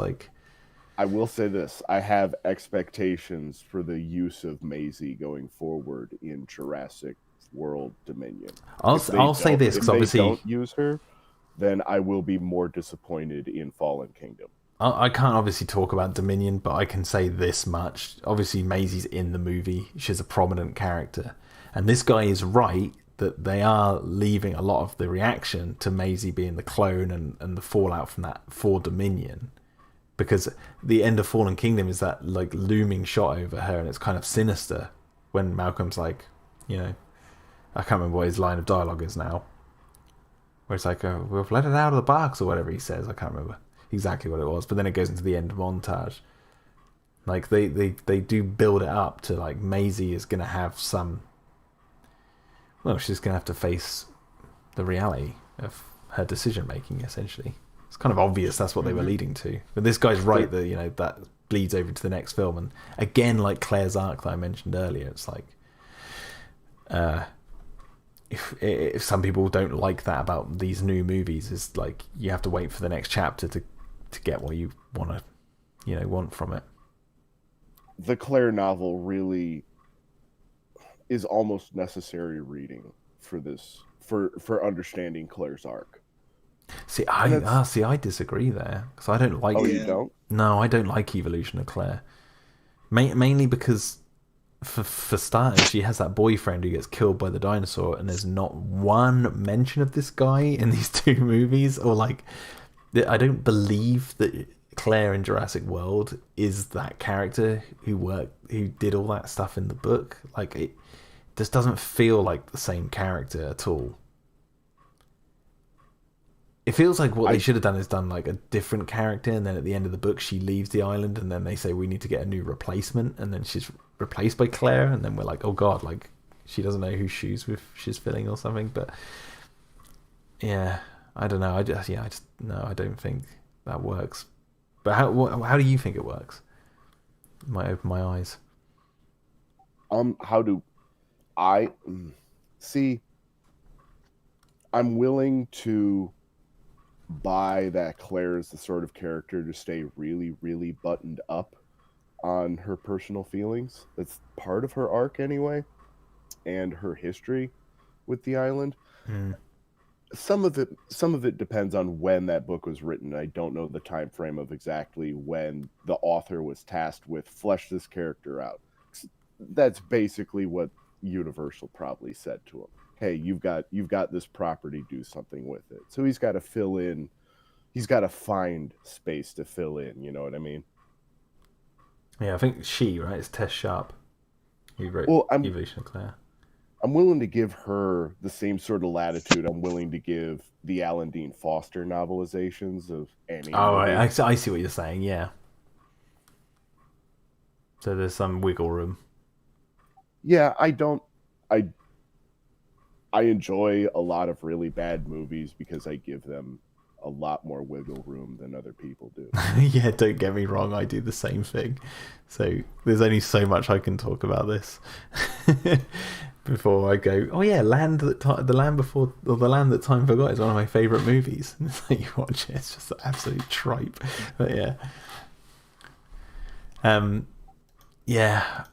I will say this. I have expectations for the use of Maisie going forward in Jurassic World Dominion. I'll say this, because obviously if they don't use her, then I will be more disappointed in Fallen Kingdom. I can't obviously talk about Dominion, but I can say this much. Obviously, Maisie's in the movie. She's a prominent character. And this guy is right that they are leaving a lot of the reaction to Maisie being the clone and the fallout from that for Dominion. Because the end of Fallen Kingdom is that looming shot over her, and it's kind of sinister when Malcolm's I can't remember what his line of dialogue is now. where it's like, oh, we've let it out of the box or whatever he says. I can't remember exactly what it was, but then it goes into the end montage. Like they do build it up to like Maisie is gonna have some. Well, she's gonna have to face the reality of her decision making. Essentially, it's kind of obvious that's what they were leading to. But this guy's right that that bleeds over into the next film, and again, like Claire's arc that I mentioned earlier, it's like, if some people don't like that about these new movies, is like you have to wait for the next chapter to get what you want from it. The Claire novel really is almost necessary reading for this, for understanding Claire's arc. See, I disagree there, because I don't like. Oh, you don't? No, I don't like Evolution of Claire. Mainly because, for starters, she has that boyfriend who gets killed by the dinosaur, and there's not one mention of this guy in these two movies. Or like, I don't believe that Claire in Jurassic World is that character who did all that stuff in the book. Like, it just doesn't feel like the same character at all. It feels like what they should have done is done like a different character, and then at the end of the book she leaves the island, and then they say we need to get a new replacement, and then she's replaced by Claire, and then we're like, oh god, like she doesn't know whose shoes she's filling or something. But yeah, I don't know. I don't think that works. But how do you think it works? It might open my eyes. How do I see? I'm willing to buy that Claire is the sort of character to stay really, really buttoned up on her personal feelings. That's part of her arc anyway, and her history with the island. Some of it depends on when that book was written. I don't know the time frame of exactly when the author was tasked with flesh this character out. That's basically what Universal probably said to him. Hey, you've got this property, do something with it. So he's got to fill in. He's got to find space to fill in. You know what I mean? Yeah, I think it's Tess Sharp who wrote Evolution of Claire. I'm willing to give her the same sort of latitude I'm willing to give the Alan Dean Foster novelizations of Annie. Oh, I see what you're saying. Yeah. So there's some wiggle room. Yeah, I enjoy a lot of really bad movies because I give them a lot more wiggle room than other people do. Yeah, don't get me wrong, I do the same thing. So there's only so much I can talk about this before I go, oh yeah, the Land That Time Forgot is one of my favourite movies. And it's like you watch it, it's just absolute tripe. But yeah. Yeah.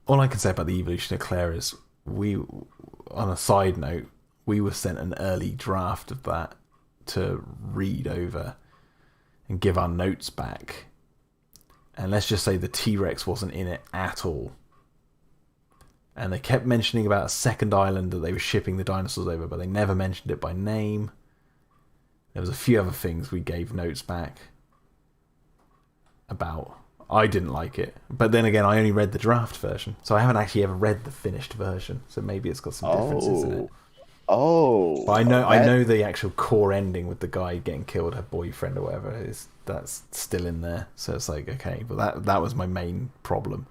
All I can say about the Evolution of Claire is on a side note, we were sent an early draft of that to read over and give our notes back. And let's just say the T-Rex wasn't in it at all. And they kept mentioning about a second island that they were shipping the dinosaurs over, but they never mentioned it by name. There was a few other things we gave notes back about. I didn't like it. But then again, I only read the draft version. So I haven't actually ever read the finished version. So maybe it's got some differences in it. But I know the actual core ending with the guy getting killed, her boyfriend or whatever, that's still in there. So it's like, okay, but that was my main problem.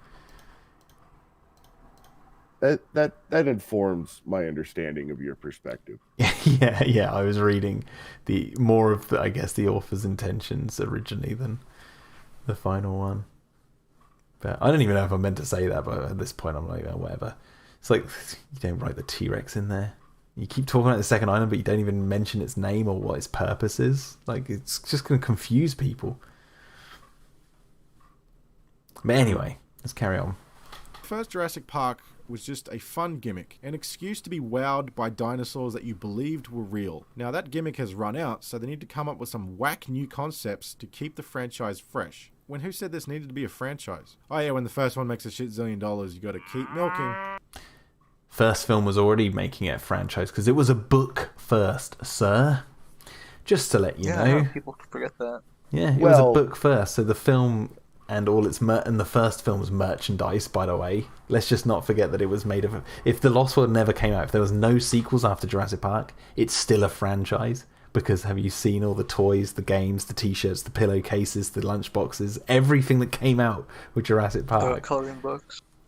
That informs my understanding of your perspective. Yeah, I was reading more of the author's intentions originally than the final one. But I don't even know if I meant to say that, but at this point I'm like, oh, whatever. It's like, you don't write the T-Rex in there. You keep talking about the second island, but you don't even mention its name or what its purpose is. Like, it's just going to confuse people. But anyway, let's carry on. First Jurassic Park was just a fun gimmick, an excuse to be wowed by dinosaurs that you believed were real. Now that gimmick has run out, so they need to come up with some whack new concepts to keep the franchise fresh. When who said this needed to be a franchise? Oh yeah, when the first one makes a shit zillion dollars, you gotta keep milking. First film was already making it a franchise because it was a book first, sir. Just to let you know. People forget that. Yeah, it was a book first, so the film and all its and the first film was merchandise, by the way. Let's just not forget that it was made of. If The Lost World never came out, if there was no sequels after Jurassic Park, it's still a franchise. because have you seen all the toys, the games, the T-shirts, the pillowcases, the lunchboxes, everything that came out with Jurassic Park?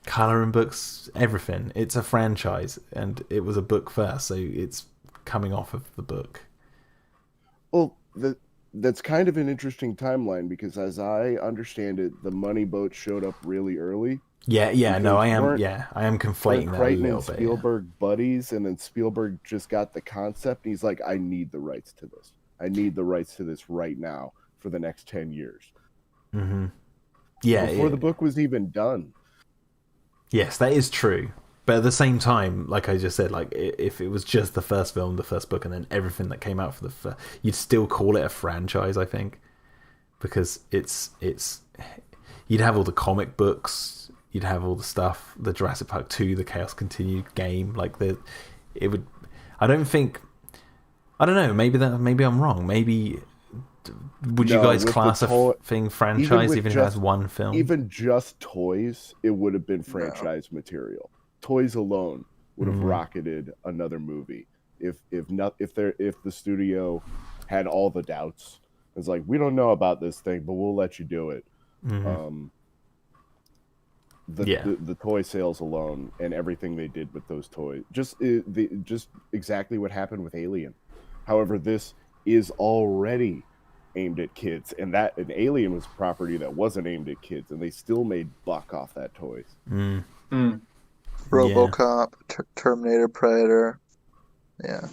Colouring books, everything. It's a franchise, and it was a book first, so it's coming off of the book. Well, that's kind of an interesting timeline, because as I understand it, the money boat showed up really early. I am conflating that a Crichton little and bit. Spielberg buddies, and then Spielberg just got the concept, and he's like, I need the rights to this. I need the rights to this right now for the next 10 years. Mm-hmm. Yeah. Before the book was even done. Yes, that is true. But at the same time, like I just said, like if it was just the first film, the first book, and then everything that came out for the first, you'd still call it a franchise, I think, because it's you'd have all the comic books, you'd have all the stuff, the Jurassic Park 2, the Chaos Continued game, it would. I don't know. Maybe I'm wrong. Maybe. Would you guys class a thing franchise even if it has one film? Even just toys, it would have been franchise material. Toys alone would have rocketed another movie. If the studio had all the doubts, it's like, we don't know about this thing, but we'll let you do it. The toy sales alone and everything they did with those toys, just exactly what happened with Alien. However, this is already aimed at kids, and Alien was a property that wasn't aimed at kids, and they still made buck off that toys. RoboCop, Terminator, Predator. Yeah.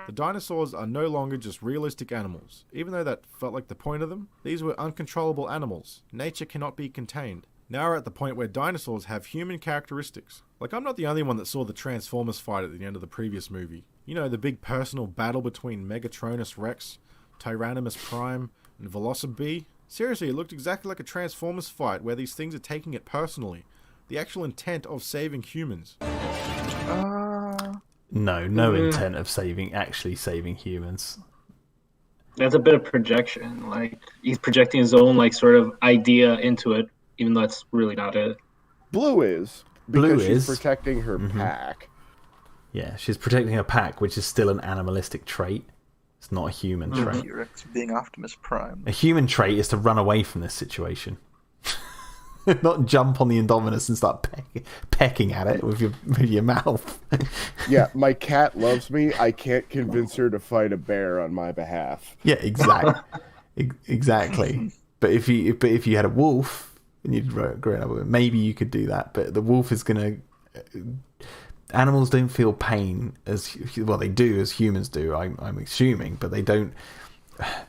The dinosaurs are no longer just realistic animals. Even though that felt like the point of them, these were uncontrollable animals. Nature cannot be contained. Now we're at the point where dinosaurs have human characteristics. Like, I'm not the only one that saw the Transformers fight at the end of the previous movie. You know, the big personal battle between Megatronus Rex, Tyrannosaurus Prime, and Velocibee. Seriously, it looked exactly like a Transformers fight where these things are taking it personally. The actual intent of saving humans. No intent of actually saving humans. That's a bit of projection. Like, he's projecting his own, like, sort of idea into it, even though that's really not it. Blue is. Because she's protecting her pack. Yeah, she's protecting her pack, which is still an animalistic trait. It's not a human trait. T-Rex being Optimus Prime. A human trait is to run away from this situation. Not jump on the Indominus and start pecking at it with your mouth. Yeah, my cat loves me. I can't convince her to fight a bear on my behalf. Yeah, exactly. But if you had a wolf and you'd grow up with it, maybe you could do that. But the wolf is gonna. Animals don't feel pain as well. They do as humans do. I'm assuming, but they don't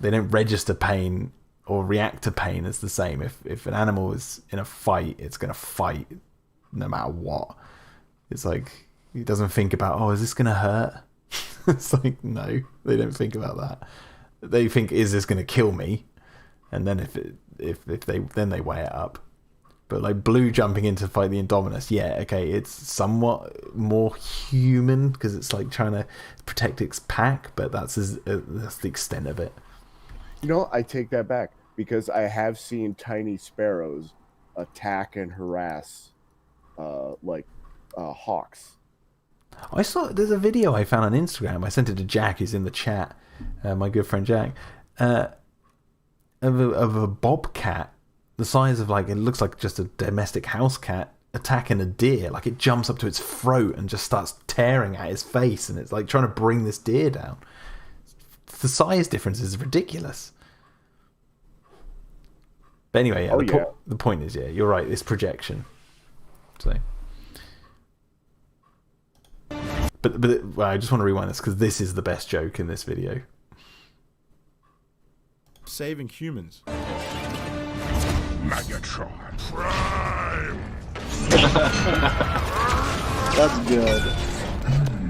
register pain or react to pain as the same. If an animal is in a fight, it's going to fight no matter what. It's like, it doesn't think about, is this going to hurt? It's like, no, they don't think about that. They think, is this going to kill me? And then if they weigh it up. But like Blue jumping in to fight the Indominus, it's somewhat more human because it's like trying to protect its pack, but that's the extent of it. You know, I take that back because I have seen tiny sparrows attack and harass hawks. I saw there's a video I found on Instagram. I sent it to Jack, who's in the chat, my good friend Jack, of a bobcat. The size of, like, it looks like just a domestic house cat attacking a deer. Like, it jumps up to its throat and just starts tearing at his face, and it's like trying to bring this deer down. The size difference is ridiculous. But anyway, the point is, you're right, it's projection. So, but I just want to rewind this because this is the best joke in this video. Saving humans. Megatron Prime! That's good.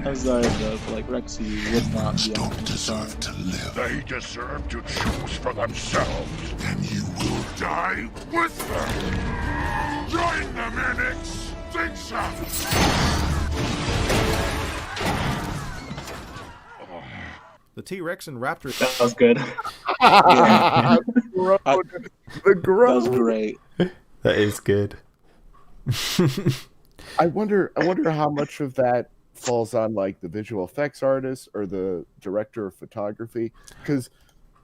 I'm sorry, but like Rexy would not be don't deserve to live. They deserve to choose for themselves, and you will die with them. Join them in extinction. The T-Rex and Raptor. That was good. The growth. That was great. That is good. I wonder how much of that falls on like the visual effects artist or the director of photography, because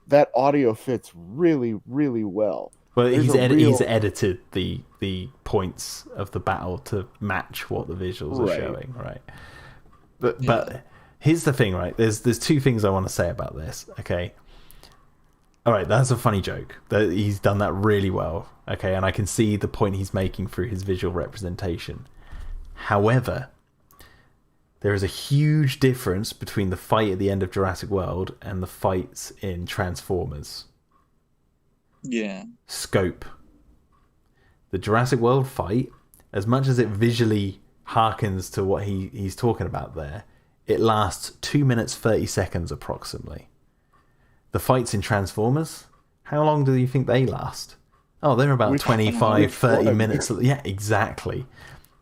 that audio fits really, really well. Well, he's edited the points of the battle to match what the visuals are showing, right? But here's the thing, right? There's two things I want to say about this. Okay, all right, that's a funny joke. That he's done that really well. Okay, and I can see the point he's making through his visual representation. However, there is a huge difference between the fight at the end of Jurassic World and the fights in Transformers. Yeah. Scope. The Jurassic World fight, as much as it visually harkens to what he's talking about there, it lasts 2 minutes 30 seconds approximately. The fights in Transformers, how long do you think they last? Oh, they're about 25, 30 minutes. Yeah, exactly.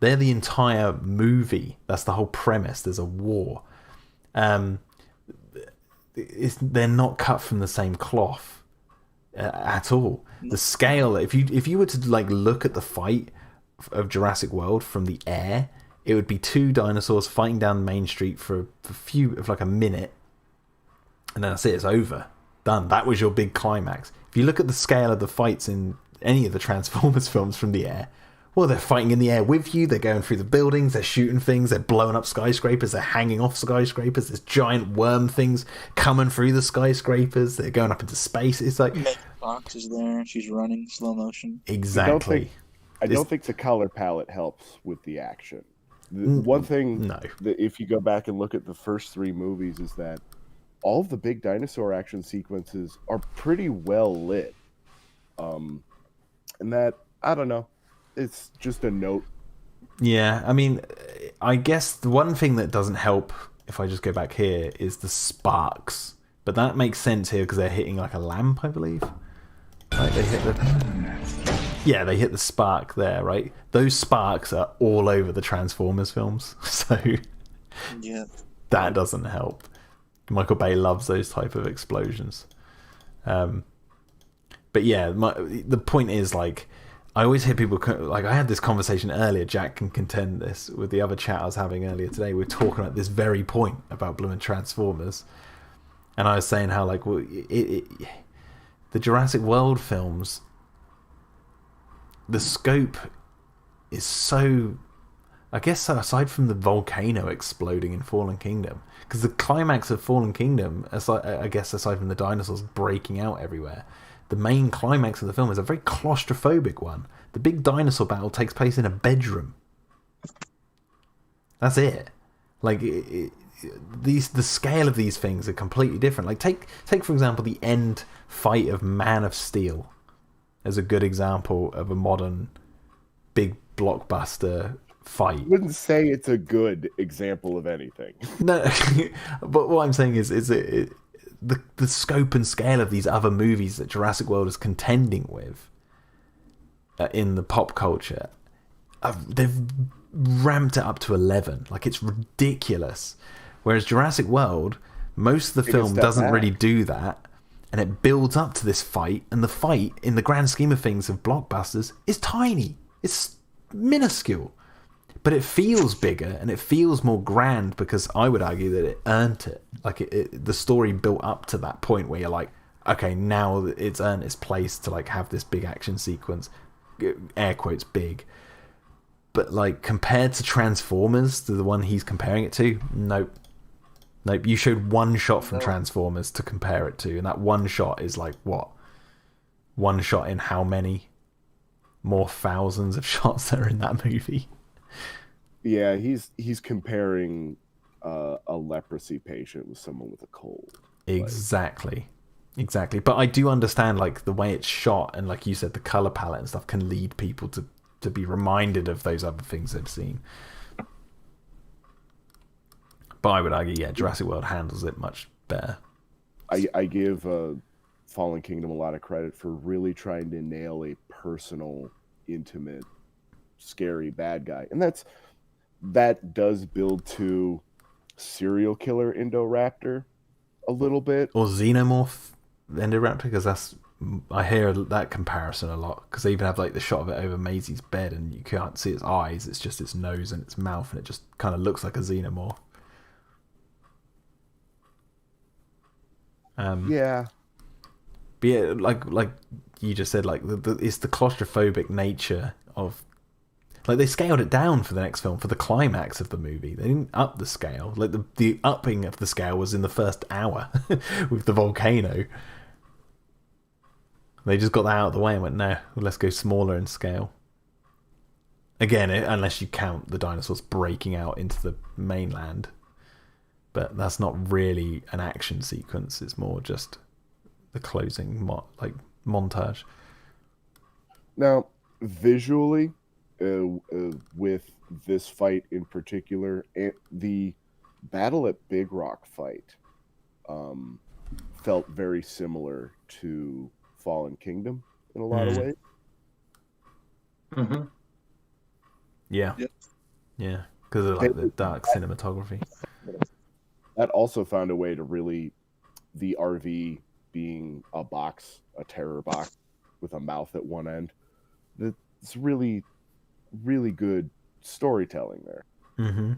They're the entire movie. That's the whole premise. There's a war. They're not cut from the same cloth at all. The scale, if you were to like look at the fight of Jurassic World from the air, it would be two dinosaurs fighting down Main Street for a minute, and then that's it. It's over. Done. That was your big climax. If you look at the scale of the fights in any of the Transformers films from the air, well, they're fighting in the air with you, they're going through the buildings, they're shooting things, they're blowing up skyscrapers, they're hanging off skyscrapers, there's giant worm things coming through the skyscrapers, they're going up into space. It's like... Meg Fox is there, she's running slow motion. Exactly. I don't think the color palette helps with the action. One thing, that if you go back and look at the first three movies, is that all of the big dinosaur action sequences are pretty well lit. And that, I don't know, it's just a note. Yeah, I mean, I guess the one thing that doesn't help, if I just go back here, is the sparks. But that makes sense here because they're hitting like a lamp, I believe. Right, they hit the spark there, right? Those sparks are all over the Transformers films, so that doesn't help. Michael Bay loves those type of explosions. But yeah, the point is, like, I always hear people, like, I had this conversation earlier, Jack can contend this, with the other chat I was having earlier today. We were talking about this very point about Blue and Transformers, and I was saying how, like, well, the Jurassic World films, the scope is so, I guess, aside from the volcano exploding in Fallen Kingdom, because the climax of Fallen Kingdom, I guess aside from the dinosaurs breaking out everywhere, the main climax of the film is a very claustrophobic one. The big dinosaur battle takes place in a bedroom. That's it. Like, the scale of these things are completely different. Like, take for example the end fight of Man of Steel as a good example of a modern big blockbuster fight. I wouldn't say it's a good example of anything. No, but what I'm saying is the scope and scale of these other movies that Jurassic World is contending with in the pop culture, they've ramped it up to 11. Like, it's ridiculous. Whereas Jurassic World, most of the film doesn't really do that, and it builds up to this fight, and the fight, in the grand scheme of things of blockbusters, is tiny. It's minuscule. But it feels bigger, and it feels more grand, because I would argue that it earned it. Like, the story built up to that point where you're like, okay, now it's earned its place to, like, have this big action sequence, air quotes, big. But, like, compared to Transformers, to the one he's comparing it to, nope. You showed one shot from Transformers to compare it to, and that one shot is like, what? One shot in how many more thousands of shots there are in that movie? Yeah, he's comparing a leprosy patient with someone with a cold. Exactly. But I do understand, like, the way it's shot, and like you said, the color palette and stuff can lead people to be reminded of those other things they've seen. But I would argue, yeah, Jurassic World handles it much better. I give Fallen Kingdom a lot of credit for really trying to nail a personal, intimate, scary bad guy. And that does build to serial killer Indoraptor a little bit. Or Xenomorph Indoraptor, because I hear that comparison a lot, because they even have, like, the shot of it over Maisie's bed, and you can't see its eyes, it's just its nose and its mouth, and it just kind of looks like a Xenomorph. Yeah. But yeah, like you just said, like it's the claustrophobic nature of, like, they scaled it down for the next film for the climax of the movie. They didn't up the scale. Like the upping of the scale was in the first hour with the volcano. They just got that out of the way and went, no, let's go smaller in scale. Again, unless you count the dinosaurs breaking out into the mainland. But that's not really an action sequence. It's more just the closing montage. Now, visually, with this fight in particular, the battle at Big Rock fight felt very similar to Fallen Kingdom in a lot of ways. Mm-hmm. Yeah. Yep. Yeah, because of like the dark cinematography. That also found a way to really, the RV being a box, a terror box with a mouth at one end. It's really, really good storytelling there. Mm-hmm.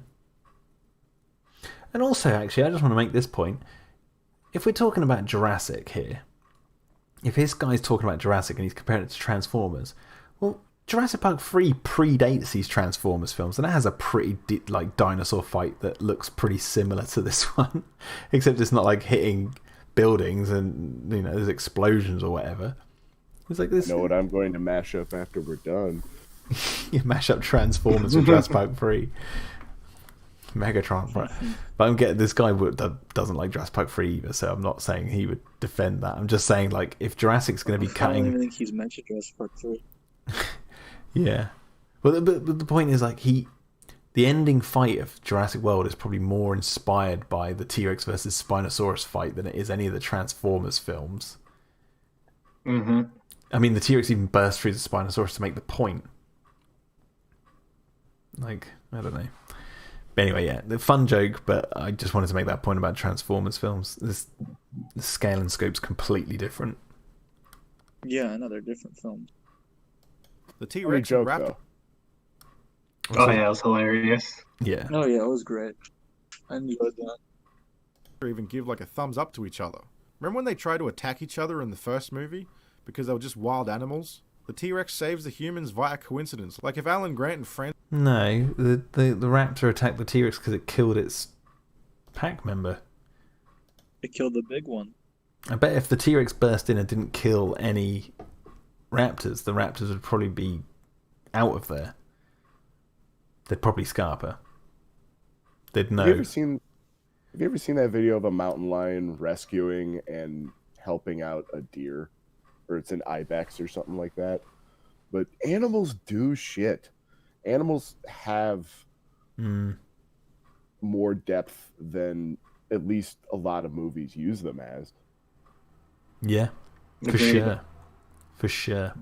And also, actually, I just want to make this point. If we're talking about Jurassic here, if this guy's talking about Jurassic and he's comparing it to Transformers, well, Jurassic Park 3 predates these Transformers films, and it has a pretty dinosaur fight that looks pretty similar to this one, except it's not like hitting buildings and there's explosions or whatever. It's like this. I know what I'm going to mash up after we're done. You mash up Transformers with Jurassic Park 3. Megatron, right? But I'm getting this guy doesn't like Jurassic Park 3 either, so I'm not saying he would defend that. I'm just saying, like, if Jurassic's going to be cutting, I don't even think he's mentioned Jurassic Park 3. Yeah, but the point is, like, the ending fight of Jurassic World is probably more inspired by the T-Rex versus Spinosaurus fight than it is any of the Transformers films. Mm-hmm. I mean, the T-Rex even burst through the Spinosaurus to make the point. Like, I don't know. But anyway, yeah, the fun joke, but I just wanted to make that point about Transformers films. The scale and scope's completely different. Yeah, another different film. The T-Rex and Raptor. Oh yeah, it was hilarious. Yeah. Oh yeah, it was great. I enjoyed that. Or even give like a thumbs up to each other. Remember when they tried to attack each other in the first movie because they were just wild animals? The T-Rex saves the humans via coincidence. Like if Alan Grant and friends. No, the raptor attacked the T-Rex because it killed its pack member. It killed the big one. I bet if the T-Rex burst in and didn't kill any raptors, the raptors would probably be out of there. They'd probably scarp her. They'd know. Have you ever seen that video of a mountain lion rescuing and helping out a deer? Or it's an ibex or something like that. But animals do shit. Animals have more depth than at least a lot of movies use them as. Yeah, for sure. For sure.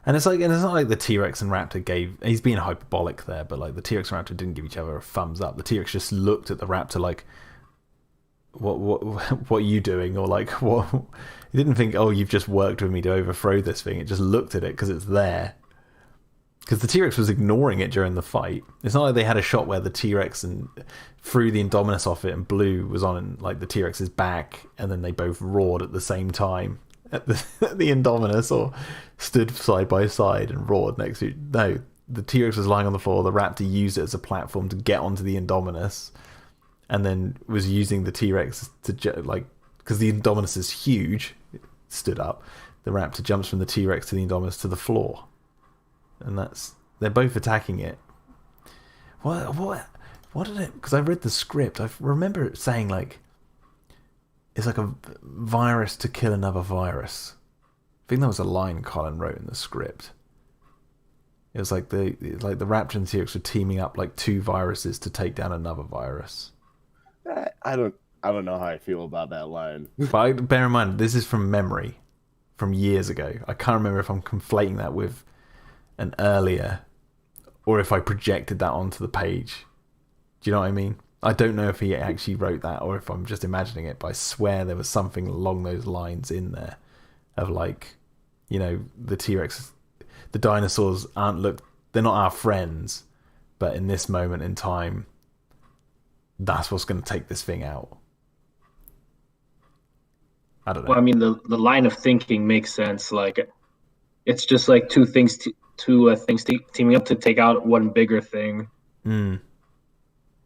And it's not like the T-Rex and Raptor he's being hyperbolic there, but like the T-Rex and Raptor didn't give each other a thumbs up. The T-Rex just looked at the Raptor like, what are you doing? Or like, what? He didn't think, oh, you've just worked with me to overthrow this thing. It just looked at it because it's there. Because the T-Rex was ignoring it during the fight. It's not like they had a shot where the T-Rex threw the Indominus off it and Blue was on like the T-Rex's back, and then they both roared at the same time at the Indominus, or stood side by side and roared next to. No, the T-Rex was lying on the floor. The Raptor used it as a platform to get onto the Indominus, and then was using the T-Rex to because the Indominus is huge. It stood up. The Raptor jumps from the T-Rex to the Indominus to the floor. And they're both attacking it. What did it? Because I read the script. I remember it saying like it's like a virus to kill another virus. I think that was a line Colin wrote in the script. It was like the Raptor and T-Rex were teaming up like two viruses to take down another virus. I don't know how I feel about that line. But bear in mind, this is from memory, from years ago. I can't remember if I'm conflating that with an earlier, or if I projected that onto the page. Do you know what I mean? I don't know if he actually wrote that or if I'm just imagining it, but I swear there was something along those lines in there of like, the T-Rex, the dinosaurs they're not our friends, but in this moment in time, that's what's going to take this thing out. I don't know. Well, I mean, the line of thinking makes sense. Like, it's just like two things teaming up to take out one bigger thing.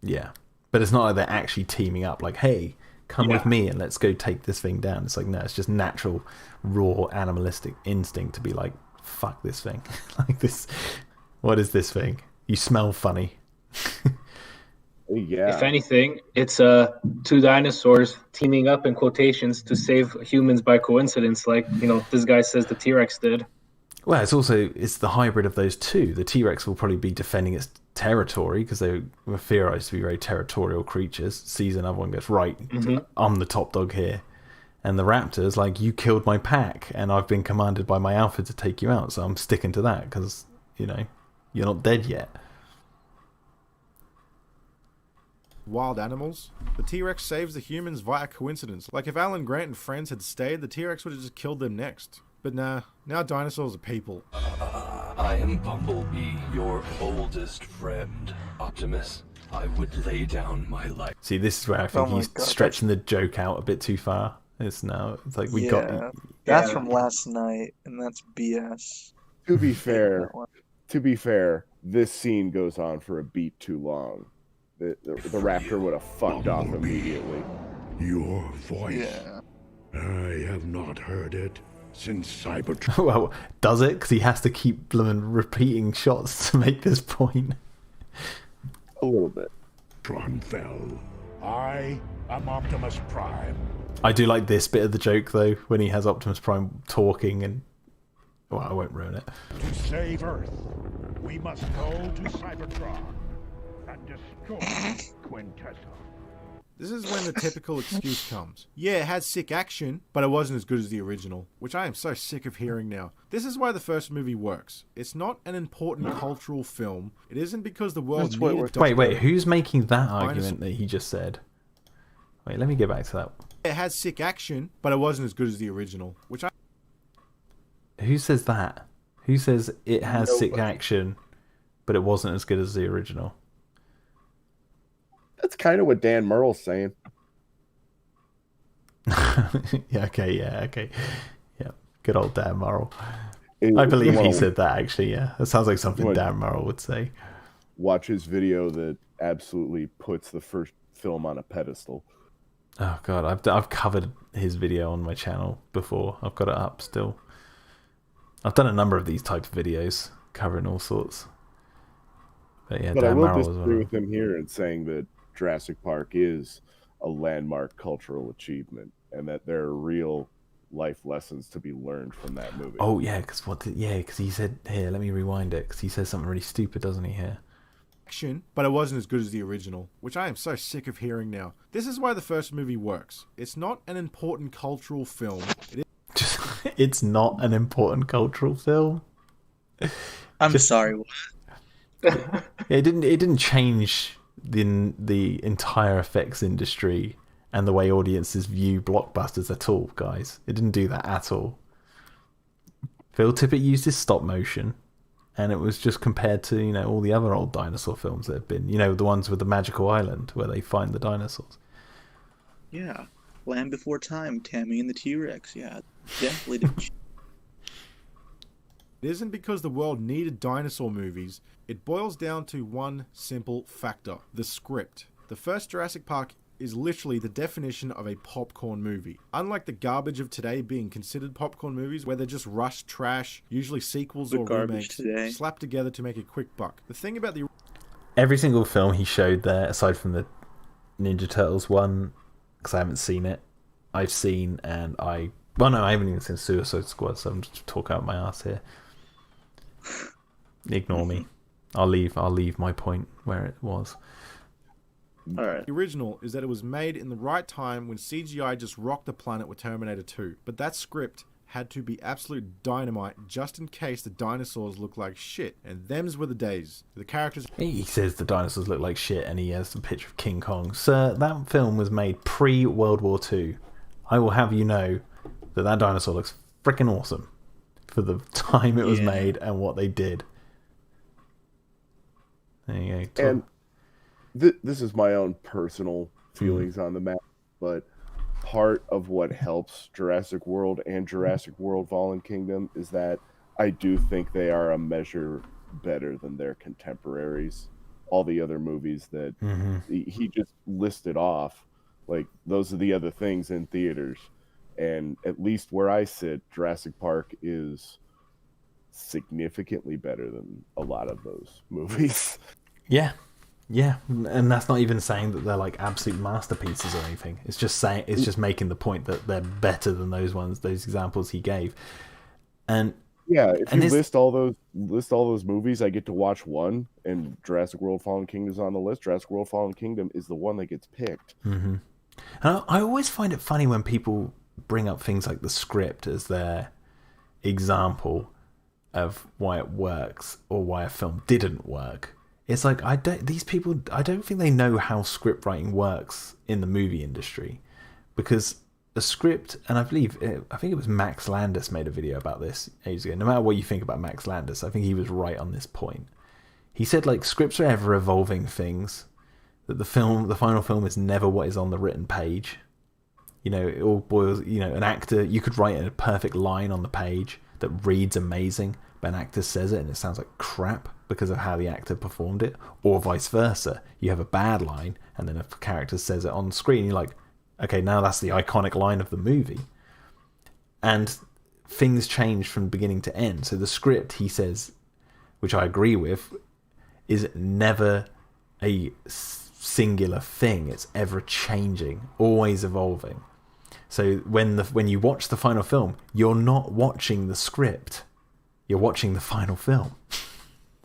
Yeah, but it's not like they're actually teaming up. Like, hey, come with me and let's go take this thing down. It's like, no, it's just natural, raw, animalistic instinct to be like, fuck this thing. Like this. What is this thing? You smell funny. Yeah. If anything, it's two dinosaurs teaming up in quotations to save humans by coincidence, like this guy says the T-Rex did. Well, it's the hybrid of those two. The T-Rex will probably be defending its territory because they were theorized to be very territorial creatures. Sees another one, goes, right, I'm the top dog here. And the raptor's like, you killed my pack and I've been commanded by my alpha to take you out, so I'm sticking to that because, you're not dead yet. Wild animals. The T-Rex saves the humans via coincidence. Like if Alan Grant and friends had stayed, the T-Rex would have just killed them next. But nah, now dinosaurs are people. I am Bumblebee, your oldest friend. Optimus, I would lay down my life. See, this is where I think he's stretching the joke out a bit too far. It's like we got... That's from last night, and that's BS. To be fair, this scene goes on for a beat too long. The raptor would have fucked off immediately. Your voice. Yeah. I have not heard it since Cybertron. Well, does it? Because he has to keep bloomin' repeating shots to make this point. A little bit. Tron fell. I am Optimus Prime. I do like this bit of the joke, though, when he has Optimus Prime talking and... Well, I won't ruin it. To save Earth, we must go to Cybertron and destroy Quintessa. This is when the typical excuse comes. Yeah, it had sick action, but it wasn't as good as the original, which I am so sick of hearing now. This is why the first movie works. It's not an important cultural film. It isn't because the world needed... Wait, who's making that argument that he just said? Wait, let me get back to that. It had sick action, but it wasn't as good as the original, which I... Who says that? Who says it has sick action, but it wasn't as good as the original? That's kind of what Dan Murrell's saying. Okay. Yeah, good old Dan Murrell. I believe he said that, actually, yeah. That sounds like something Dan Murrell would say. Watch his video that absolutely puts the first film on a pedestal. Oh, God, I've covered his video on my channel before. I've got it up still. I've done a number of these types of videos covering all sorts. But yeah, but Dan I will Murrell disagree with him here in saying that Jurassic Park is a landmark cultural achievement and that there are real life lessons to be learned from that movie. Oh, yeah, because he said... Here, let me rewind it, because he says something really stupid, doesn't he, here? Action, but it wasn't as good as the original, which I am so sick of hearing now. This is why the first movie works. It's not an important cultural film. It's not an important cultural film? I'm sorry, what? It didn't change the entire effects industry and the way audiences view blockbusters at all, guys. It didn't do that at all. Phil Tippett used his stop motion, and it was just compared to all the other old dinosaur films that have been, the ones with the magical island where they find the dinosaurs. Yeah, Land Before Time, Tammy and the T-Rex. Yeah, definitely did. It isn't because the world needed dinosaur movies. It boils down to one simple factor: the script. The first Jurassic Park is literally the definition of a popcorn movie. Unlike the garbage of today being considered popcorn movies, where they're just rushed trash, usually sequels or remakes, slapped together to make a quick buck. The thing about every single film he showed there, aside from the Ninja Turtles one, because I haven't seen it, I've seen, and I haven't even seen Suicide Squad, so I'm just talking out my ass here. Ignore me. I'll leave my point where it was. All right. The original is that it was made in the right time when CGI just rocked the planet with Terminator 2. But that script had to be absolute dynamite just in case the dinosaurs look like shit. And them's were the days. The characters... He says the dinosaurs look like shit and he has a picture of King Kong. Sir, that film was made pre-World War II. I will have you know that dinosaur looks freaking awesome for the time it was made and what they did. There you go. And this is my own personal feelings on the matter, but part of what helps Jurassic World and Jurassic World Fallen Kingdom is that I do think they are a measure better than their contemporaries. All the other movies that he just listed off, like, those are the other things in theaters. And at least where I sit, Jurassic Park is significantly better than a lot of those movies. Yeah. Yeah, and that's not even saying that they're like absolute masterpieces or anything. It's just making the point that they're better than those examples he gave. And yeah, if you list all those movies, I get to watch one, and Jurassic World Fallen Kingdom is on the list. Jurassic World Fallen Kingdom is the one that gets picked. Mm-hmm. And I always find it funny when people bring up things like the script as their example of why it works or why a film didn't work. It's like, I don't think they know how script writing works in the movie industry, because a script, and I think it was Max Landis made a video about this ages ago. No matter what you think about Max Landis, I think he was right on this point. He said, like, scripts are ever evolving things, that the final film is never what is on the written page. You know, it all boils, you know, an actor, you could write a perfect line on the page that reads amazing, but an actor says it and it sounds like crap because of how the actor performed it, or vice versa. You have a bad line and then a character says it on screen, you're like, okay, now that's the iconic line of the movie. And things change from beginning to end. So the script, he says, which I agree with, is never a singular thing. It's ever changing, always evolving. So when you watch the final film, you're not watching the script, you're watching the final film.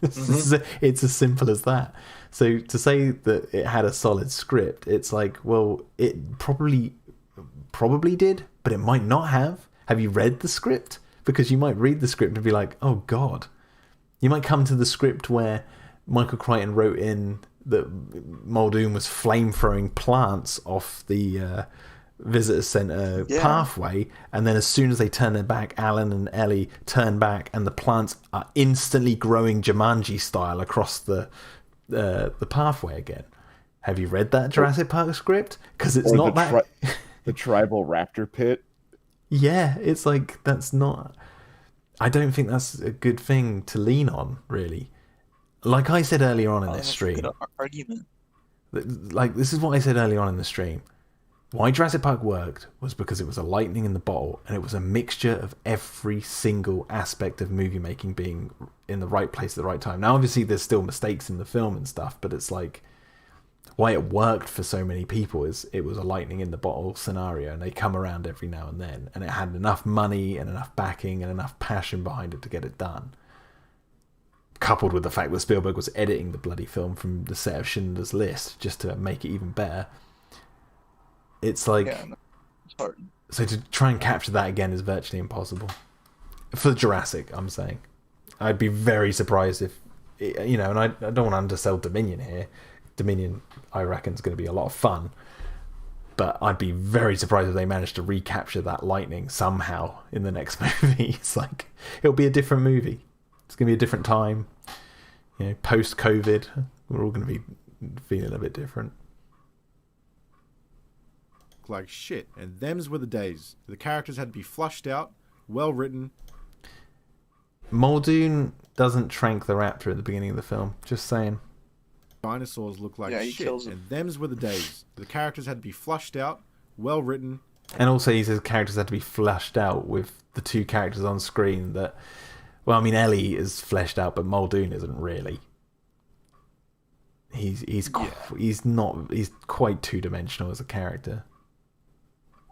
It's as simple as that. So to say that it had a solid script, it's like, well, it probably did, but it might not have. Have you read the script? Because you might read the script and be like, oh God. You might come to the script where Michael Crichton wrote in that Muldoon was flame-throwing plants off the visitor center pathway, and then as soon as they turn their back, Alan and Ellie turn back and the plants are instantly growing Jumanji style across the pathway again. Have you read that Jurassic Park script? Because it's not that the tribal raptor pit. Yeah, it's like, that's not, I don't think that's a good thing to lean on, really. Like I said earlier on in this stream, good argument. Like, this is what I said earlier on in the stream. Why Jurassic Park worked was because it was a lightning in the bottle, and it was a mixture of every single aspect of movie making being in the right place at the right time. Now, obviously, there's still mistakes in the film and stuff, but it's like, why it worked for so many people is it was a lightning in the bottle scenario, and they come around every now and then, and it had enough money and enough backing and enough passion behind it to get it done. Coupled with the fact that Spielberg was editing the bloody film from the set of Schindler's List just to make it even better. It's like, it's hard. So to try and capture that again is virtually impossible. For Jurassic, I'm saying. I'd be very surprised if, you know, and I don't want to undersell Dominion here. Dominion, I reckon, is going to be a lot of fun. But I'd be very surprised if they managed to recapture that lightning somehow in the next movie. It's like, it'll be a different movie. It's going to be a different time. You know, post-COVID, we're all going to be feeling a bit different. Like shit, and them's were the days. The characters had to be flushed out, well written. Muldoon doesn't trank the raptor at the beginning of the film. Just saying. Dinosaurs look like shit, and them's were the days. The characters had to be flushed out, well written. And also, he says characters had to be fleshed out with the two characters on screen. That, well, I mean, Ellie is fleshed out, but Muldoon isn't really. He's quite two-dimensional as a character.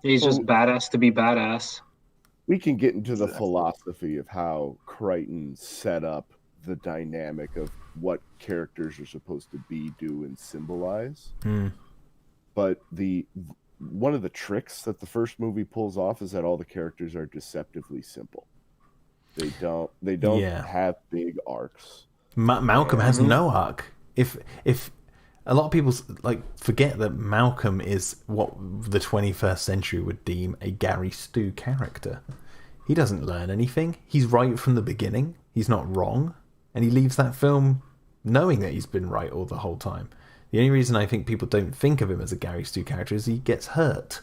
He's just badass to be badass. We can get into the philosophy of how Crichton set up the dynamic of what characters are supposed to be, do, and symbolize. But one of the tricks that the first movie pulls off is that all the characters are deceptively simple. They don't have big arcs. Malcolm has no arc. If a lot of people forget that Malcolm is what the 21st century would deem a Gary Stu character. He doesn't learn anything. He's right from the beginning. He's not wrong. And he leaves that film knowing that he's been right all the whole time. The only reason I think people don't think of him as a Gary Stu character is he gets hurt.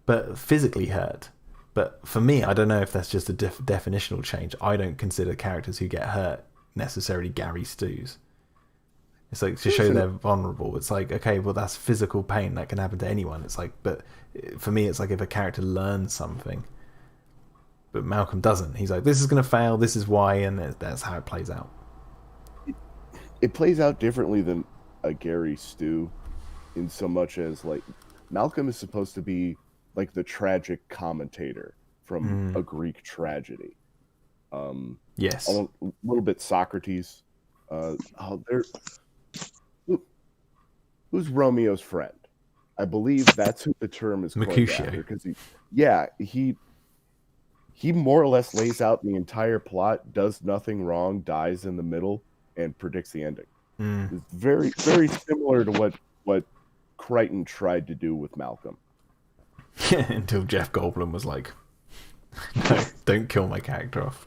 but physically hurt. But for me, I don't know if that's just a definitional change. I don't consider characters who get hurt necessarily Gary Stews. It's like to show they're vulnerable. It's like, okay, well, that's physical pain that can happen to anyone. It's like, but for me, it's like if a character learns something, but Malcolm doesn't. He's like, this is going to fail. This is why, and that's how it plays out. It plays out differently than a Gary Stew, in so much as like Malcolm is supposed to be like the tragic commentator from a Greek tragedy. Yes, a little bit Socrates. Who's Romeo's friend? I believe that's who the term is coined after, because he more or less lays out the entire plot, does nothing wrong, dies in the middle, and predicts the ending. It's very, very similar to what Crichton tried to do with Malcolm. Until Jeff Goldblum was like, no, don't kill my character off.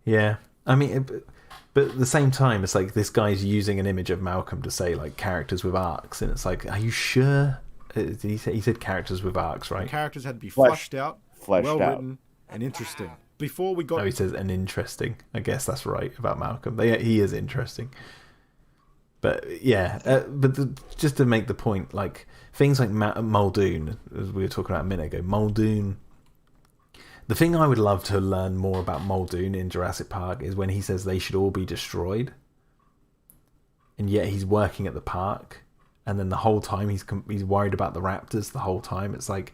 Yeah, I mean, but at the same time, it's like this guy's using an image of Malcolm to say like characters with arcs, and it's like, are you sure? Did he said characters with arcs, right? Characters had to be fleshed out, well out, written, and interesting. Before we got... No, he says and interesting. I guess that's right about Malcolm. He is interesting. But yeah, just to make the point, like things like Muldoon, as we were talking about a minute ago, Muldoon. The thing I would love to learn more about Muldoon in Jurassic Park is when he says they should all be destroyed, and yet he's working at the park, and then the whole time he's worried about the raptors. The whole time it's like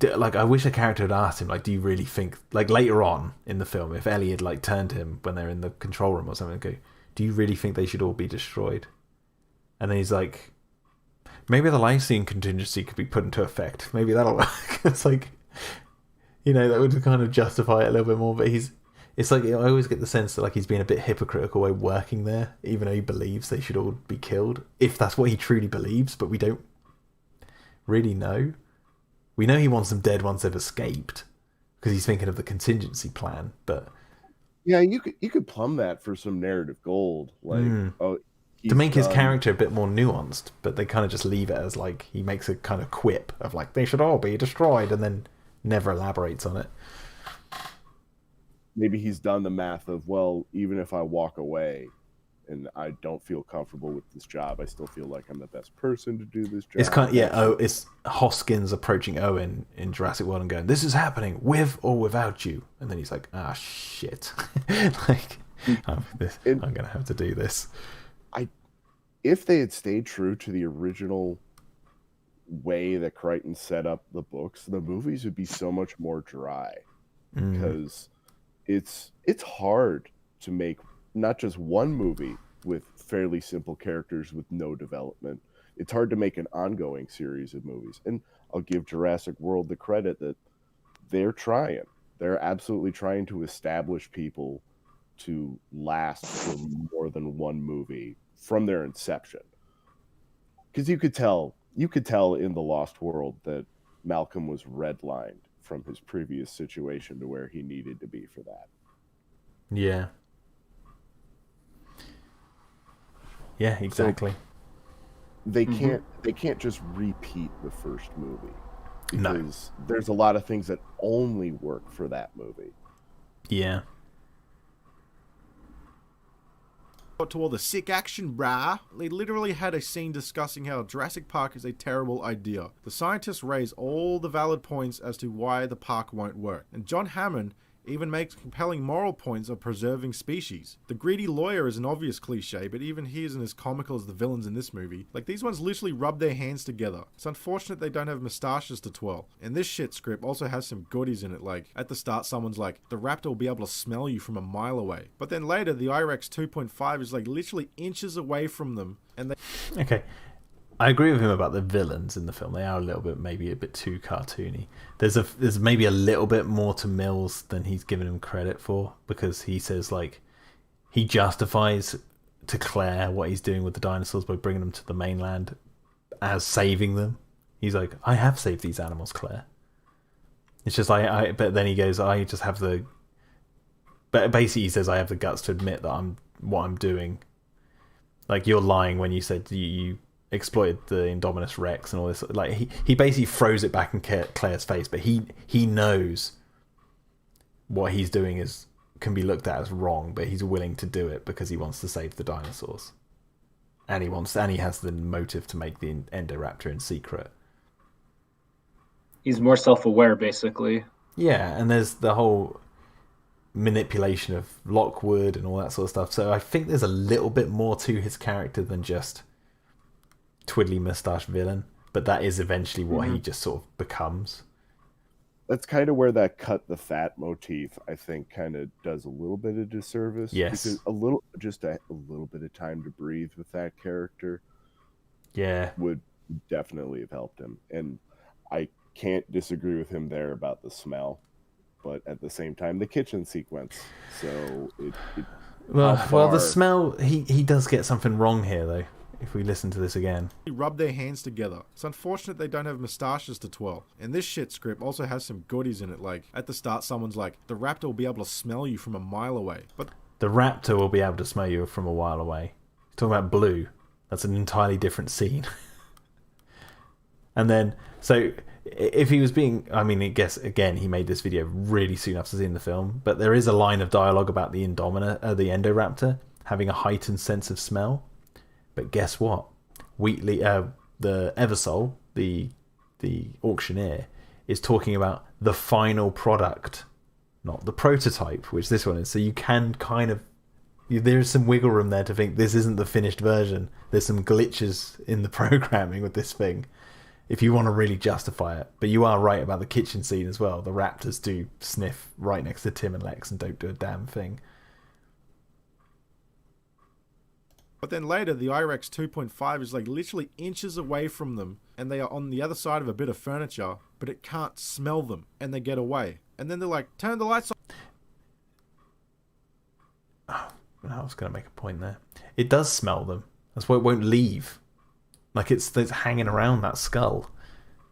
I wish a character had asked him, like, do you really think, like later on in the film, if Ellie had like turned to him when they're in the control room or something, and go, do you really think they should all be destroyed? And then he's like, maybe the lysine contingency could be put into effect. Maybe that'll work. It's like, you know, that would kind of justify it a little bit more. But it's like, I always get the sense that like he's being a bit hypocritical by working there, even though he believes they should all be killed, if that's what he truly believes. But we don't really know. We know he wants them dead once they've escaped, because he's thinking of the contingency plan. But yeah, you could plumb that for some narrative gold, like to make his character a bit more nuanced. But they kind of just leave it as like he makes a kind of quip of like they should all be destroyed, and then never elaborates on it. Maybe he's done the math of, well, even if I walk away and I don't feel comfortable with this job, I still feel like I'm the best person to do this job. It's kind of, it's Hoskins approaching Owen in Jurassic World and going, this is happening with or without you. And then he's like, ah, shit. Like, I'm going to have to do this. If they had stayed true to the original way that Crichton set up the books, the movies would be so much more dry. Because it's hard to make not just one movie with fairly simple characters with no development. It's hard to make an ongoing series of movies. And I'll give Jurassic World the credit that they're trying. They're absolutely trying to establish people to last for more than one movie from their inception. Because you could tell in The Lost World that Malcolm was redlined from his previous situation to where he needed to be for that. Yeah. Yeah, exactly. So they can't just repeat the first movie, because there's a lot of things that only work for that movie. Yeah. To all the sick action, brah. They literally had a scene discussing how Jurassic Park is a terrible idea. The scientists raise all the valid points as to why the park won't work. And John Hammond even makes compelling moral points of preserving species. The greedy lawyer is an obvious cliche, but even he isn't as comical as the villains in this movie. Like, these ones literally rub their hands together. It's unfortunate they don't have moustaches to twirl. And this shit script also has some goodies in it, like, at the start someone's like, the raptor will be able to smell you from a mile away. But then later, the IREX 2.5 is like literally inches away from them, and they... Okay. I agree with him about the villains in the film. They are a little bit, maybe a bit too cartoony. There's maybe a little bit more to Mills than he's given him credit for, because he says, like, he justifies to Claire what he's doing with the dinosaurs by bringing them to the mainland as saving them. He's like, I have saved these animals, Claire. It's just but then he goes, I just have the, but basically he says, I have the guts to admit that what I'm doing. Like, you're lying when you said you exploited the Indominus Rex and all this. Like he basically throws it back in Claire's face, but he knows what he's doing can be looked at as wrong, but he's willing to do it because he wants to save the dinosaurs, and he has the motive to make the Endoraptor in secret. He's more self-aware, basically. Yeah, and there's the whole manipulation of Lockwood and all that sort of stuff. So I think there's a little bit more to his character than just twiddly mustache villain, but that is eventually what he just sort of becomes. That's kind of where that cut the fat motif, I think, kind of does a little bit of disservice. Yes. Because a little bit of time to breathe with that character, would definitely have helped him. And I can't disagree with him there about the smell, but at the same time, the kitchen sequence. So well, the smell, he does get something wrong here, though. If we listen to this again, rub their hands together. It's unfortunate they don't have moustaches to twirl. And this shit script also has some goodies in it. Like at the start, someone's like, "The raptor will be able to smell you from a mile away." But the raptor will be able to smell you from a while away. Talking about Blue, that's an entirely different scene. And then, so if he was being, I mean, I guess again he made this video really soon after seeing the film, but there is a line of dialogue about the Endoraptor having a heightened sense of smell. But guess what? Wheatley, the Eversole, the auctioneer, is talking about the final product, not the prototype, which this one is. So you can kind of, there's some wiggle room there to think this isn't the finished version. There's some glitches in the programming with this thing, if you want to really justify it. But you are right about the kitchen scene as well. The raptors do sniff right next to Tim and Lex and don't do a damn thing. But then later, the IREX 2.5 is like literally inches away from them, and they are on the other side of a bit of furniture, but it can't smell them, and they get away. And then they're like, "Turn the lights off." Oh, I was going to make a point there. It does smell them. That's why it won't leave. Like it's hanging around that skull.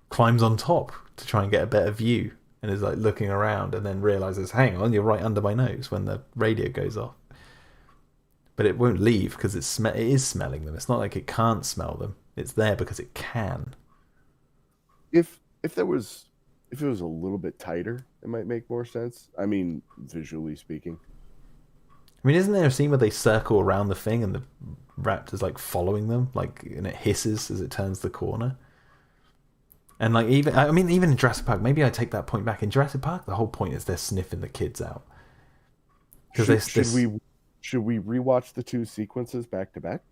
Climbs on top to try and get a better view, and is like looking around, and then realizes, "Hang on, you're right under my nose," when the radio goes off. But it won't leave because it is smelling them. It's not like it can't smell them. It's there because it can. If it was a little bit tighter, it might make more sense. I mean, visually speaking. I mean, isn't there a scene where they circle around the thing and the raptor's like following them, like, and it hisses as it turns the corner? And like even in Jurassic Park, maybe I take that point back. In Jurassic Park, the whole point is they're sniffing the kids out. Should we rewatch the two sequences back to back?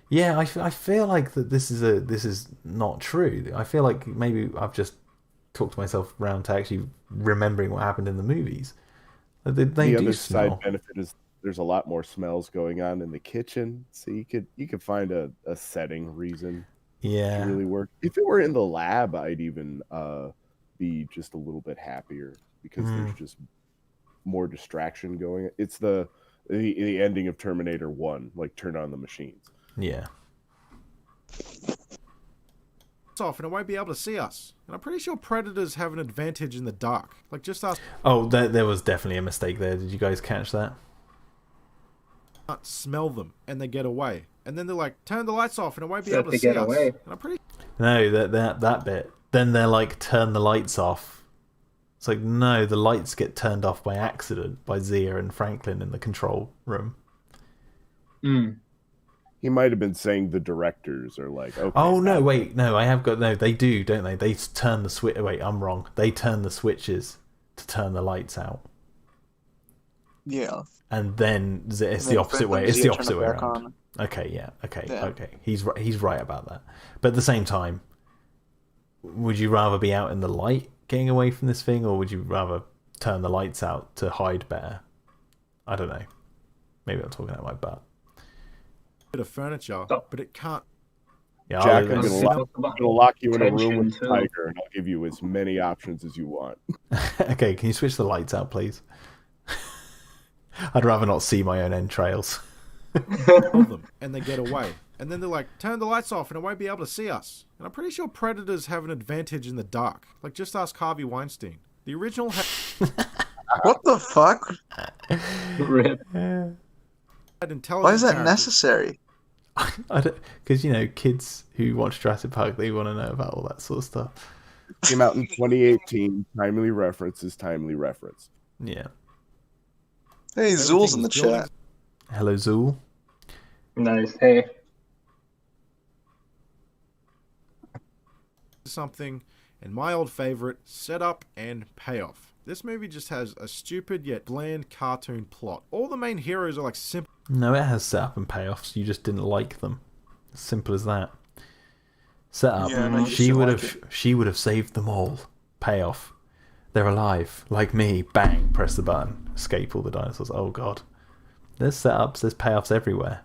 Yeah, I feel like that this is not true. I feel like maybe I've just talked myself around to actually remembering what happened in the movies. They the do other smell. side benefit is there's a lot more smells going on in the kitchen, so you could find a setting reason to really work. If it were in the lab, I'd even be just a little bit happier because there's just more distraction going. It's the ending of Terminator 1, like turn on the machines. Yeah. It's off and it won't be able to see us. And I'm pretty sure predators have an advantage in the dark. Like just ask. Oh, there was definitely a mistake there. Did you guys catch that? Can't smell them and they get away. And then they're like, "Turn the lights off and it won't be able to see us." Away. And I'm pretty. No, that bit. Then they're like, "Turn the lights off." It's like, no, the lights get turned off by accident by Zia and Franklin in the control room. He might have been saying the directors are like, okay. Oh, no, wait. No, they do, don't they? They turn the switch. Wait, I'm wrong. They turn the switches to turn the lights out. Yeah. And then it's the opposite way. It's the opposite way around. Okay, yeah. Okay. He's right about that. But at the same time, would you rather be out in the light getting away from this thing, or would you rather turn the lights out to hide better? I don't know. Maybe I'm talking out my butt. Bit of furniture, but it can't. Yeah, Jack, I'm gonna lock you in a room with a tiger, and I'll give you as many options as you want. Okay, can you switch the lights out, please? I'd rather not see my own entrails. And they get away. And then they're like, "Turn the lights off and it won't be able to see us." And I'm pretty sure predators have an advantage in the dark. Like, just ask Harvey Weinstein. The original... What the fuck? Rip. Why is that necessary? I don't, because kids who watch Jurassic Park, they want to know about all that sort of stuff. Came out in 2018. Timely reference is timely reference. Yeah. Hey, Zool's in the chat. Hello, Zool. Nice. Hey. Something, and my old favorite, setup and payoff. This movie just has a stupid yet bland cartoon plot. All the main heroes are like simple. No, it has setup and payoffs. You just didn't like them. As simple as that. Setup. Yeah, she would have saved them all. Payoff. They're alive, like me. Bang! Press the button. Escape all the dinosaurs. Oh god. There's setups. There's payoffs everywhere.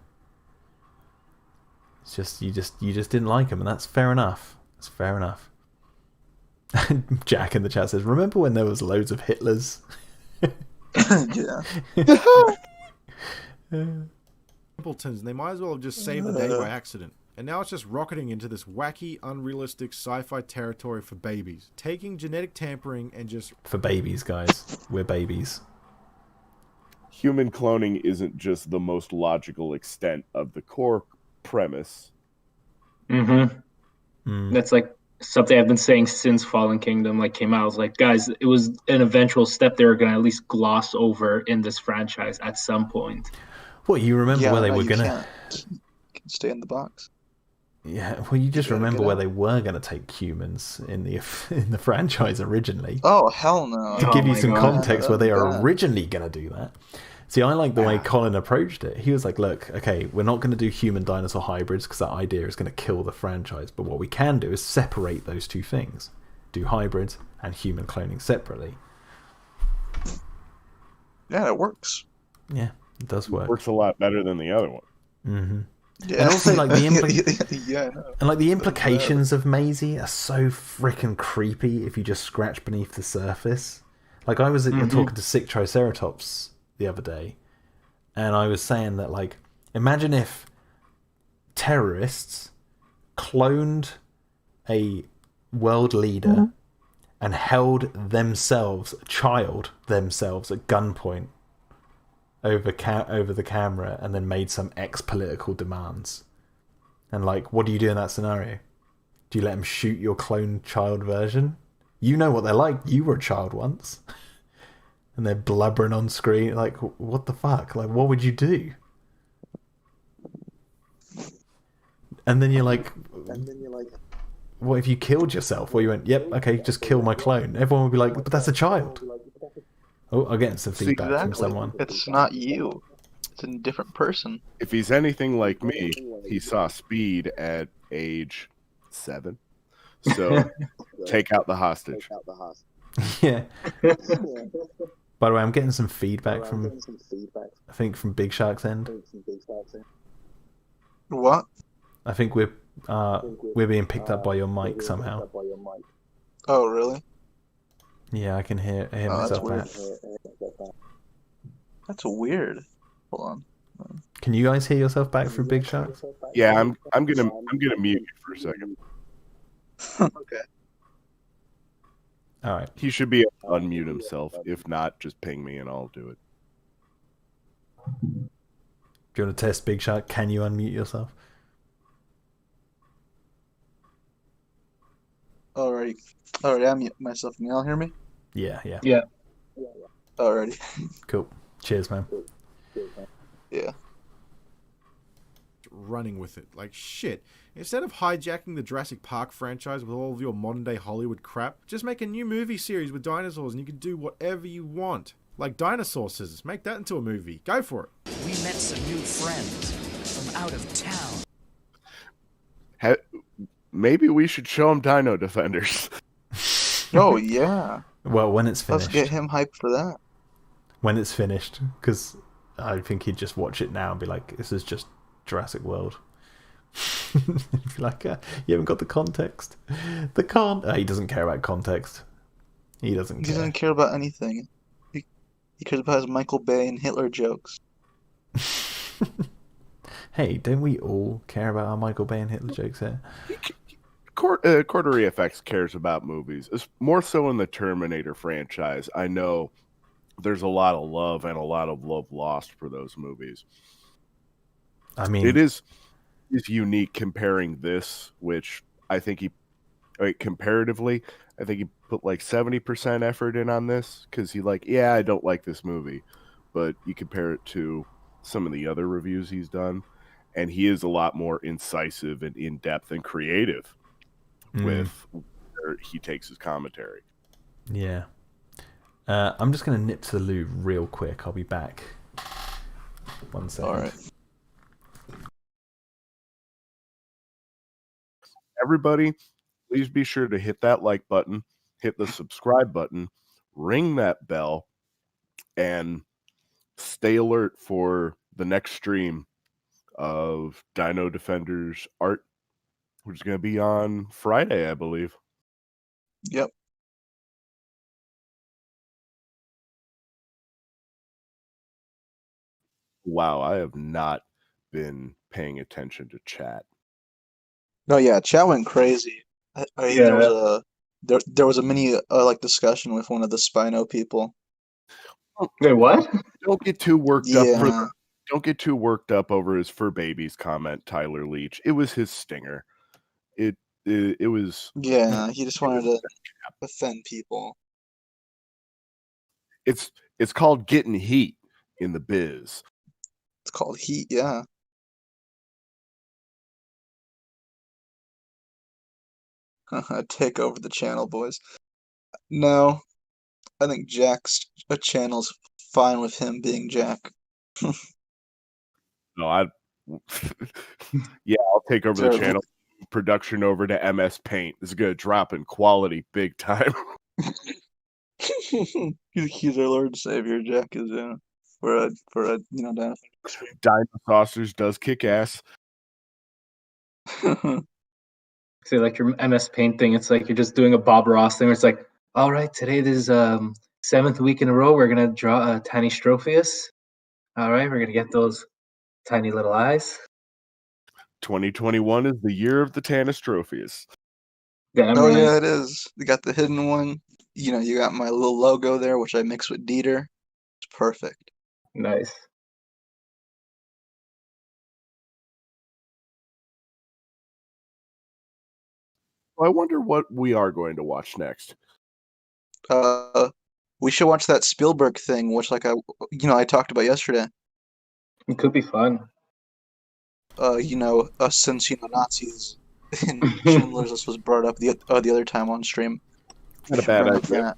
It's just you just didn't like them, and that's fair enough. It's fair enough. Jack in the chat says, "Remember when there was loads of Hitlers?" Yeah. Simpletons, and they might as well have just saved the day by accident. And now it's just rocketing into this wacky, unrealistic sci-fi territory for babies, taking genetic tampering and just... For babies, guys. We're babies. Human cloning isn't just the most logical extent of the core premise. That's like something I've been saying since Fallen Kingdom came out. I was like, guys, it was an eventual step they were going to at least gloss over in this franchise at some point. What, you remember where they were going to... Can stay in the box. Yeah, well, you just remember where they were going to take humans in the franchise originally. Oh, hell no. To give you some context where they are originally going to do that. See, I like the way Colin approached it. He was like, look, okay, we're not going to do human dinosaur hybrids because that idea is going to kill the franchise. But what we can do is separate those two things. Do hybrids and human cloning separately. Yeah, it works. Yeah, it does work. It works a lot better than the other one. Mm-hmm. Yeah. And also, like, the and the implications of Maisie are so freaking creepy if you just scratch beneath the surface. Like, I was talking to Sick Triceratops the other day, and I was saying that, like, imagine if terrorists cloned a world leader and held themselves at gunpoint over the camera, and then made some political demands. And, like, what do you do in that scenario? Do you let them shoot your cloned child version? You know what they're like. You were a child once. And they're blubbering on screen. Like, what the fuck? Like, what would you do? And then you're like, what if you killed yourself? Or you went, yep, okay, just kill my clone. Everyone would be like, but that's a child. Oh, I'm getting some feedback from someone. It's not you. It's a different person. If he's anything like me, he saw Speed at age 7. So, take out the hostage. Yeah. By the way, I'm getting some feedback from, I think, from Big Shark's end. What? I think we're being picked up by your mic somehow. Oh, really? Yeah, I can hear myself back. That's weird. Hold on. Can you guys hear yourself back through Big Shark? Yeah, I'm gonna mute you for a second. Okay. All right. He should be able to unmute himself. If not, just ping me and I'll do it. Do you want to test Big Shark? Can you unmute yourself? Alrighty, I mute myself. Can y'all hear me? Yeah. Alrighty. Cool. Cheers, man. Yeah. Running with it. Like, shit. Instead of hijacking the Jurassic Park franchise with all of your modern-day Hollywood crap, just make a new movie series with dinosaurs and you can do whatever you want. Like Dinosaur Scissors. Make that into a movie. Go for it. We met some new friends from out of town. Maybe we should show him Dino-Defenders. Oh, yeah. Well, when it's finished. Let's get him hyped for that. When it's finished. Because I think he'd just watch it now and be like, this is just Jurassic World. Like, you haven't got the context. He doesn't care about context. He doesn't care about anything. He cares about his Michael Bay and Hitler jokes. Hey, don't we all care about our Michael Bay and Hitler jokes here? CorderyFX cares about movies. It's more so in the Terminator franchise. I know there's a lot of love and a lot of love lost for those movies. I mean, it is is unique comparing this, which I think comparatively, I think he put like 70% effort in on this because I don't like this movie, but you compare it to some of the other reviews he's done, and he is a lot more incisive and in-depth and creative with where he takes his commentary. Yeah. I'm just going to nip to the loo real quick. I'll be back. 1 second. All right. Everybody, please be sure to hit that like button, hit the subscribe button, ring that bell, and stay alert for the next stream of Dino-Defenders art, which is going to be on Friday, I believe. Yep. Wow, I have not been paying attention to chat. No, yeah, chat went crazy. There was a mini discussion with one of the Spino people. Wait, what? Don't get too worked up don't get too worked up over his fur babies comment, Tyler Leach. It was his stinger. It was. Yeah, he just wanted to offend people. It's called getting heat in the biz. It's called heat, yeah. Take over the channel, boys. No, I think Jack's channel's fine with him being Jack. No, yeah, I'll take over the channel. Production over to MS Paint. This is gonna drop in quality big time. He's our Lord and Savior. Jack is for a Dino stream. Dinosaur does kick ass. See, like your MS Paint thing, it's like you're just doing a Bob Ross thing where it's like, all right, today this is 7th week in a row, we're gonna draw a tiny Strophius. All right, we're gonna get those tiny little eyes. 2021 is the year of the Tanistrophius. Yeah, it is. You got the hidden one. You got my little logo there, which I mixed with Dieter. It's perfect. Nice. I wonder what we are going to watch next. We should watch that Spielberg thing, which I talked about yesterday. It could be fun. Since Nazis in Schindler's List was brought up the other time on stream. Not a bad idea.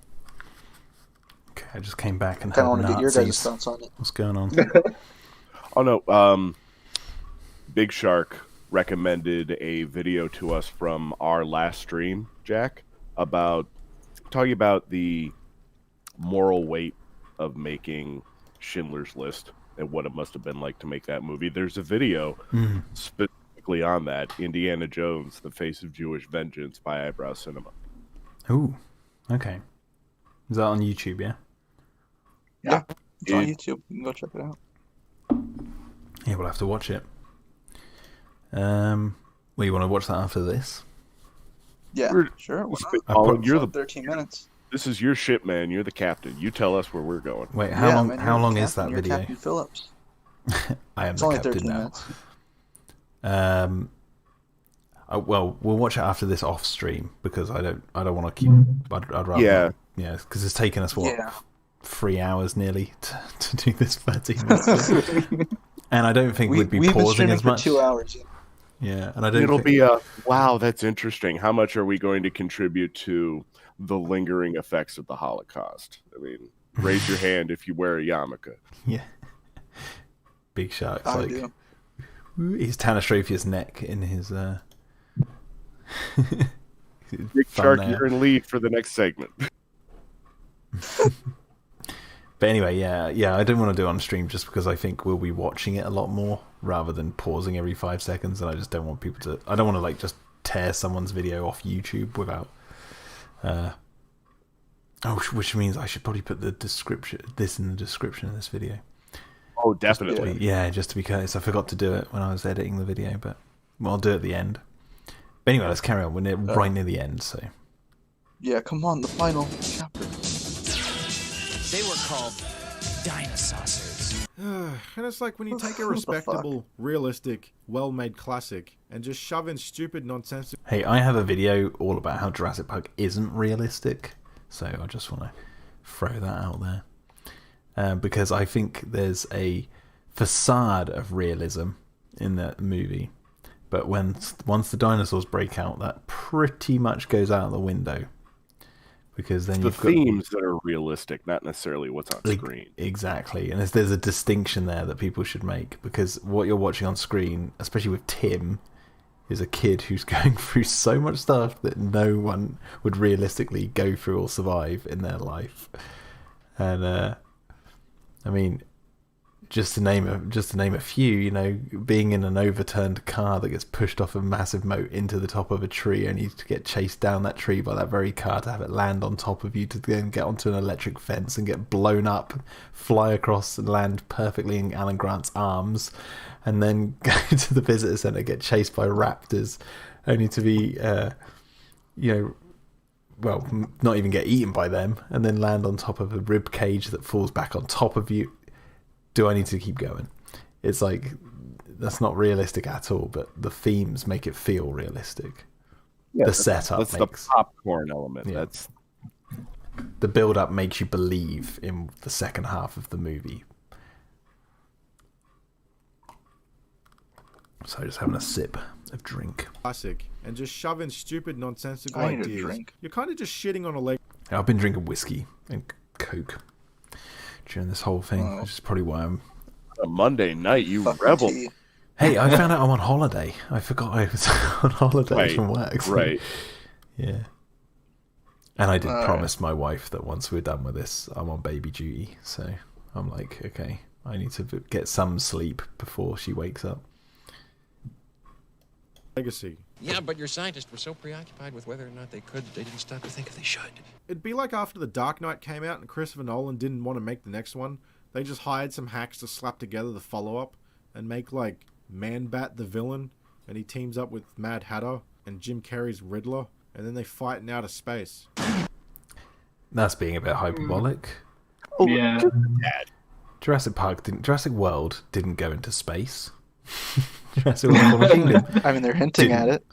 Okay, I just came back and I want to get your guys' thoughts on it. What's going on? Oh no, Big Shark recommended a video to us from our last stream, Jack, talking about the moral weight of making Schindler's List and what it must have been like to make that movie. There's a video specifically on that, Indiana Jones, The Face of Jewish Vengeance by Eyebrow Cinema. Ooh, okay. Is that on YouTube, yeah? Yeah, it's on YouTube. You can go check it out. Yeah, we'll have to watch it. Well, you want to watch that after this? Yeah, sure. You're the 13 minutes. This is your ship, man. You're the captain. You tell us where we're going. Wait, how long is that video? Captain Phillips. I am it's the only captain 13 now. Minutes. Well, we'll watch it after this off stream because I don't want to keep. I'd rather. Yeah, because it's taken us 3 hours nearly to do this 13 minutes. And I don't think we'd be pausing as much. For 2 hours. Yeah, and I don't. It'll be wow. That's interesting. How much are we going to contribute to the lingering effects of the Holocaust? I mean, raise your hand if you wear a yarmulke. Yeah. Big Shark's I do. He's Tanistrophius' neck in his. Big Shark, you're in lead for the next segment. But anyway, yeah, I don't want to do it on stream just because I think we'll be watching it a lot more rather than pausing every 5 seconds, and I just don't want people to. I don't want to just tear someone's video off YouTube without. Which means I should probably put this in the description of this video. Oh, definitely. Just to be curious. I forgot to do it when I was editing the video, but I'll do it at the end. But anyway, let's carry on. We're right near the end, so. Yeah, come on, the final chapter. They were called Dinosaurs. And it's like when you take a respectable, realistic, well-made classic and just shove in stupid, nonsensical... Hey, I have a video all about how Jurassic Park isn't realistic, so I just want to throw that out there. Because I think there's a facade of realism in that movie, but once the dinosaurs break out, that pretty much goes out the window. Because then the themes that are realistic, not necessarily what's on screen. Exactly, and there's a distinction there that people should make, because what you're watching on screen, especially with Tim, is a kid who's going through so much stuff that no one would realistically go through or survive in their life. And I mean, just to name a few, you know, being in an overturned car that gets pushed off a massive moat into the top of a tree, only to get chased down that tree by that very car, to have it land on top of you, to then get onto an electric fence and get blown up, fly across and land perfectly in Alan Grant's arms, and then go to the visitor centre, get chased by raptors, only to be, not even get eaten by them, and then land on top of a rib cage that falls back on top of you. Do I need to keep going? It's like, that's not realistic at all, but the themes make it feel realistic. Yeah, the setup that's makes... the popcorn element. Yeah. That's the build-up makes you believe in the second half of the movie. So just having a sip of drink. Classic, and just shove in stupid, nonsensical I need a ideas. drink. You're kind of just shitting on a leg. I've been drinking whiskey and Coke during this whole thing, which is probably why I'm... a Monday night, you rebel. Hey, I found out I'm on holiday. I forgot I was on holiday from work. So... Right. Yeah. And I did promise my wife that once we're done with this, I'm on baby duty. So I'm like, okay, I need to get some sleep before she wakes up. Legacy. Yeah, but your scientists were so preoccupied with whether or not they could, they didn't stop to think if they should. It'd be like after The Dark Knight came out and Christopher Nolan didn't want to make the next one. They just hired some hacks to slap together the follow-up and make, like, Man-Bat the villain, and he teams up with Mad Hatter and Jim Carrey's Riddler, and then they fight in outer space. That's being a bit hyperbolic. Oh, yeah. Jurassic World didn't go into space. Jurassic World Fallen Kingdom. I mean, they're hinting at it.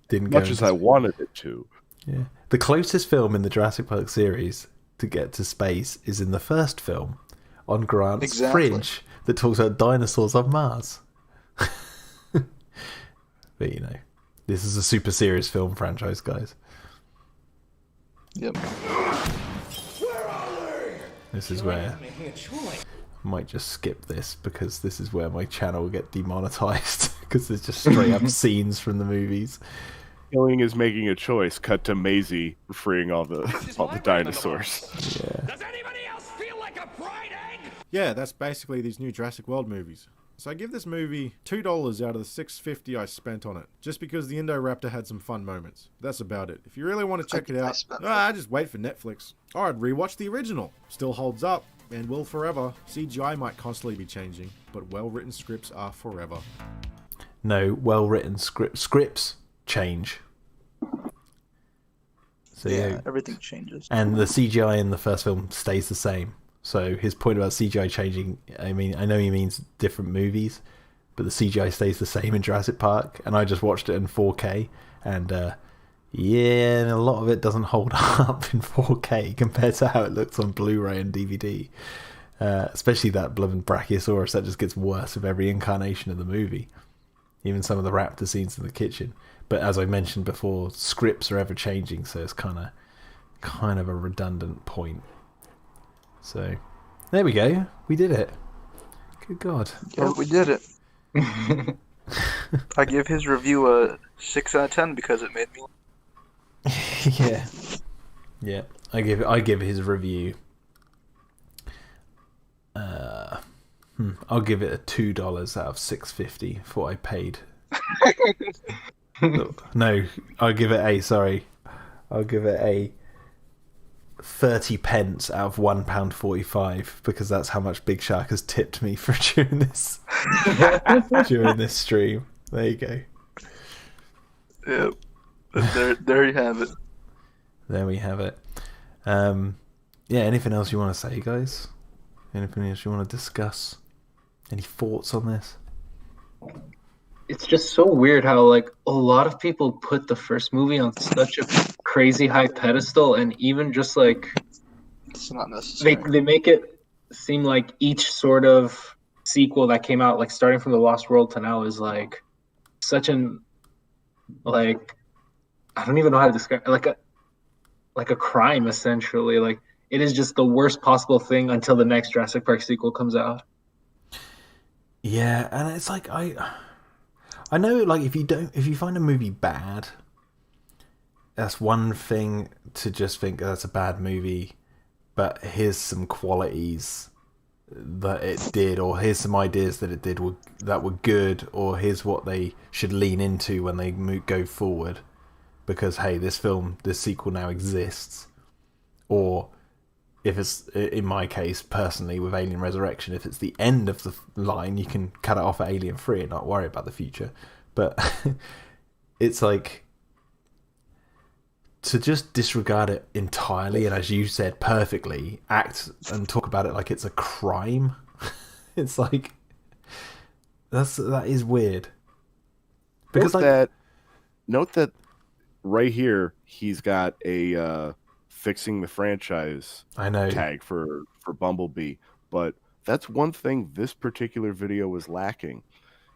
Didn't Much as I wanted it to. Yeah. The closest film in the Jurassic Park series to get to space is in the first film, on Grant's fridge, that talks about dinosaurs on Mars. But you know, this is a super serious film franchise, guys. Yep. This is where I might just skip this, because this is where my channel will get demonetized, because there's just straight up scenes from the movies. Killing is making a choice. Cut to Maisie freeing all the dinosaurs. Yeah. Does anybody else feel like a fried egg? Yeah, that's basically these new Jurassic World movies. So I give this movie $2 out of the $6.50 I spent on it, just because the Indo-Raptor had some fun moments. That's about it. If you really want to check it out, just wait for Netflix. Or I'd rewatch the original. Still holds up, and will forever. CGI might constantly be changing, but well-written scripts are forever. No, well-written scripts change. So yeah, everything changes. And the CGI in the first film stays the same. So his point about CGI changing, I mean, I know he means different movies, but the CGI stays the same in Jurassic Park. And I just watched it in 4K, and a lot of it doesn't hold up in 4K compared to how it looks on Blu-ray and DVD. Especially that blooming Brachiosaurus, that just gets worse with every incarnation of the movie. Even some of the raptor scenes in the kitchen. But as I mentioned before, scripts are ever changing, so it's kind of a redundant point. So there we go. We did it. Good God. Yeah, we did it. I give his review a 6 out of 10 because it made me. Yeah. I give his review. I'll give it a $2 out of $6.50 for what I paid. No, I'll give it a 30 pence out of £1.45, because that's how much Big Shark has tipped me for during this stream. There you go. Yep. There you have it. There we have it. Anything else you want to say, guys? Anything else you want to discuss? Any thoughts on this? It's just so weird how like a lot of people put the first movie on such a crazy high pedestal, and even just like it's not necessary. They make it seem like each sort of sequel that came out, like starting from The Lost World to now, is like such an like I don't even know how to describe like a crime essentially. Like it is just the worst possible thing until the next Jurassic Park sequel comes out. Yeah, and it's like I know, like if you find a movie bad, that's one thing to just think that's a bad movie, but here's some qualities that it did, or here's some ideas that it did that were good, or here's what they should lean into when they go forward, because hey, this sequel now exists. Or if it's, in my case personally with Alien Resurrection, if it's the end of the line, you can cut it off at Alien 3 and not worry about the future. But it's like, to just disregard it entirely, and as you said perfectly, act and talk about it like it's a crime. It's like, that is weird. Because note that right here he's got a fixing the franchise tag for Bumblebee, but that's one thing this particular video was lacking.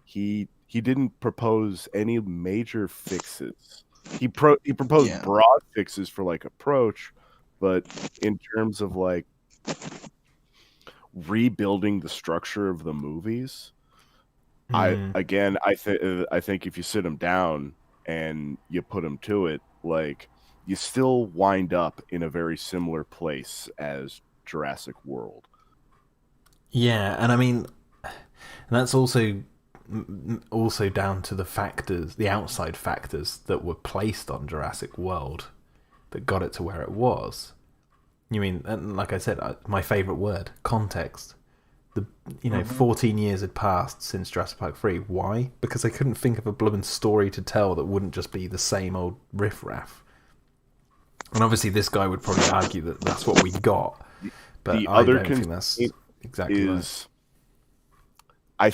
He didn't propose any major fixes. He proposed broad fixes for like approach, but in terms of like rebuilding the structure of the movies, I think if you sit them down and you put them to it, like, you still wind up in a very similar place as Jurassic World. Yeah, and I mean, and that's also down to the factors, the outside factors that were placed on Jurassic World that got it to where it was. You mean, and like I said, my favourite word, context. 14 years had passed since Jurassic Park 3. Why? Because they couldn't think of a blooming story to tell that wouldn't just be the same old riffraff. And obviously this guy would probably argue that that's what we got. But the I other don't think that's exactly right. I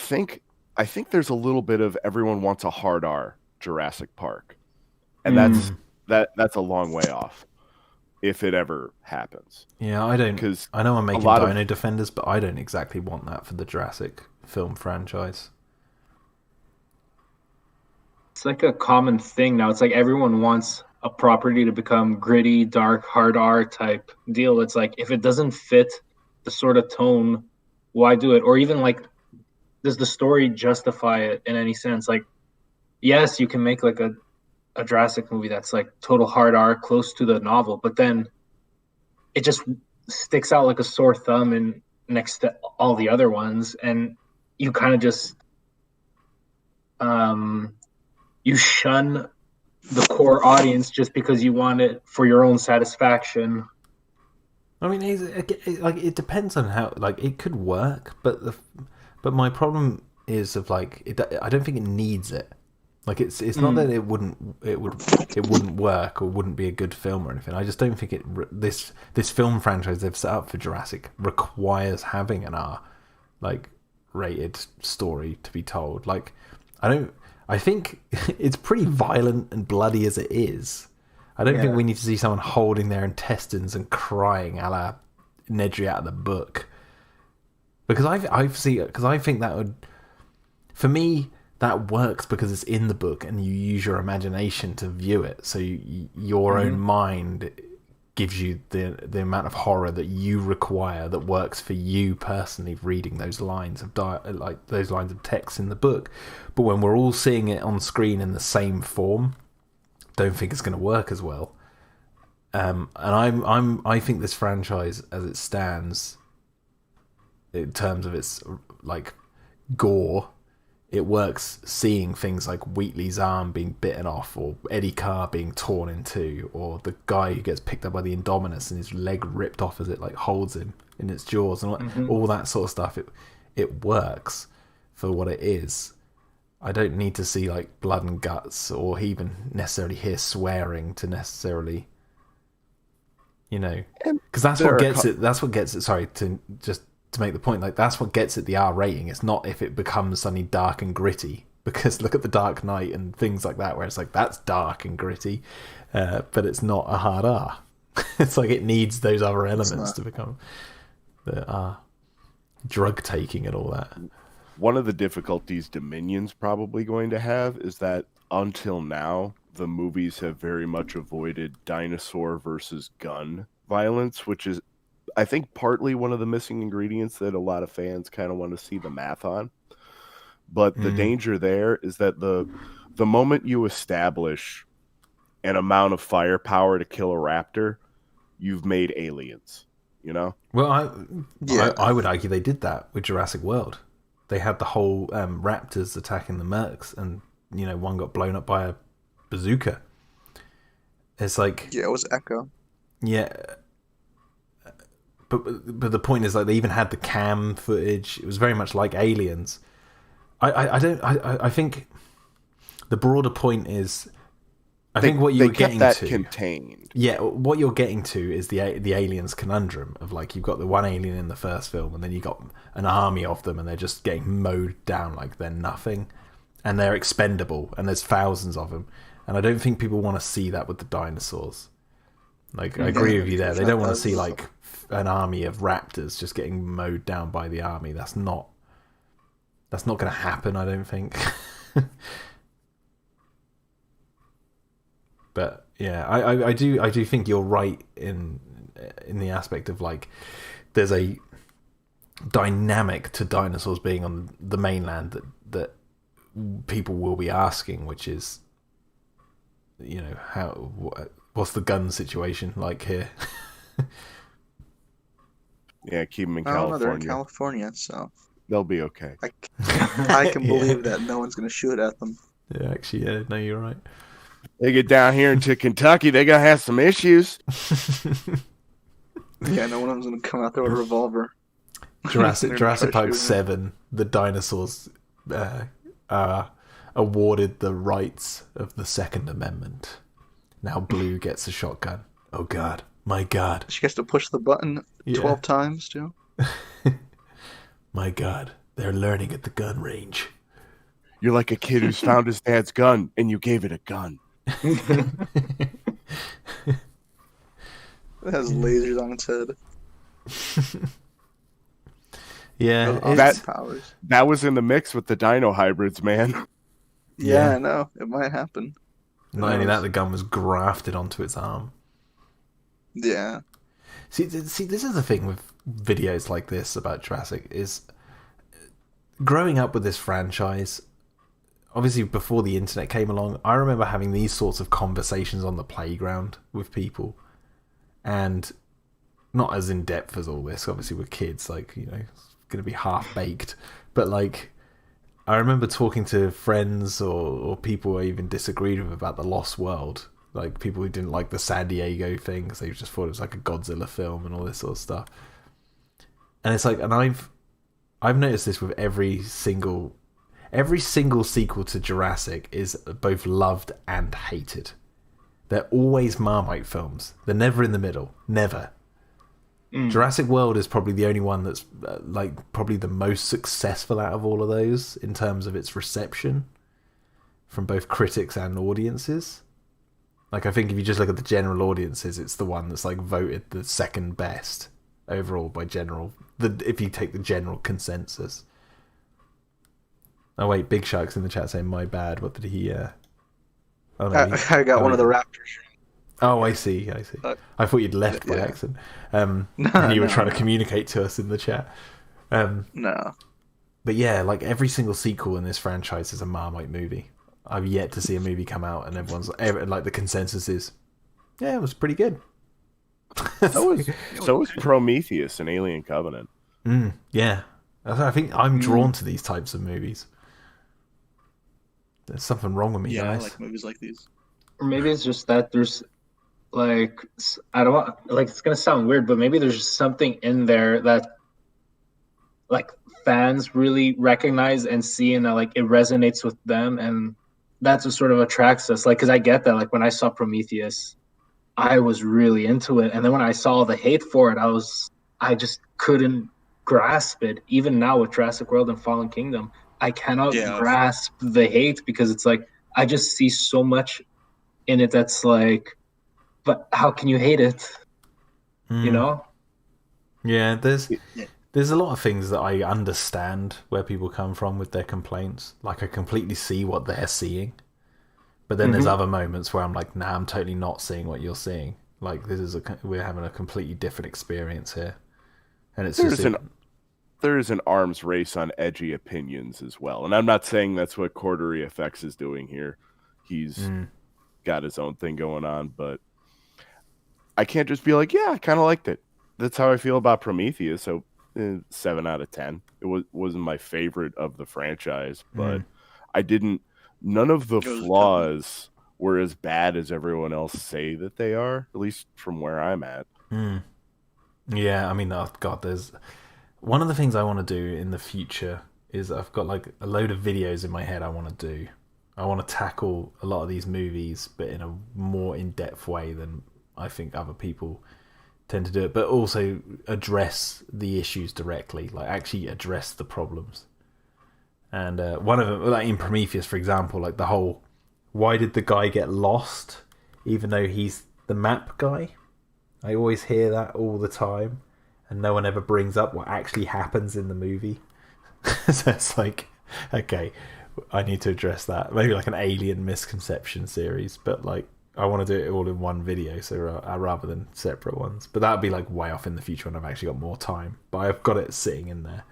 think there's a little bit of everyone wants a hard R Jurassic Park. And that's a long way off, if it ever happens. Yeah, I don't. Because I know I'm making Dino-Defenders, but I don't exactly want that for the Jurassic film franchise. It's like a common thing now. It's like everyone wants a property to become gritty, dark, hard R type deal. It's like, if it doesn't fit the sort of tone, why do it? Or even like, does the story justify it in any sense? Like, yes, you can make like a Jurassic movie that's like total hard R, close to the novel, but then it just sticks out like a sore thumb and next to all the other ones, and you kind of just you shun the core audience just because you want it for your own satisfaction. I mean, it depends on how, like, it could work, but my problem is of like, I don't think it needs it. Like, it's not that it wouldn't work or wouldn't be a good film or anything. I just don't think this film franchise they've set up for Jurassic requires having an R, like, rated story to be told. Like, I think it's pretty violent and bloody as it is. I don't think we need to see someone holding their intestines and crying a la Nedry out of the book. Because I think that would, for me, that works because it's in the book and you use your imagination to view it. So your own mind gives you the amount of horror that you require that works for you personally reading those lines of those lines of text in the book. But when we're all seeing it on screen in the same form, don't think it's going to work as well. And I think this franchise as it stands, in terms of its like gore, it works seeing things like Wheatley's arm being bitten off, or Eddie Carr being torn in two, or the guy who gets picked up by the Indominus and his leg ripped off as it like holds him in its jaws, and all that sort of stuff. It works for what it is. I don't need to see like blood and guts, or even necessarily hear swearing to necessarily, because that's what gets it. That's what gets it. Sorry to just to make the point, like that's what gets it the R rating. It's not if it becomes suddenly dark and gritty, because look at the Dark Knight and things like that, where it's like that's dark and gritty, but it's not a hard R. It's like it needs those other elements to become the R. Drug taking and all that. One of the difficulties Dominion's probably going to have is that until now, the movies have very much avoided dinosaur versus gun violence, which is, I think, partly one of the missing ingredients that a lot of fans kind of want to see the math on. But the danger there is that the moment you establish an amount of firepower to kill a raptor, you've made Aliens, you know? Well, I would argue they did that with Jurassic World. They had the whole raptors attacking the mercs, and one got blown up by a bazooka. It's like, yeah, it was Echo. Yeah, but the point is, like, they even had the cam footage. It was very much like Aliens. I think the broader point is, I think what you're getting that to contained. Yeah, what you're getting to is the aliens conundrum of, like, you've got the one alien in the first film, and then you got an army of them, and they're just getting mowed down like they're nothing, and they're expendable, and there's thousands of them, and I don't think people want to see that with the dinosaurs. Like, I agree with you there. They don't want to see like an army of raptors just getting mowed down by the army. That's not going to happen, I don't think. But yeah, I do think you're right in the aspect of, like, there's a dynamic to dinosaurs being on the mainland that people will be asking, which is, what's the gun situation like here? Yeah, keep them in I don't know, California. they're in California, so they'll be okay. I can believe that no one's going to shoot at them. Yeah, actually, yeah, no, you're right. They get down here into Kentucky, they gotta have some issues. Yeah, no one's going to come out there with a revolver. Jurassic Park 7, the dinosaurs awarded the rights of the Second Amendment. Now Blue gets a shotgun. Oh God, my God. She gets to push the button 12 times, too. My God, they're learning at the gun range. You're like a kid who's found his dad's gun, and you gave it a gun. It has lasers on its head. Yeah, that was in the mix with the dino hybrids, man. Yeah, I know. It might happen. Not only that, the gun was grafted onto its arm. Yeah. See, this is the thing with videos like this about Jurassic, is growing up with this franchise. Obviously, before the internet came along, I remember having these sorts of conversations on the playground with people, and not as in depth as all this. Obviously, we're kids, like, it's going to be half baked, but, like, I remember talking to friends or people I even disagreed with about The Lost World, like people who didn't like the San Diego thing because they just thought it was like a Godzilla film and all this sort of stuff. And it's like, and I've noticed this with every single sequel to Jurassic is both loved and hated. They're always Marmite films. They're never in the middle. Never. Jurassic World is probably the only one that's probably the most successful out of all of those in terms of its reception from both critics and audiences. Like, I think if you just look at the general audiences, it's the one that's, like, voted the second best overall by if you take the general consensus. Oh wait, Big Shark's in the chat saying, "My bad." What did he? Oh no, I got one of the raptors. Oh, I see. I thought you'd left by accident. And you were trying to communicate to us in the chat. No. But yeah, like, every single sequel in this franchise is a Marmite movie. I've yet to see a movie come out and everyone's like, the consensus is, yeah, it was pretty good. So was Prometheus and Alien Covenant. Yeah. I think I'm drawn to these types of movies. There's something wrong with me, guys. I like movies like these. Or maybe it's just that there's, like, I don't want, like, it's gonna sound weird, but maybe there's just something in there that, like, fans really recognize and see, and that, like, it resonates with them, and that's what sort of attracts us. Like, because I get that, like, when I saw Prometheus, I was really into it, and then when I saw the hate for it, I just couldn't grasp it. Even now with Jurassic World and Fallen Kingdom, I cannot grasp the hate because it's like I just see so much in it that's like, but how can you hate it? You know? Yeah, there's a lot of things that I understand where people come from with their complaints. Like I completely see what they're seeing. But then there's other moments where I'm like, nah, I'm totally not seeing what you're seeing. Like we're having a completely different experience here. And it's there is an arms race on edgy opinions as well. And I'm not saying that's what CorderyFX is doing here. He's got his own thing going on, but I can't just be like, yeah, I kind of liked it. That's how I feel about Prometheus. So 7 out of 10. It wasn't my favorite of the franchise, but none of the flaws were as bad as everyone else say that they are, at least from where I'm at. Yeah, I mean, oh God, there's one of the things I want to do in the future is I've got like a load of videos in my head I want to do. I want to tackle a lot of these movies, but in a more in-depth way than I think other people tend to do it, but also address the issues directly, like actually address the problems. And one of them, like in Prometheus, for example, like the whole, why did the guy get lost, even though he's the map guy? I always hear that all the time, and no one ever brings up what actually happens in the movie. So it's like, okay, I need to address that. Maybe like an alien misconception series, but like I want to do it all in one video, so rather than separate ones. But that would be like way off in the future when I've actually got more time. But I've got it sitting in there.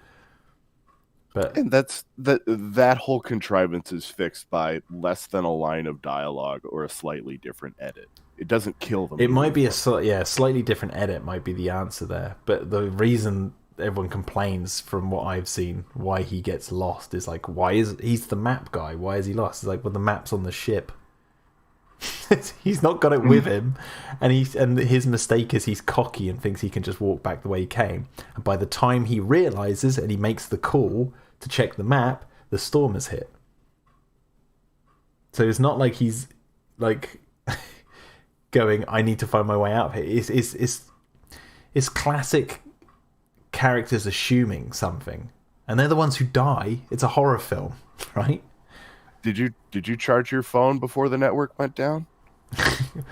And that whole contrivance is fixed by less than a line of dialogue or a slightly different edit. It doesn't kill them. It might be a slightly different edit might be the answer there. But the reason everyone complains, from what I've seen, why he gets lost is like, he's the map guy? Why is he lost? It's like, well, the map's on the ship. He's not got it with him, and his mistake is he's cocky and thinks he can just walk back the way he came. And by the time he realizes and he makes the call to check the map, the storm has hit. So it's not like he's like going, I need to find my way out of here. It's classic characters assuming something, and they're the ones who die. It's a horror film, right? Did you charge your phone before the network went down?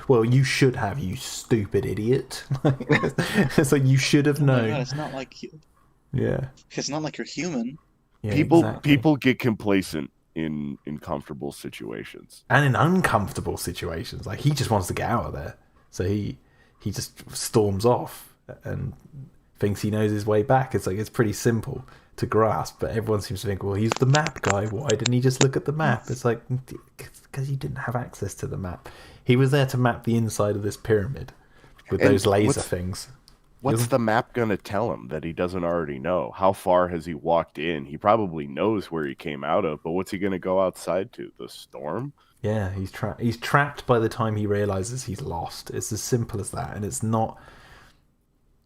Well, you should have, you stupid idiot. It's like you should have known. God, it's not like it's not like you're human. Yeah, people get complacent in comfortable situations and in uncomfortable situations. Like he just wants to get out of there, so he just storms off and thinks he knows his way back. It's like it's pretty simple to grasp, but everyone seems to think, well, he's the map guy, why didn't he just look at the map? It's like, because he didn't have access to the map. He was there to map the inside of this pyramid with those laser things. What's the map gonna tell him that he doesn't already know? How far has he walked in? He probably knows where he came out of, but what's he gonna go outside to? The storm? Yeah, he's trapped by the time he realizes he's lost. It's as simple as that, and it's not.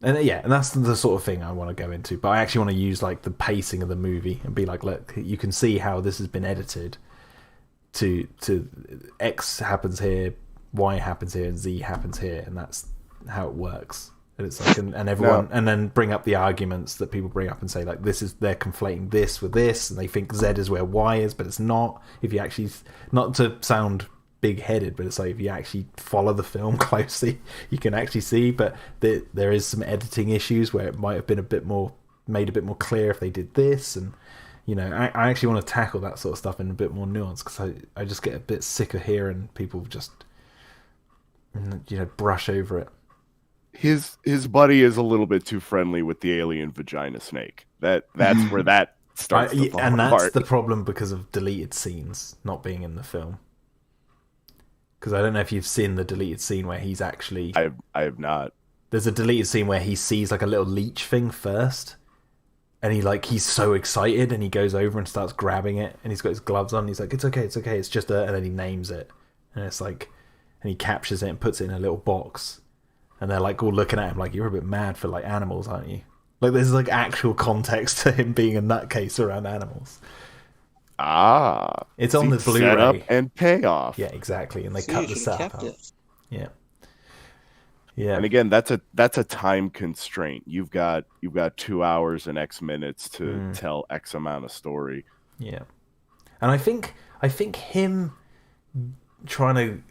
And and that's the sort of thing I want to go into. But I actually want to use like the pacing of the movie and be like, look, you can see how this has been edited to X happens here, Y happens here, and Z happens here, and that's how it works. And it's like, and everyone, and then bring up the arguments that people bring up and say like, they're conflating this with this, and they think Z is where Y is, but it's not. If you actually, not to sound big-headed, but it's like if you actually follow the film closely, you can actually see. But there is some editing issues where it might have been made a bit more clear if they did this, and I actually want to tackle that sort of stuff in a bit more nuance, because I just get a bit sick of hearing people just brush over it. His buddy is a little bit too friendly with the alien vagina snake. That's where that starts to fall and that's apart. the problem, because of deleted scenes not being in the film. Because I don't know if you've seen the deleted scene where he's actually... I have not. There's a deleted scene where he sees like a little leech thing first, and he's so excited, and he goes over and starts grabbing it, and he's got his gloves on, and he's like, it's okay, it's just a... And then he names it, and it's like... And he captures it and puts it in a little box, and they're like all looking at him like, you're a bit mad for like animals, aren't you? Like there's like actual context to him being a nutcase around animals. It's on the Blu-ray. Setup and payoff. Yeah, exactly. And they cut this up. Yeah. Yeah. And again, that's a time constraint. You've got 2 hours and X minutes to tell X amount of story. Yeah. And I think him trying to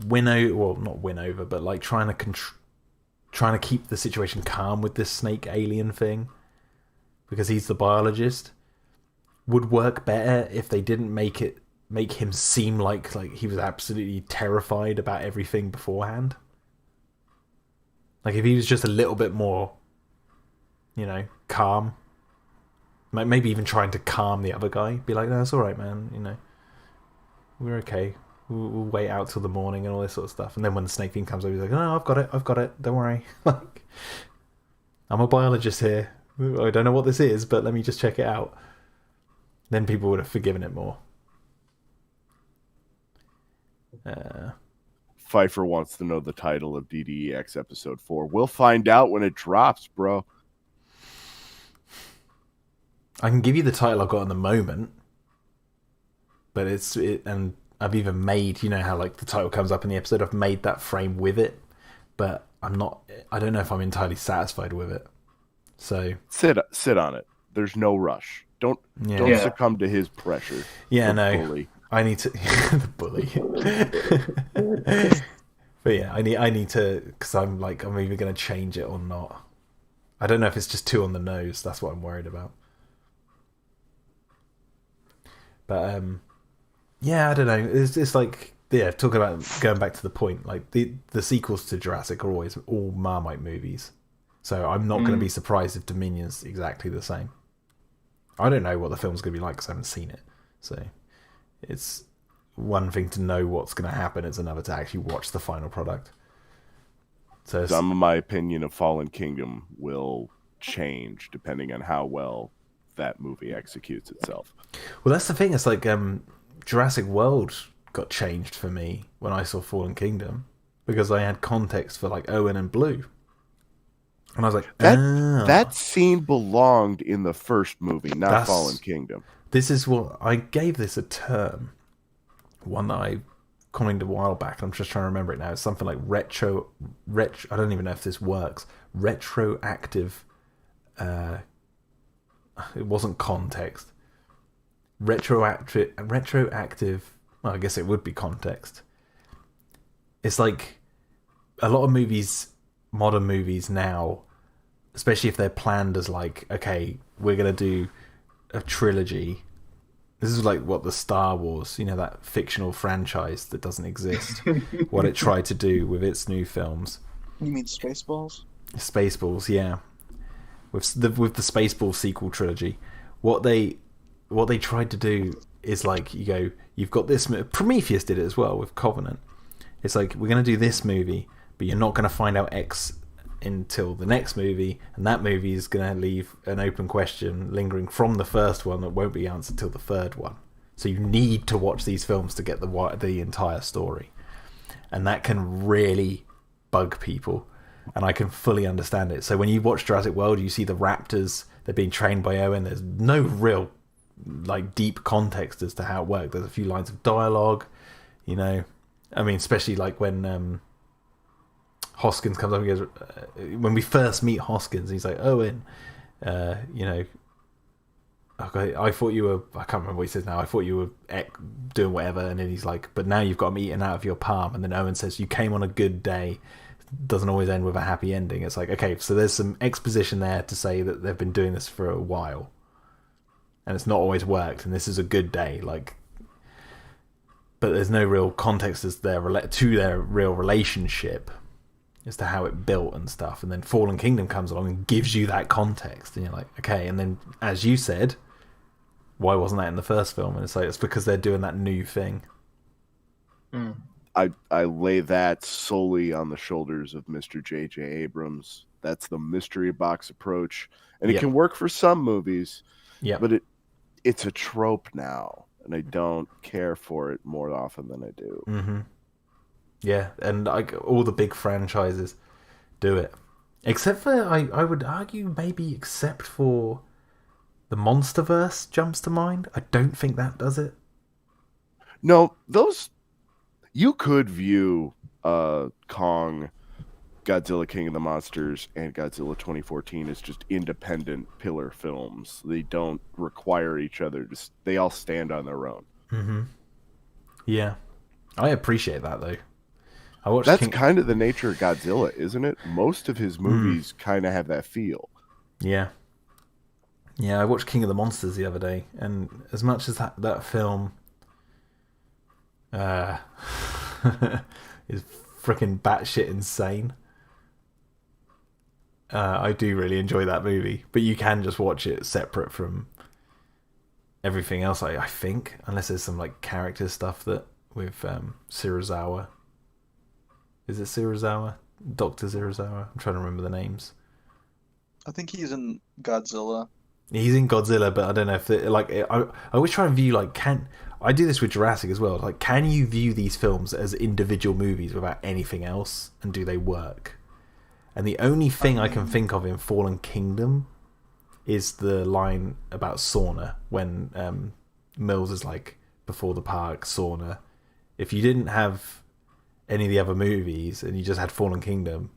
win over, well, not win over, but like trying to keep the situation calm with this snake alien thing, because he's the biologist, would work better if they didn't make him seem like he was absolutely terrified about everything beforehand. Like if he was just a little bit more, calm. Maybe even trying to calm the other guy. Be like, no, it's all right, man. We're okay. We'll wait out till the morning and all this sort of stuff. And then when the snake thing comes over, he's like, no, I've got it. Don't worry. Like, I'm a biologist here. I don't know what this is, but let me just check it out. Then people would have forgiven it more. Pfeiffer wants to know the title of DDEX episode 4. We'll find out when it drops, bro. I can give you the title I've got in the moment, but and I've even made, how like the title comes up in the episode, I've made that frame with it, but I don't know if I'm entirely satisfied with it. So sit on it. There's no rush. Don't succumb to his pressure. Yeah, no. Bully. I need to the bully. But yeah, I need to, because I'm either going to change it or not. I don't know if it's just too on the nose. That's what I'm worried about. But yeah, I don't know. It's like, yeah, talking about going back to the point, like the sequels to Jurassic are always all Marmite movies. So I'm not going to be surprised if Dominion's exactly the same. I don't know what the film's going to be like because I haven't seen it. So it's one thing to know what's going to happen, it's another to actually watch the final product. So some of my opinion of Fallen Kingdom will change depending on how well that movie executes itself. Well, that's the thing. It's like Jurassic World got changed for me when I saw Fallen Kingdom because I had context for like Owen and Blue. And I was like, that scene belonged in the first movie, not Fallen Kingdom. This is what I gave this a term, one that I coined a while back. I'm just trying to remember it now. It's something like retro. I don't even know if this works. Retroactive. It wasn't context. Retroactive. Well, I guess it would be context. It's like a lot of movies, modern movies now, especially if they're planned as like, okay, we're gonna do a trilogy. This is like what the Star Wars, that fictional franchise that doesn't exist, what it tried to do with its new films. You mean Spaceballs? Spaceballs, yeah. With the Spaceballs sequel trilogy, what they tried to do is like, you've got this. Prometheus did it as well with Covenant. It's like, we're going to do this movie, but you're not going to find out X until the next movie, and that movie is going to leave an open question lingering from the first one that won't be answered till the third one. So you need to watch these films to get the entire story, and that can really bug people, and I can fully understand it. So when you watch Jurassic World, you see the raptors, they're being trained by Owen. There's no real like deep context as to how it worked. There's a few lines of dialogue, I mean, especially like when Hoskins comes up and goes, when we first meet Hoskins, he's like, Owen, okay, I thought you were, I can't remember what he says now, I thought you were doing whatever, and then he's like, but now you've got them eaten out of your palm, and then Owen says, you came on a good day, doesn't always end with a happy ending. It's like, okay, so there's some exposition there to say that they've been doing this for a while, and it's not always worked, and this is a good day, like, but there's no real context as to their real relationship as to how it built and stuff. And then Fallen Kingdom comes along and gives you that context, and you're like, okay. And then, as you said, why wasn't that in the first film? And it's like, it's because they're doing that new thing. I lay that solely on the shoulders of Mr. J.J. Abrams. That's the mystery box approach, and it can work for some movies, but it's a trope now, and I don't care for it more often than I do. Mm-hmm. Yeah, and like all the big franchises do it, except for I would argue maybe except for the Monsterverse jumps to mind. I don't think that does it. No, those you could view Kong Godzilla King of the Monsters and Godzilla 2014 as just independent pillar films. They don't require each other. They all stand on their own. Mm-hmm. Yeah. I appreciate that, though. That's kind of the nature of Godzilla, isn't it? Most of his movies kind of have that feel. Yeah. Yeah, I watched King of the Monsters the other day, and as much as that film is freaking batshit insane, I do really enjoy that movie. But you can just watch it separate from everything else, I think, unless there's some like character stuff that with Serizawa. Is it Serizawa? Dr. Serizawa? I'm trying to remember the names. I think he's in Godzilla. He's in Godzilla, but I don't know if I always try and view I do this with Jurassic as well. Like, can you view these films as individual movies without anything else, and do they work? And the only thing I can think of in Fallen Kingdom is the line about sauna when Mills is like, before the park sauna. If you didn't have any of the other movies and you just had Fallen Kingdom,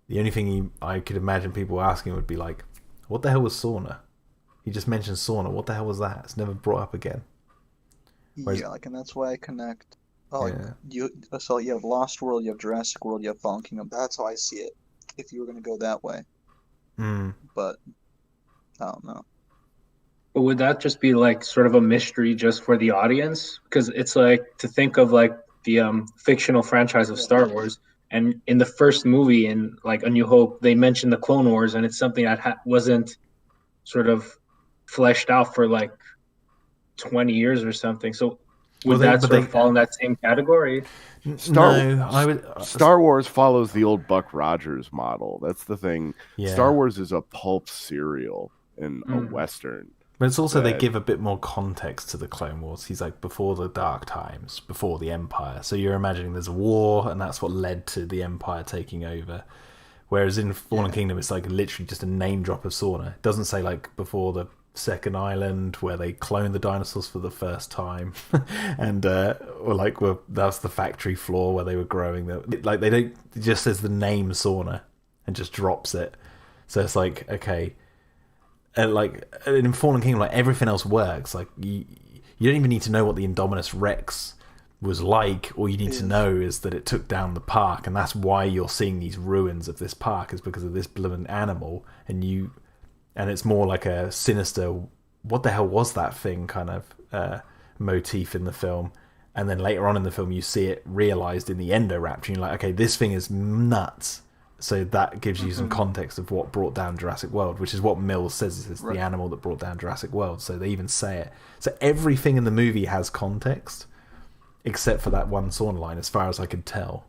the only thing I could imagine people asking would be like, what the hell was sauna? He just mentioned sauna. What the hell was that? It's never brought up again. Whereas, and that's why I connect. You have Lost World, you have Jurassic World, you have Fallen Kingdom. That's how I see it. If you were going to go that way, but I don't know. But would that just be like sort of a mystery just for the audience? Because it's like to think of like the fictional franchise of Star Wars, and in the first movie in like A New Hope, they mentioned the Clone Wars, and it's something that wasn't sort of fleshed out for like 20 years or something. So would that sort of fall in that same category? Star Wars follows the old Buck Rogers model. That's the thing. Yeah. Star Wars is a pulp serial and a Western. But it's also they give a bit more context to the Clone Wars. He's like before the Dark Times, before the Empire. So you're imagining there's a war, and that's what led to the Empire taking over. Whereas in Fallen Kingdom, it's like literally just a name drop of sauna. It doesn't say like before the second island where they cloned the dinosaurs for the first time, and or like that's the factory floor where they were growing them. Like they don't. It just says the name sauna and just drops it. So it's like okay. And like in Fallen Kingdom, like everything else works. Like you don't even need to know what the Indominus Rex was like. All you need to know is that it took down the park, and that's why you're seeing these ruins of this park is because of this blooming animal. And it's more like a sinister, what the hell was that thing kind of motif in the film. And then later on in the film, you see it realized in the Endoraptor. And you're like, okay, this thing is nuts. So that gives you some context of what brought down Jurassic World, which is what Mills says is the animal that brought down Jurassic World. So they even say it. So everything in the movie has context, except for that one sauna line, as far as I could tell.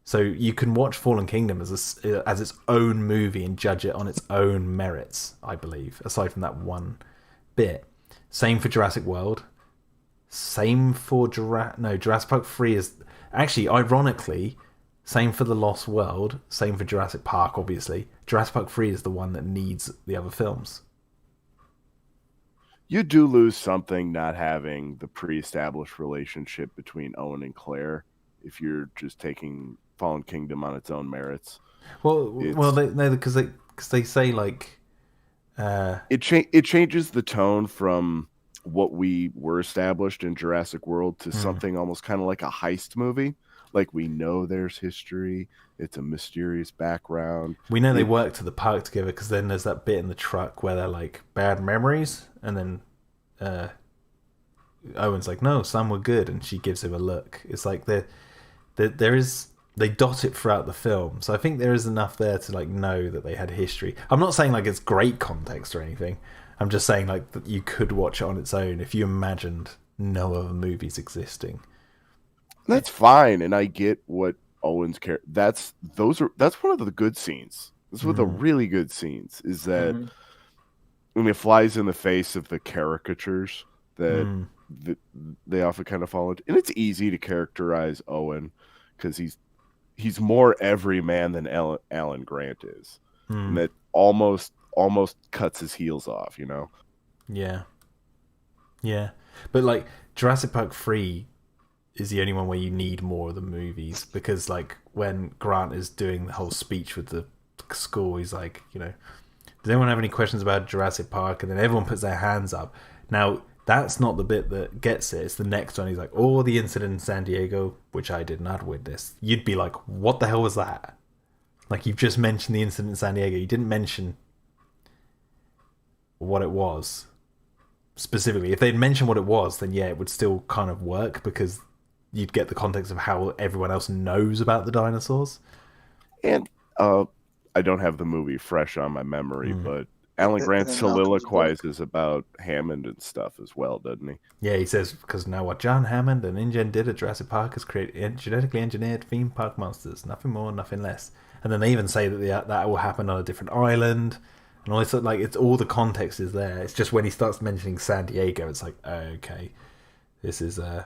So you can watch Fallen Kingdom as its own movie and judge it on its own merits, I believe, aside from that one bit. Same for Jurassic World. Same for Jurassic Park 3 is... Actually, ironically... Same for The Lost World. Same for Jurassic Park, obviously. Jurassic Park 3 is the one that needs the other films. You do lose something not having the pre-established relationship between Owen and Claire if you're just taking Fallen Kingdom on its own merits. Because they say like... It changes the tone from what we were established in Jurassic World to something almost kind of like a heist movie. Like, we know there's history. It's a mysterious background. We know they work to the park together because then there's that bit in the truck where they're like, bad memories. And then Owen's like, no, some were good. And she gives him a look. It's like they dot it throughout the film. So I think there is enough there to like know that they had history. I'm not saying like it's great context or anything. I'm just saying like that you could watch it on its own if you imagined no other movies existing. That's fine, and I get what Owen's character. That's one of the good scenes. That's one of the really good scenes. Is that when it flies in the face of the caricatures that they often kind of follow, and it's easy to characterize Owen because he's more everyman than Alan Grant is, and that almost cuts his heels off. You know? Yeah, but like Jurassic Park 3. is the only one where you need more of the movies, because like when Grant is doing the whole speech with the school, he's like, you know, does anyone have any questions about Jurassic Park? And then everyone puts their hands up. Now that's not the bit that gets it. It's the next one. He's like, oh, the incident in San Diego, which I did not witness. You'd be like, what the hell was that? Like, you've just mentioned the incident in San Diego. You didn't mention what it was specifically. If they'd mentioned what it was, then yeah, it would still kind of work, because you'd get the context of how everyone else knows about the dinosaurs. And I don't have the movie fresh on my memory, but Alan Grant soliloquizes about Hammond and stuff as well, doesn't he? Yeah, he says, because now what John Hammond and InGen did at Jurassic Park is create genetically engineered theme park monsters. Nothing more, nothing less. And then they even say that that will happen on a different island. And all this, like, it's all the context is there. It's just when he starts mentioning San Diego, it's like, okay, this is Now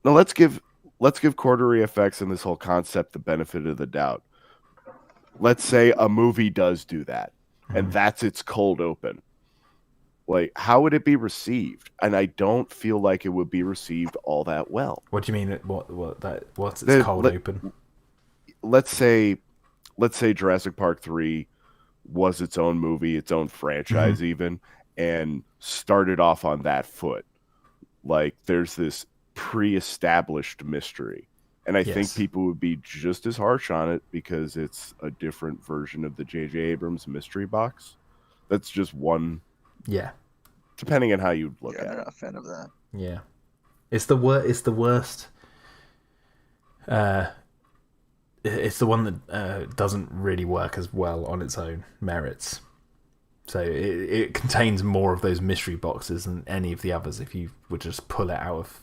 let's give CorderyFX and this whole concept the benefit of the doubt. Let's say a movie does do that, and that's its cold open. Like, how would it be received? And I don't feel like it would be received all that well. What do you mean? What's its cold open? Let's say Jurassic Park 3 was its own movie, its own franchise even, and started off on that foot. Like, there's this pre-established mystery. And I think people would be just as harsh on it because it's a different version of the J.J. Abrams mystery box. That's just one. Yeah. Depending on how you look at it. I'm not a fan of that. Yeah. It's the worst. It's the one that doesn't really work as well on its own merits. So it contains more of those mystery boxes than any of the others if you would just pull it out of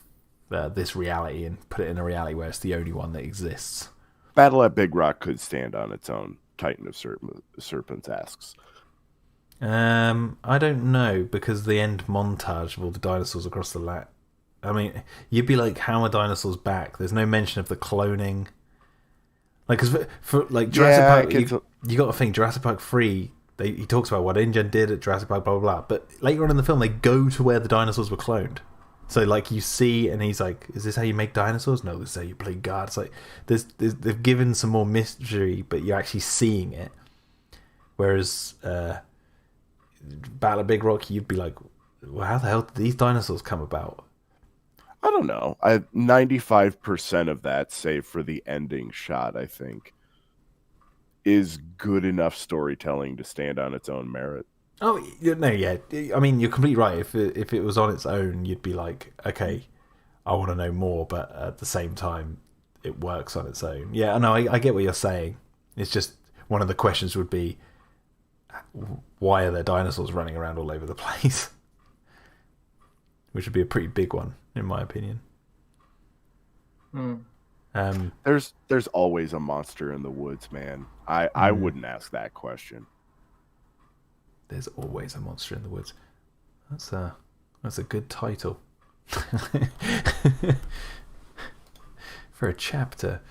this reality and put it in a reality where it's the only one that exists. Battle at Big Rock could stand on its own, Titan of Serpents asks. I don't know, because the end montage of all the dinosaurs across the land. I mean, you'd be like, how are dinosaurs back? There's no mention of the cloning. Like, because for like Jurassic Park, you got to think Jurassic Park 3. He talks about what InGen did at Jurassic Park, blah blah blah. But later on in the film, they go to where the dinosaurs were cloned. So like you see, and he's like, "Is this how you make dinosaurs?" No, this is how you play God. It's like they've given some more mystery, but you're actually seeing it. Whereas Battle of Big Rock, you'd be like, well, how the hell did these dinosaurs come about? I don't know. 95% of that, save for the ending shot, I think, is good enough storytelling to stand on its own merit. Oh no, yeah. I mean, you're completely right. If it was on its own, you'd be like, okay, I want to know more. But at the same time, it works on its own. Yeah, no, I get what you're saying. It's just one of the questions would be, why are there dinosaurs running around all over the place? Which would be a pretty big one, in my opinion. There's always a monster in the woods, man. I wouldn't ask that question. There's always a monster in the woods. That's a good title for a chapter,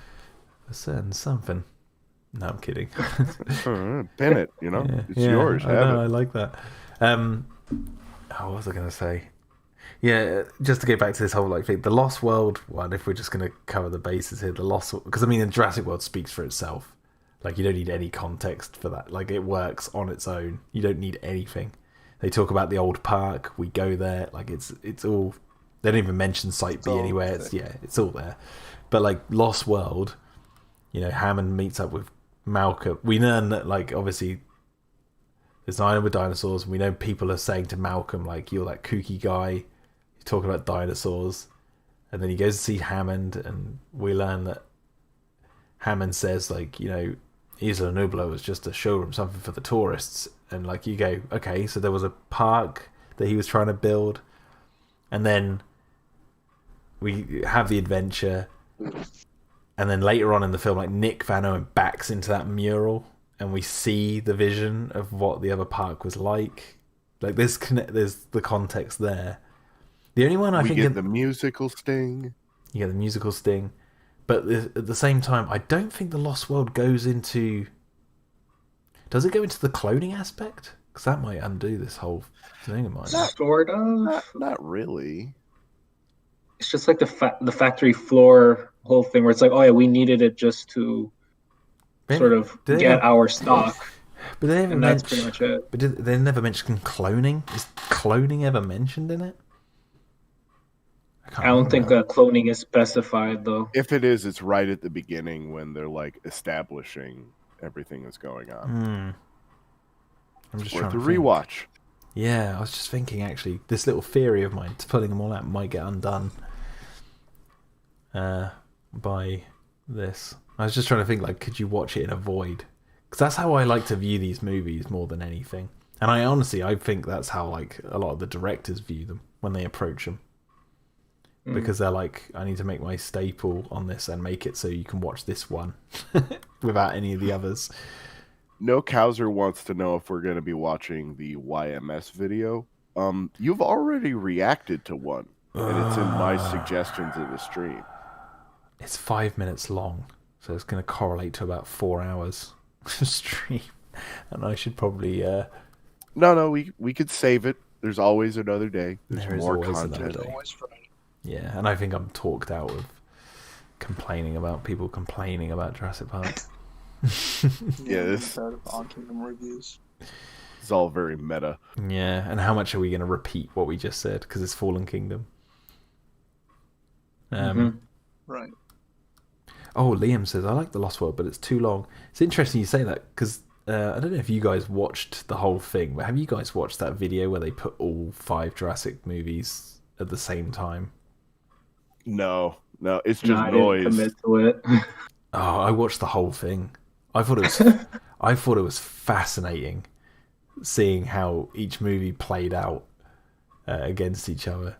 a certain something. No, I'm kidding. Pin it, you know. Yeah, it's yours. I like that. What was I going to say? Yeah, just to get back to this whole like thing, the Lost World one. If we're just going to cover the bases here, the Lost, because I mean, the Jurassic World speaks for itself. Like, you don't need any context for that. Like, it works on its own. You don't need anything. They talk about the old park. We go there. Like, it's all. They don't even mention Site B anywhere. It's all there. But like Lost World, you know, Hammond meets up with Malcolm. We learn that, like, obviously there's an island with dinosaurs. And we know people are saying to Malcolm, like, you're that kooky guy. You're talking about dinosaurs. And then he goes to see Hammond, and we learn that Hammond says, like, you know, Isla Nubla was just a showroom, something for the tourists. And like, you go, okay, so there was a park that he was trying to build, and then we have the adventure, and then later on in the film, like, Nick Van Owen backs into that mural, and we see the vision of what the other park was like. Like, there's the context there. The only one we get the musical sting. You get the musical sting. But at the same time, I don't think the Lost World goes into... Does it go into the cloning aspect? Because that might undo this whole thing of mine. Sort of. Not really. it's just like the factory floor whole thing where it's like, oh yeah, we needed it just to sort of get our stock. But they never and that's pretty much it. But they never mentioned cloning. Is cloning ever mentioned in it? I don't think cloning is specified though. If it is, it's right at the beginning when they're like establishing everything that's going on. I'm just worth trying a to rewatch. Yeah, I was just thinking actually, this little theory of mine, pulling them all out, might get undone by this. I was just trying to think, like, could you watch it in a void? Because that's how I like to view these movies more than anything. And I think that's how like a lot of the directors view them when they approach them. Because they're like, I need to make my staple on this and make it so you can watch this one without any of the others. No Cowser wants to know if we're going to be watching the YMS video. You've already reacted to one, and it's in my suggestions of the stream. It's 5 minutes long, so it's going to correlate to about 4 hours stream, and I should probably. No, we could save it. There's always another day. There's more content. Yeah, and I think I'm talked out of complaining about Jurassic Park. Yeah, this on Kingdom reviews. It's all very meta. Yeah, and how much are we going to repeat what we just said because it's Fallen Kingdom? Right. Oh, Liam says, I like The Lost World, but it's too long. It's interesting you say that because I don't know if you guys watched the whole thing, but have you guys watched that video where they put all 5 Jurassic movies at the same time? No, it's just noise. I didn't commit to it. Oh, I watched the whole thing. I thought it was fascinating seeing how each movie played out against each other.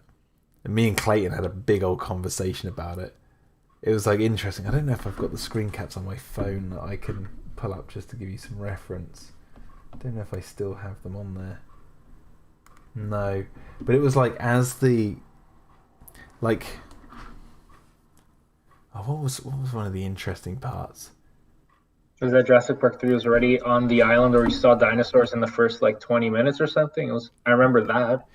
And me and Clayton had a big old conversation about it. It was like interesting. I don't know if I've got the screen caps on my phone that I can pull up just to give you some reference. I don't know if I still have them on there. No, but it was like as the like. Oh, what was one of the interesting parts? Was that Jurassic Park 3 was already on the island where we saw dinosaurs in the first like 20 minutes or something? I remember that.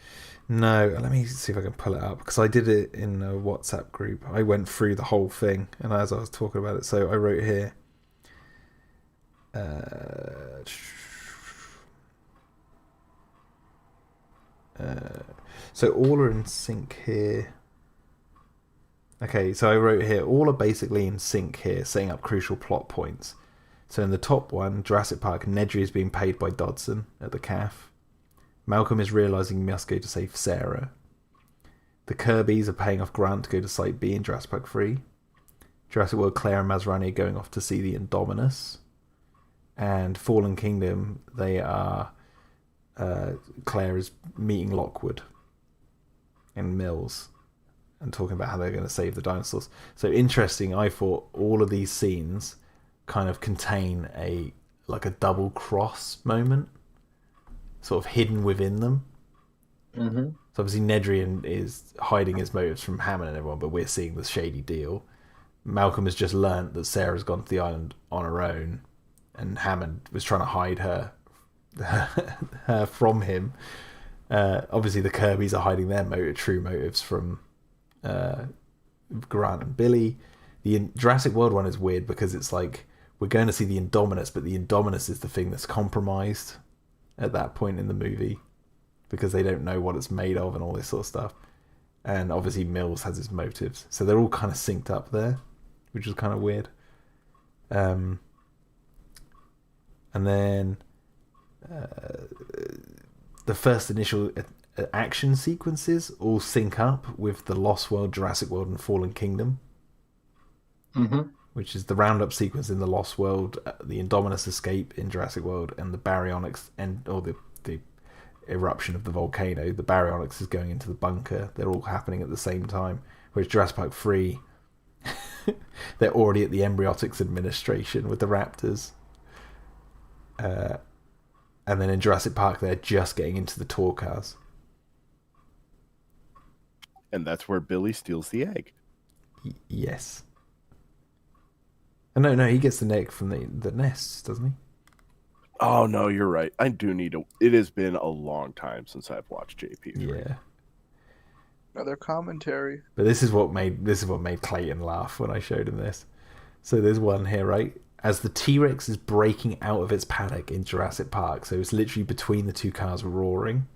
No, let me see if I can pull it up because I did it in a WhatsApp group. I went through the whole thing, and as I was talking about it, so I wrote here. So all are in sync here. Okay, so I wrote here, all are basically in sync here, setting up crucial plot points. So in the top one, Jurassic Park, Nedry is being paid by Dodson at the CAF. Malcolm is realising he must go to save Sarah. The Kirbys are paying off Grant to go to Site B in Jurassic Park 3. Jurassic World, Claire and Masrani are going off to see the Indominus. And Fallen Kingdom, they are... Claire is meeting Lockwood and Mills and talking about how they're going to save the dinosaurs. So interesting, I thought all of these scenes kind of contain a double cross moment, sort of hidden within them. Mm-hmm. So obviously Nedry is hiding his motives from Hammond and everyone, but we're seeing the shady deal. Malcolm has just learnt that Sarah's gone to the island on her own, and Hammond was trying to hide her from him. Obviously the Kirbys are hiding their true motives from Grant and Billy. The Jurassic World one is weird because it's like we're going to see the Indominus, but the Indominus is the thing that's compromised at that point in the movie because they don't know what it's made of and all this sort of stuff. And obviously Mills has his motives, so they're all kind of synced up there, which is kind of weird. And then the first initial action sequences all sync up with the Lost World, Jurassic World, and Fallen Kingdom. Mm-hmm. Which is the roundup sequence in the Lost World, the Indominus escape in Jurassic World, and the baryonyx or the eruption of the volcano. The baryonyx is going into the bunker. They're all happening at the same time. Whereas Jurassic Park 3, they're already at the Embryotics Administration with the raptors. And then in Jurassic Park, they're just getting into the tour cars. And that's where Billy steals the egg. Yes. No, he gets the egg from the nests, doesn't he? Oh, no, you're right. I do need to... It has been a long time since I've watched JP3. Another commentary. But this is what made Clayton laugh when I showed him this. So there's one here, right? As the T-Rex is breaking out of its paddock in Jurassic Park, so it's literally between the two cars roaring.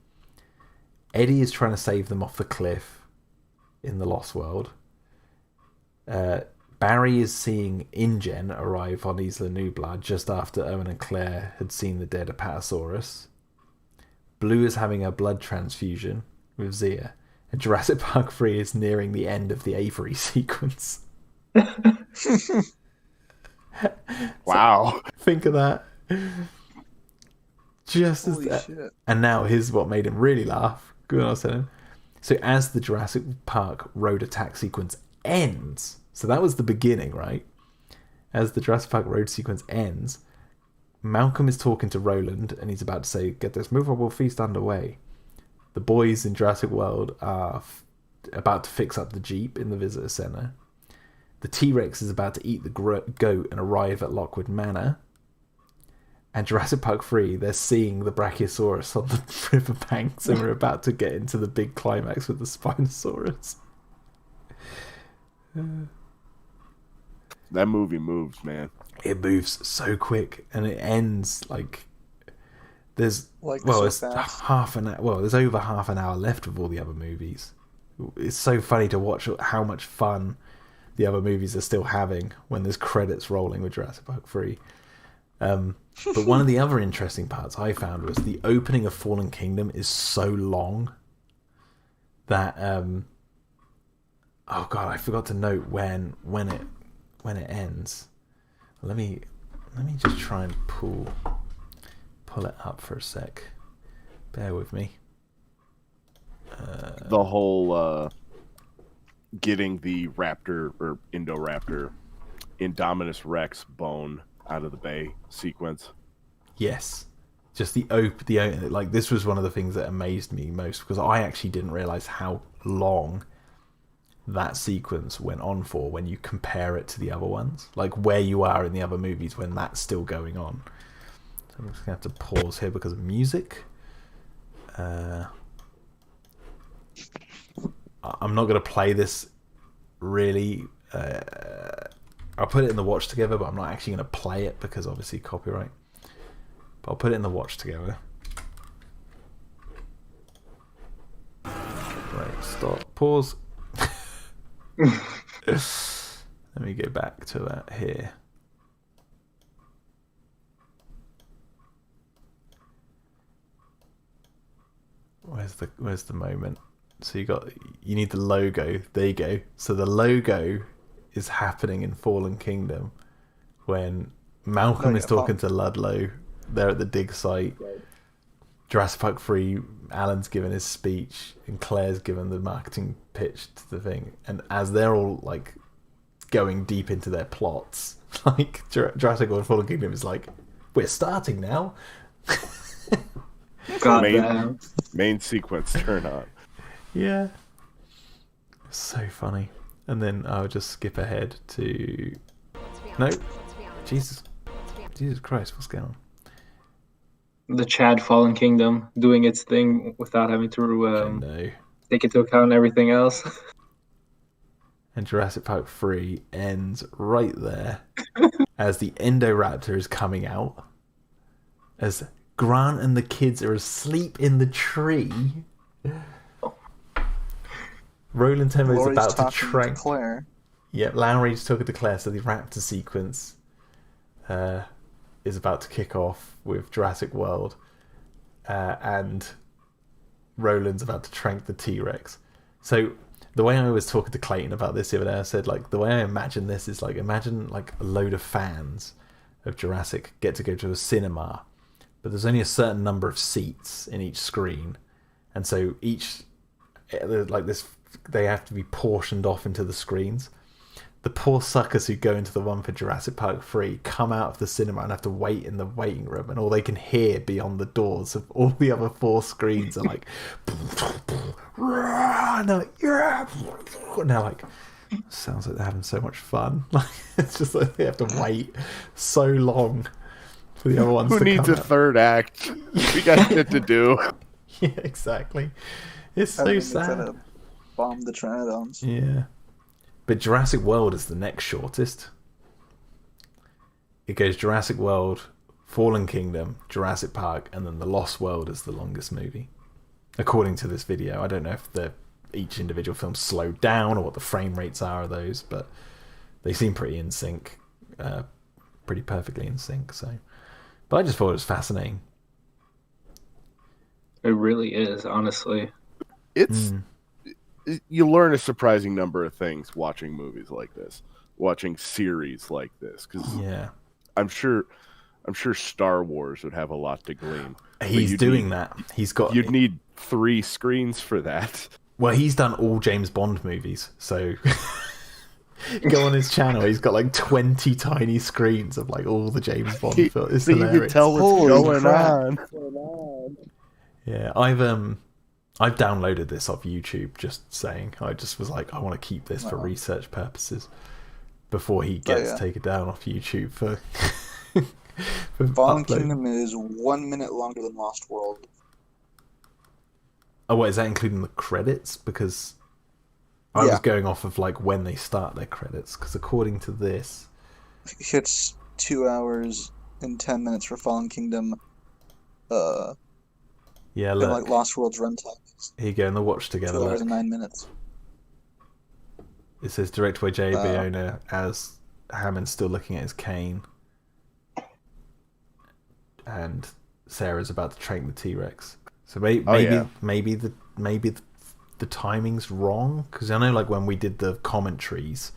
Eddie is trying to save them off the cliff in the Lost World. Barry is seeing InGen arrive on Isla Nublar just after Owen and Claire had seen the dead Apatosaurus. Blue is having a blood transfusion with Zia. And Jurassic Park 3 is nearing the end of the Avery sequence. Wow. Think of that. Just as that. Shit. And now here's what made him really laugh. Good on him. So as the Jurassic Park road attack sequence ends, so that was the beginning, right? As the Jurassic Park road sequence ends, Malcolm is talking to Roland and he's about to say, "Get this movable feast underway." The boys in Jurassic World are about to fix up the Jeep in the visitor center. The T-Rex is about to eat the goat and arrive at Lockwood Manor. And Jurassic Park 3, they're seeing the Brachiosaurus on the riverbanks and we're about to get into the big climax with the Spinosaurus. That movie moves, man. It moves so quick and it ends like... There's it's fast. half an hour. Well, there's over half an hour left of all the other movies. It's so funny to watch how much fun the other movies are still having when there's credits rolling with Jurassic Park 3. But one of the other interesting parts I found was the opening of Fallen Kingdom is so long that oh god, I forgot to note when it ends. Let me just try and pull it up for a sec. Bear with me. The whole getting the raptor or Indoraptor Indominus Rex bone out of the bay sequence. Yes. Just the like this was one of the things that amazed me most because I actually didn't realize how long that sequence went on for when you compare it to the other ones. Like where you are in the other movies when that's still going on. I'm just going to have to pause here because of music. I'm not going to play this really. I'll put it in the watch together, but I'm not actually going to play it because obviously copyright. But I'll put it in the watch together. Right, stop, pause. Let me go back to that here. Where's the moment? So you need the logo. There you go. So the logo is happening in Fallen Kingdom when Malcolm is talking to Ludlow. They're at the dig site. Jurassic Park 3, Alan's given his speech and Claire's given the marketing pitch to the thing. And as they're all like going deep into their plots, like Jurassic World Fallen Kingdom is like, we're starting now. Main sequence turn on. Yeah. So funny. And then I'll just skip ahead to... No. Jesus Christ, what's going on? The Chad Fallen Kingdom doing its thing without having to take into account everything else. And Jurassic Park 3 ends right there as the Indoraptor is coming out. As Grant and the kids are asleep in the tree. Roland Tembo is about to trank Claire. Yep, Lowry's talking to Claire, so the raptor sequence is about to kick off with Jurassic World. And Roland's about to trank the T-Rex. So the way I was talking to Clayton about this the other day, I said, like, the way I imagine this is like, imagine like a load of fans of Jurassic get to go to a cinema, but there's only a certain number of seats in each screen, and so each like this they have to be portioned off into the screens. The poor suckers who go into the one for Jurassic Park 3 come out of the cinema and have to wait in the waiting room, and all they can hear beyond the doors of all the other 4 screens are like, and they're like, yeah, and they're like, sounds like they're having so much fun. Like, it's just like they have to wait so long for the other ones to come out. Who needs a third act? We got shit to do. Yeah, exactly. It's so sad. Bomb the Trinodons. Yeah. But Jurassic World is the next shortest. It goes Jurassic World, Fallen Kingdom, Jurassic Park, and then The Lost World is the longest movie. According to this video. I don't know if each individual film's slowed down or what the frame rates are of those, but they seem pretty in sync. Pretty perfectly in sync. So, but I just thought it was fascinating. It really is, honestly. It's you learn a surprising number of things watching movies like this, watching series like this, because I'm sure Star Wars would have a lot to glean. He's doing that. You'd need 3 screens for that. Well, he's done all James Bond movies, so go on his channel. He's got like 20 tiny screens of like all the James Bond films. It's hilarious. You can tell what's going on. Yeah, I've downloaded this off YouTube. Just saying, I just was like, I want to keep this for research purposes before he gets taken down off YouTube for. Fallen Kingdom is 1 minute longer than Lost World. Oh, what, is that including the credits? Because I was going off of like when they start their credits. Because according to this, it's 2 hours and 10 minutes for Fallen Kingdom. Yeah, look. And like Lost World's runtime. Here you go, in the watch together. 2 hours and 9 minutes. It says directed by J. Bayona as Hammond's still looking at his cane. And Sarah's about to train the T-Rex. So maybe the timing's wrong, because I know like when we did the commentaries,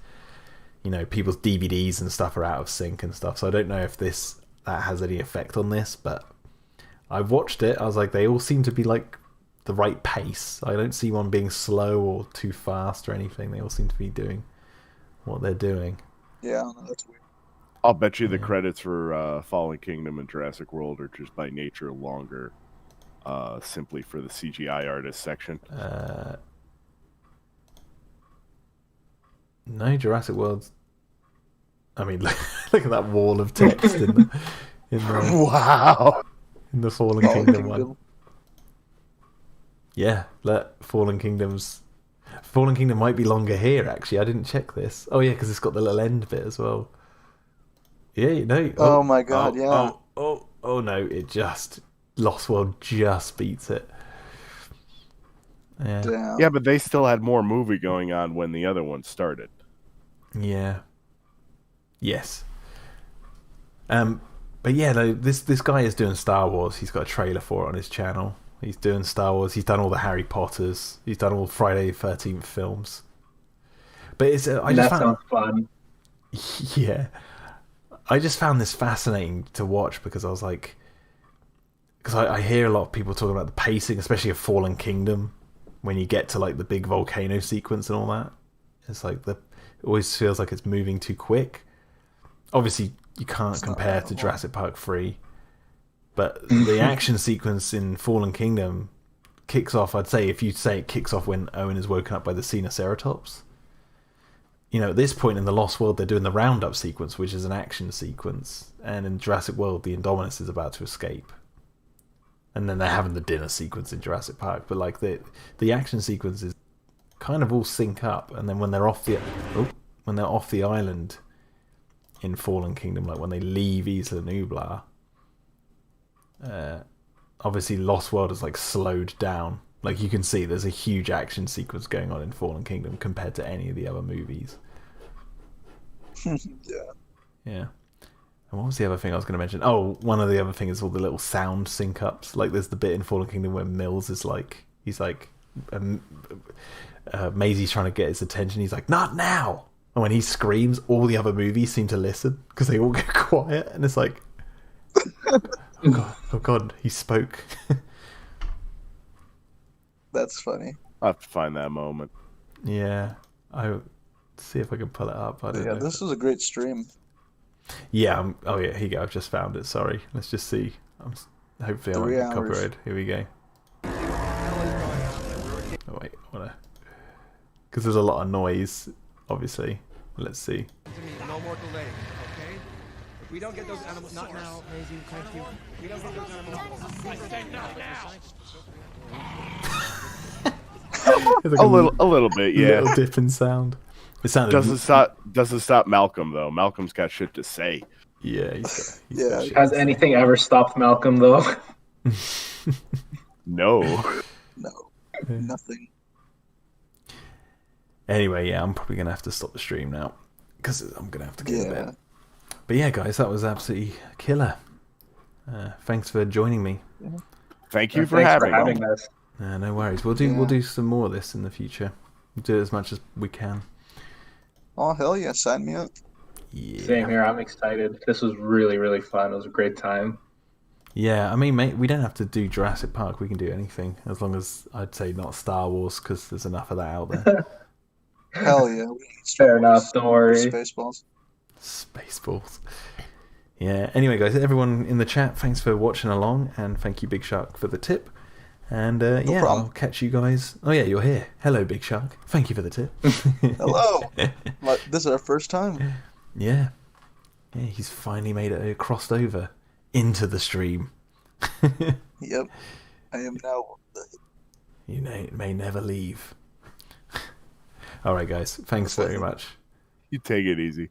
you know, people's DVDs and stuff are out of sync and stuff. So I don't know if that has any effect on this, but I've watched it. I was like, they all seem to be like the right pace. I don't see one being slow or too fast or anything. They all seem to be doing what they're doing. Yeah, that's weird. I'll bet you the credits for Fallen Kingdom and Jurassic World are just by nature longer, simply for the CGI artist section. No, Jurassic World's... I mean, look at that wall of text in the wow! In the Fallen Kingdom one. Yeah, Fallen Kingdom might be longer here, actually. I didn't check this. Oh, yeah, because it's got the little end bit as well. Yeah, no. Oh my god, yeah. Oh no, Lost World just beats it. Yeah. Damn. Yeah, but they still had more movie going on when the other one started. Yeah. Yes. But yeah, no, this guy is doing Star Wars. He's got a trailer for it on his channel. He's doing Star Wars. He's done all the Harry Potters. He's done all Friday the 13th films. But sounds fun. Yeah. I just found this fascinating to watch because I was like, because I hear a lot of people talking about the pacing, especially of Fallen Kingdom, when you get to like the big volcano sequence and all that. It's like it always feels like it's moving too quick. Obviously, you can't compare to Jurassic Park 3, but the action sequence in Fallen Kingdom kicks off. I'd say if you say it kicks off when Owen is woken up by the Sinoceratops. You know, at this point in the Lost World, they're doing the roundup sequence, which is an action sequence, and in Jurassic World, the Indominus is about to escape, and then they're having the dinner sequence in Jurassic Park. But like the action sequences kind of all sync up, and then when they're off the island in Fallen Kingdom, like when they leave Isla Nublar, obviously Lost World is like slowed down. Like you can see there's a huge action sequence going on in Fallen Kingdom compared to any of the other movies. Yeah. And what was the other thing I was going to mention? Oh, one of the other things is all the little sound sync ups. Like there's the bit in Fallen Kingdom where Mills is like, he's like, Maisie's trying to get his attention. He's like, not now. And when he screams, all the other movies seem to listen because they all get quiet. And it's like, oh God, he spoke. That's funny. I'll have to find that moment. Yeah. I'll see if I can pull it up. I don't know. This was a great stream. Yeah. Oh, yeah. Here you go. I've just found it. Sorry. Let's just see. Hopefully I won't get copyrighted. Here we go. Oh, wait. Because there's a lot of noise, obviously. Let's see. No more delay, okay? If we don't get those animals... Not now, Maisie. Thank you. We don't get those animals... I said not now! Like a little bit, yeah. Little dip in sound. It sounded Doesn't stop Malcolm though. Malcolm's got shit to say. Yeah, he's got shit Has to say. anything ever stopped Malcolm though? No. No, nothing. Anyway, yeah, I'm probably gonna have to stop the stream now because I'm gonna have to go to bed. But yeah, guys, that was absolutely killer. Thanks for joining me. Thank you for having us. No worries. We'll do some more of this in the future. We'll do it as much as we can. Oh hell yeah! Sign me up. Yeah. Same here. I'm excited. This was really, really fun. It was a great time. Yeah, I mean, mate, we don't have to do Jurassic Park. We can do anything as long as I'd say not Star Wars because there's enough of that out there. Hell yeah! Fair enough. Don't worry. Spaceballs. Spaceballs. Yeah. Anyway, guys, everyone in the chat, thanks for watching along, and thank you, Big Shark, for the tip. And yeah, problem. I'll catch you guys. Oh yeah, you're here. Hello, Big Shark. Thank you for the tip. Hello. This is our first time. Yeah. Yeah, he's finally made it crossed over into the stream. Yep. I am now. You may never leave. All right, guys. Thanks very much. You take it easy.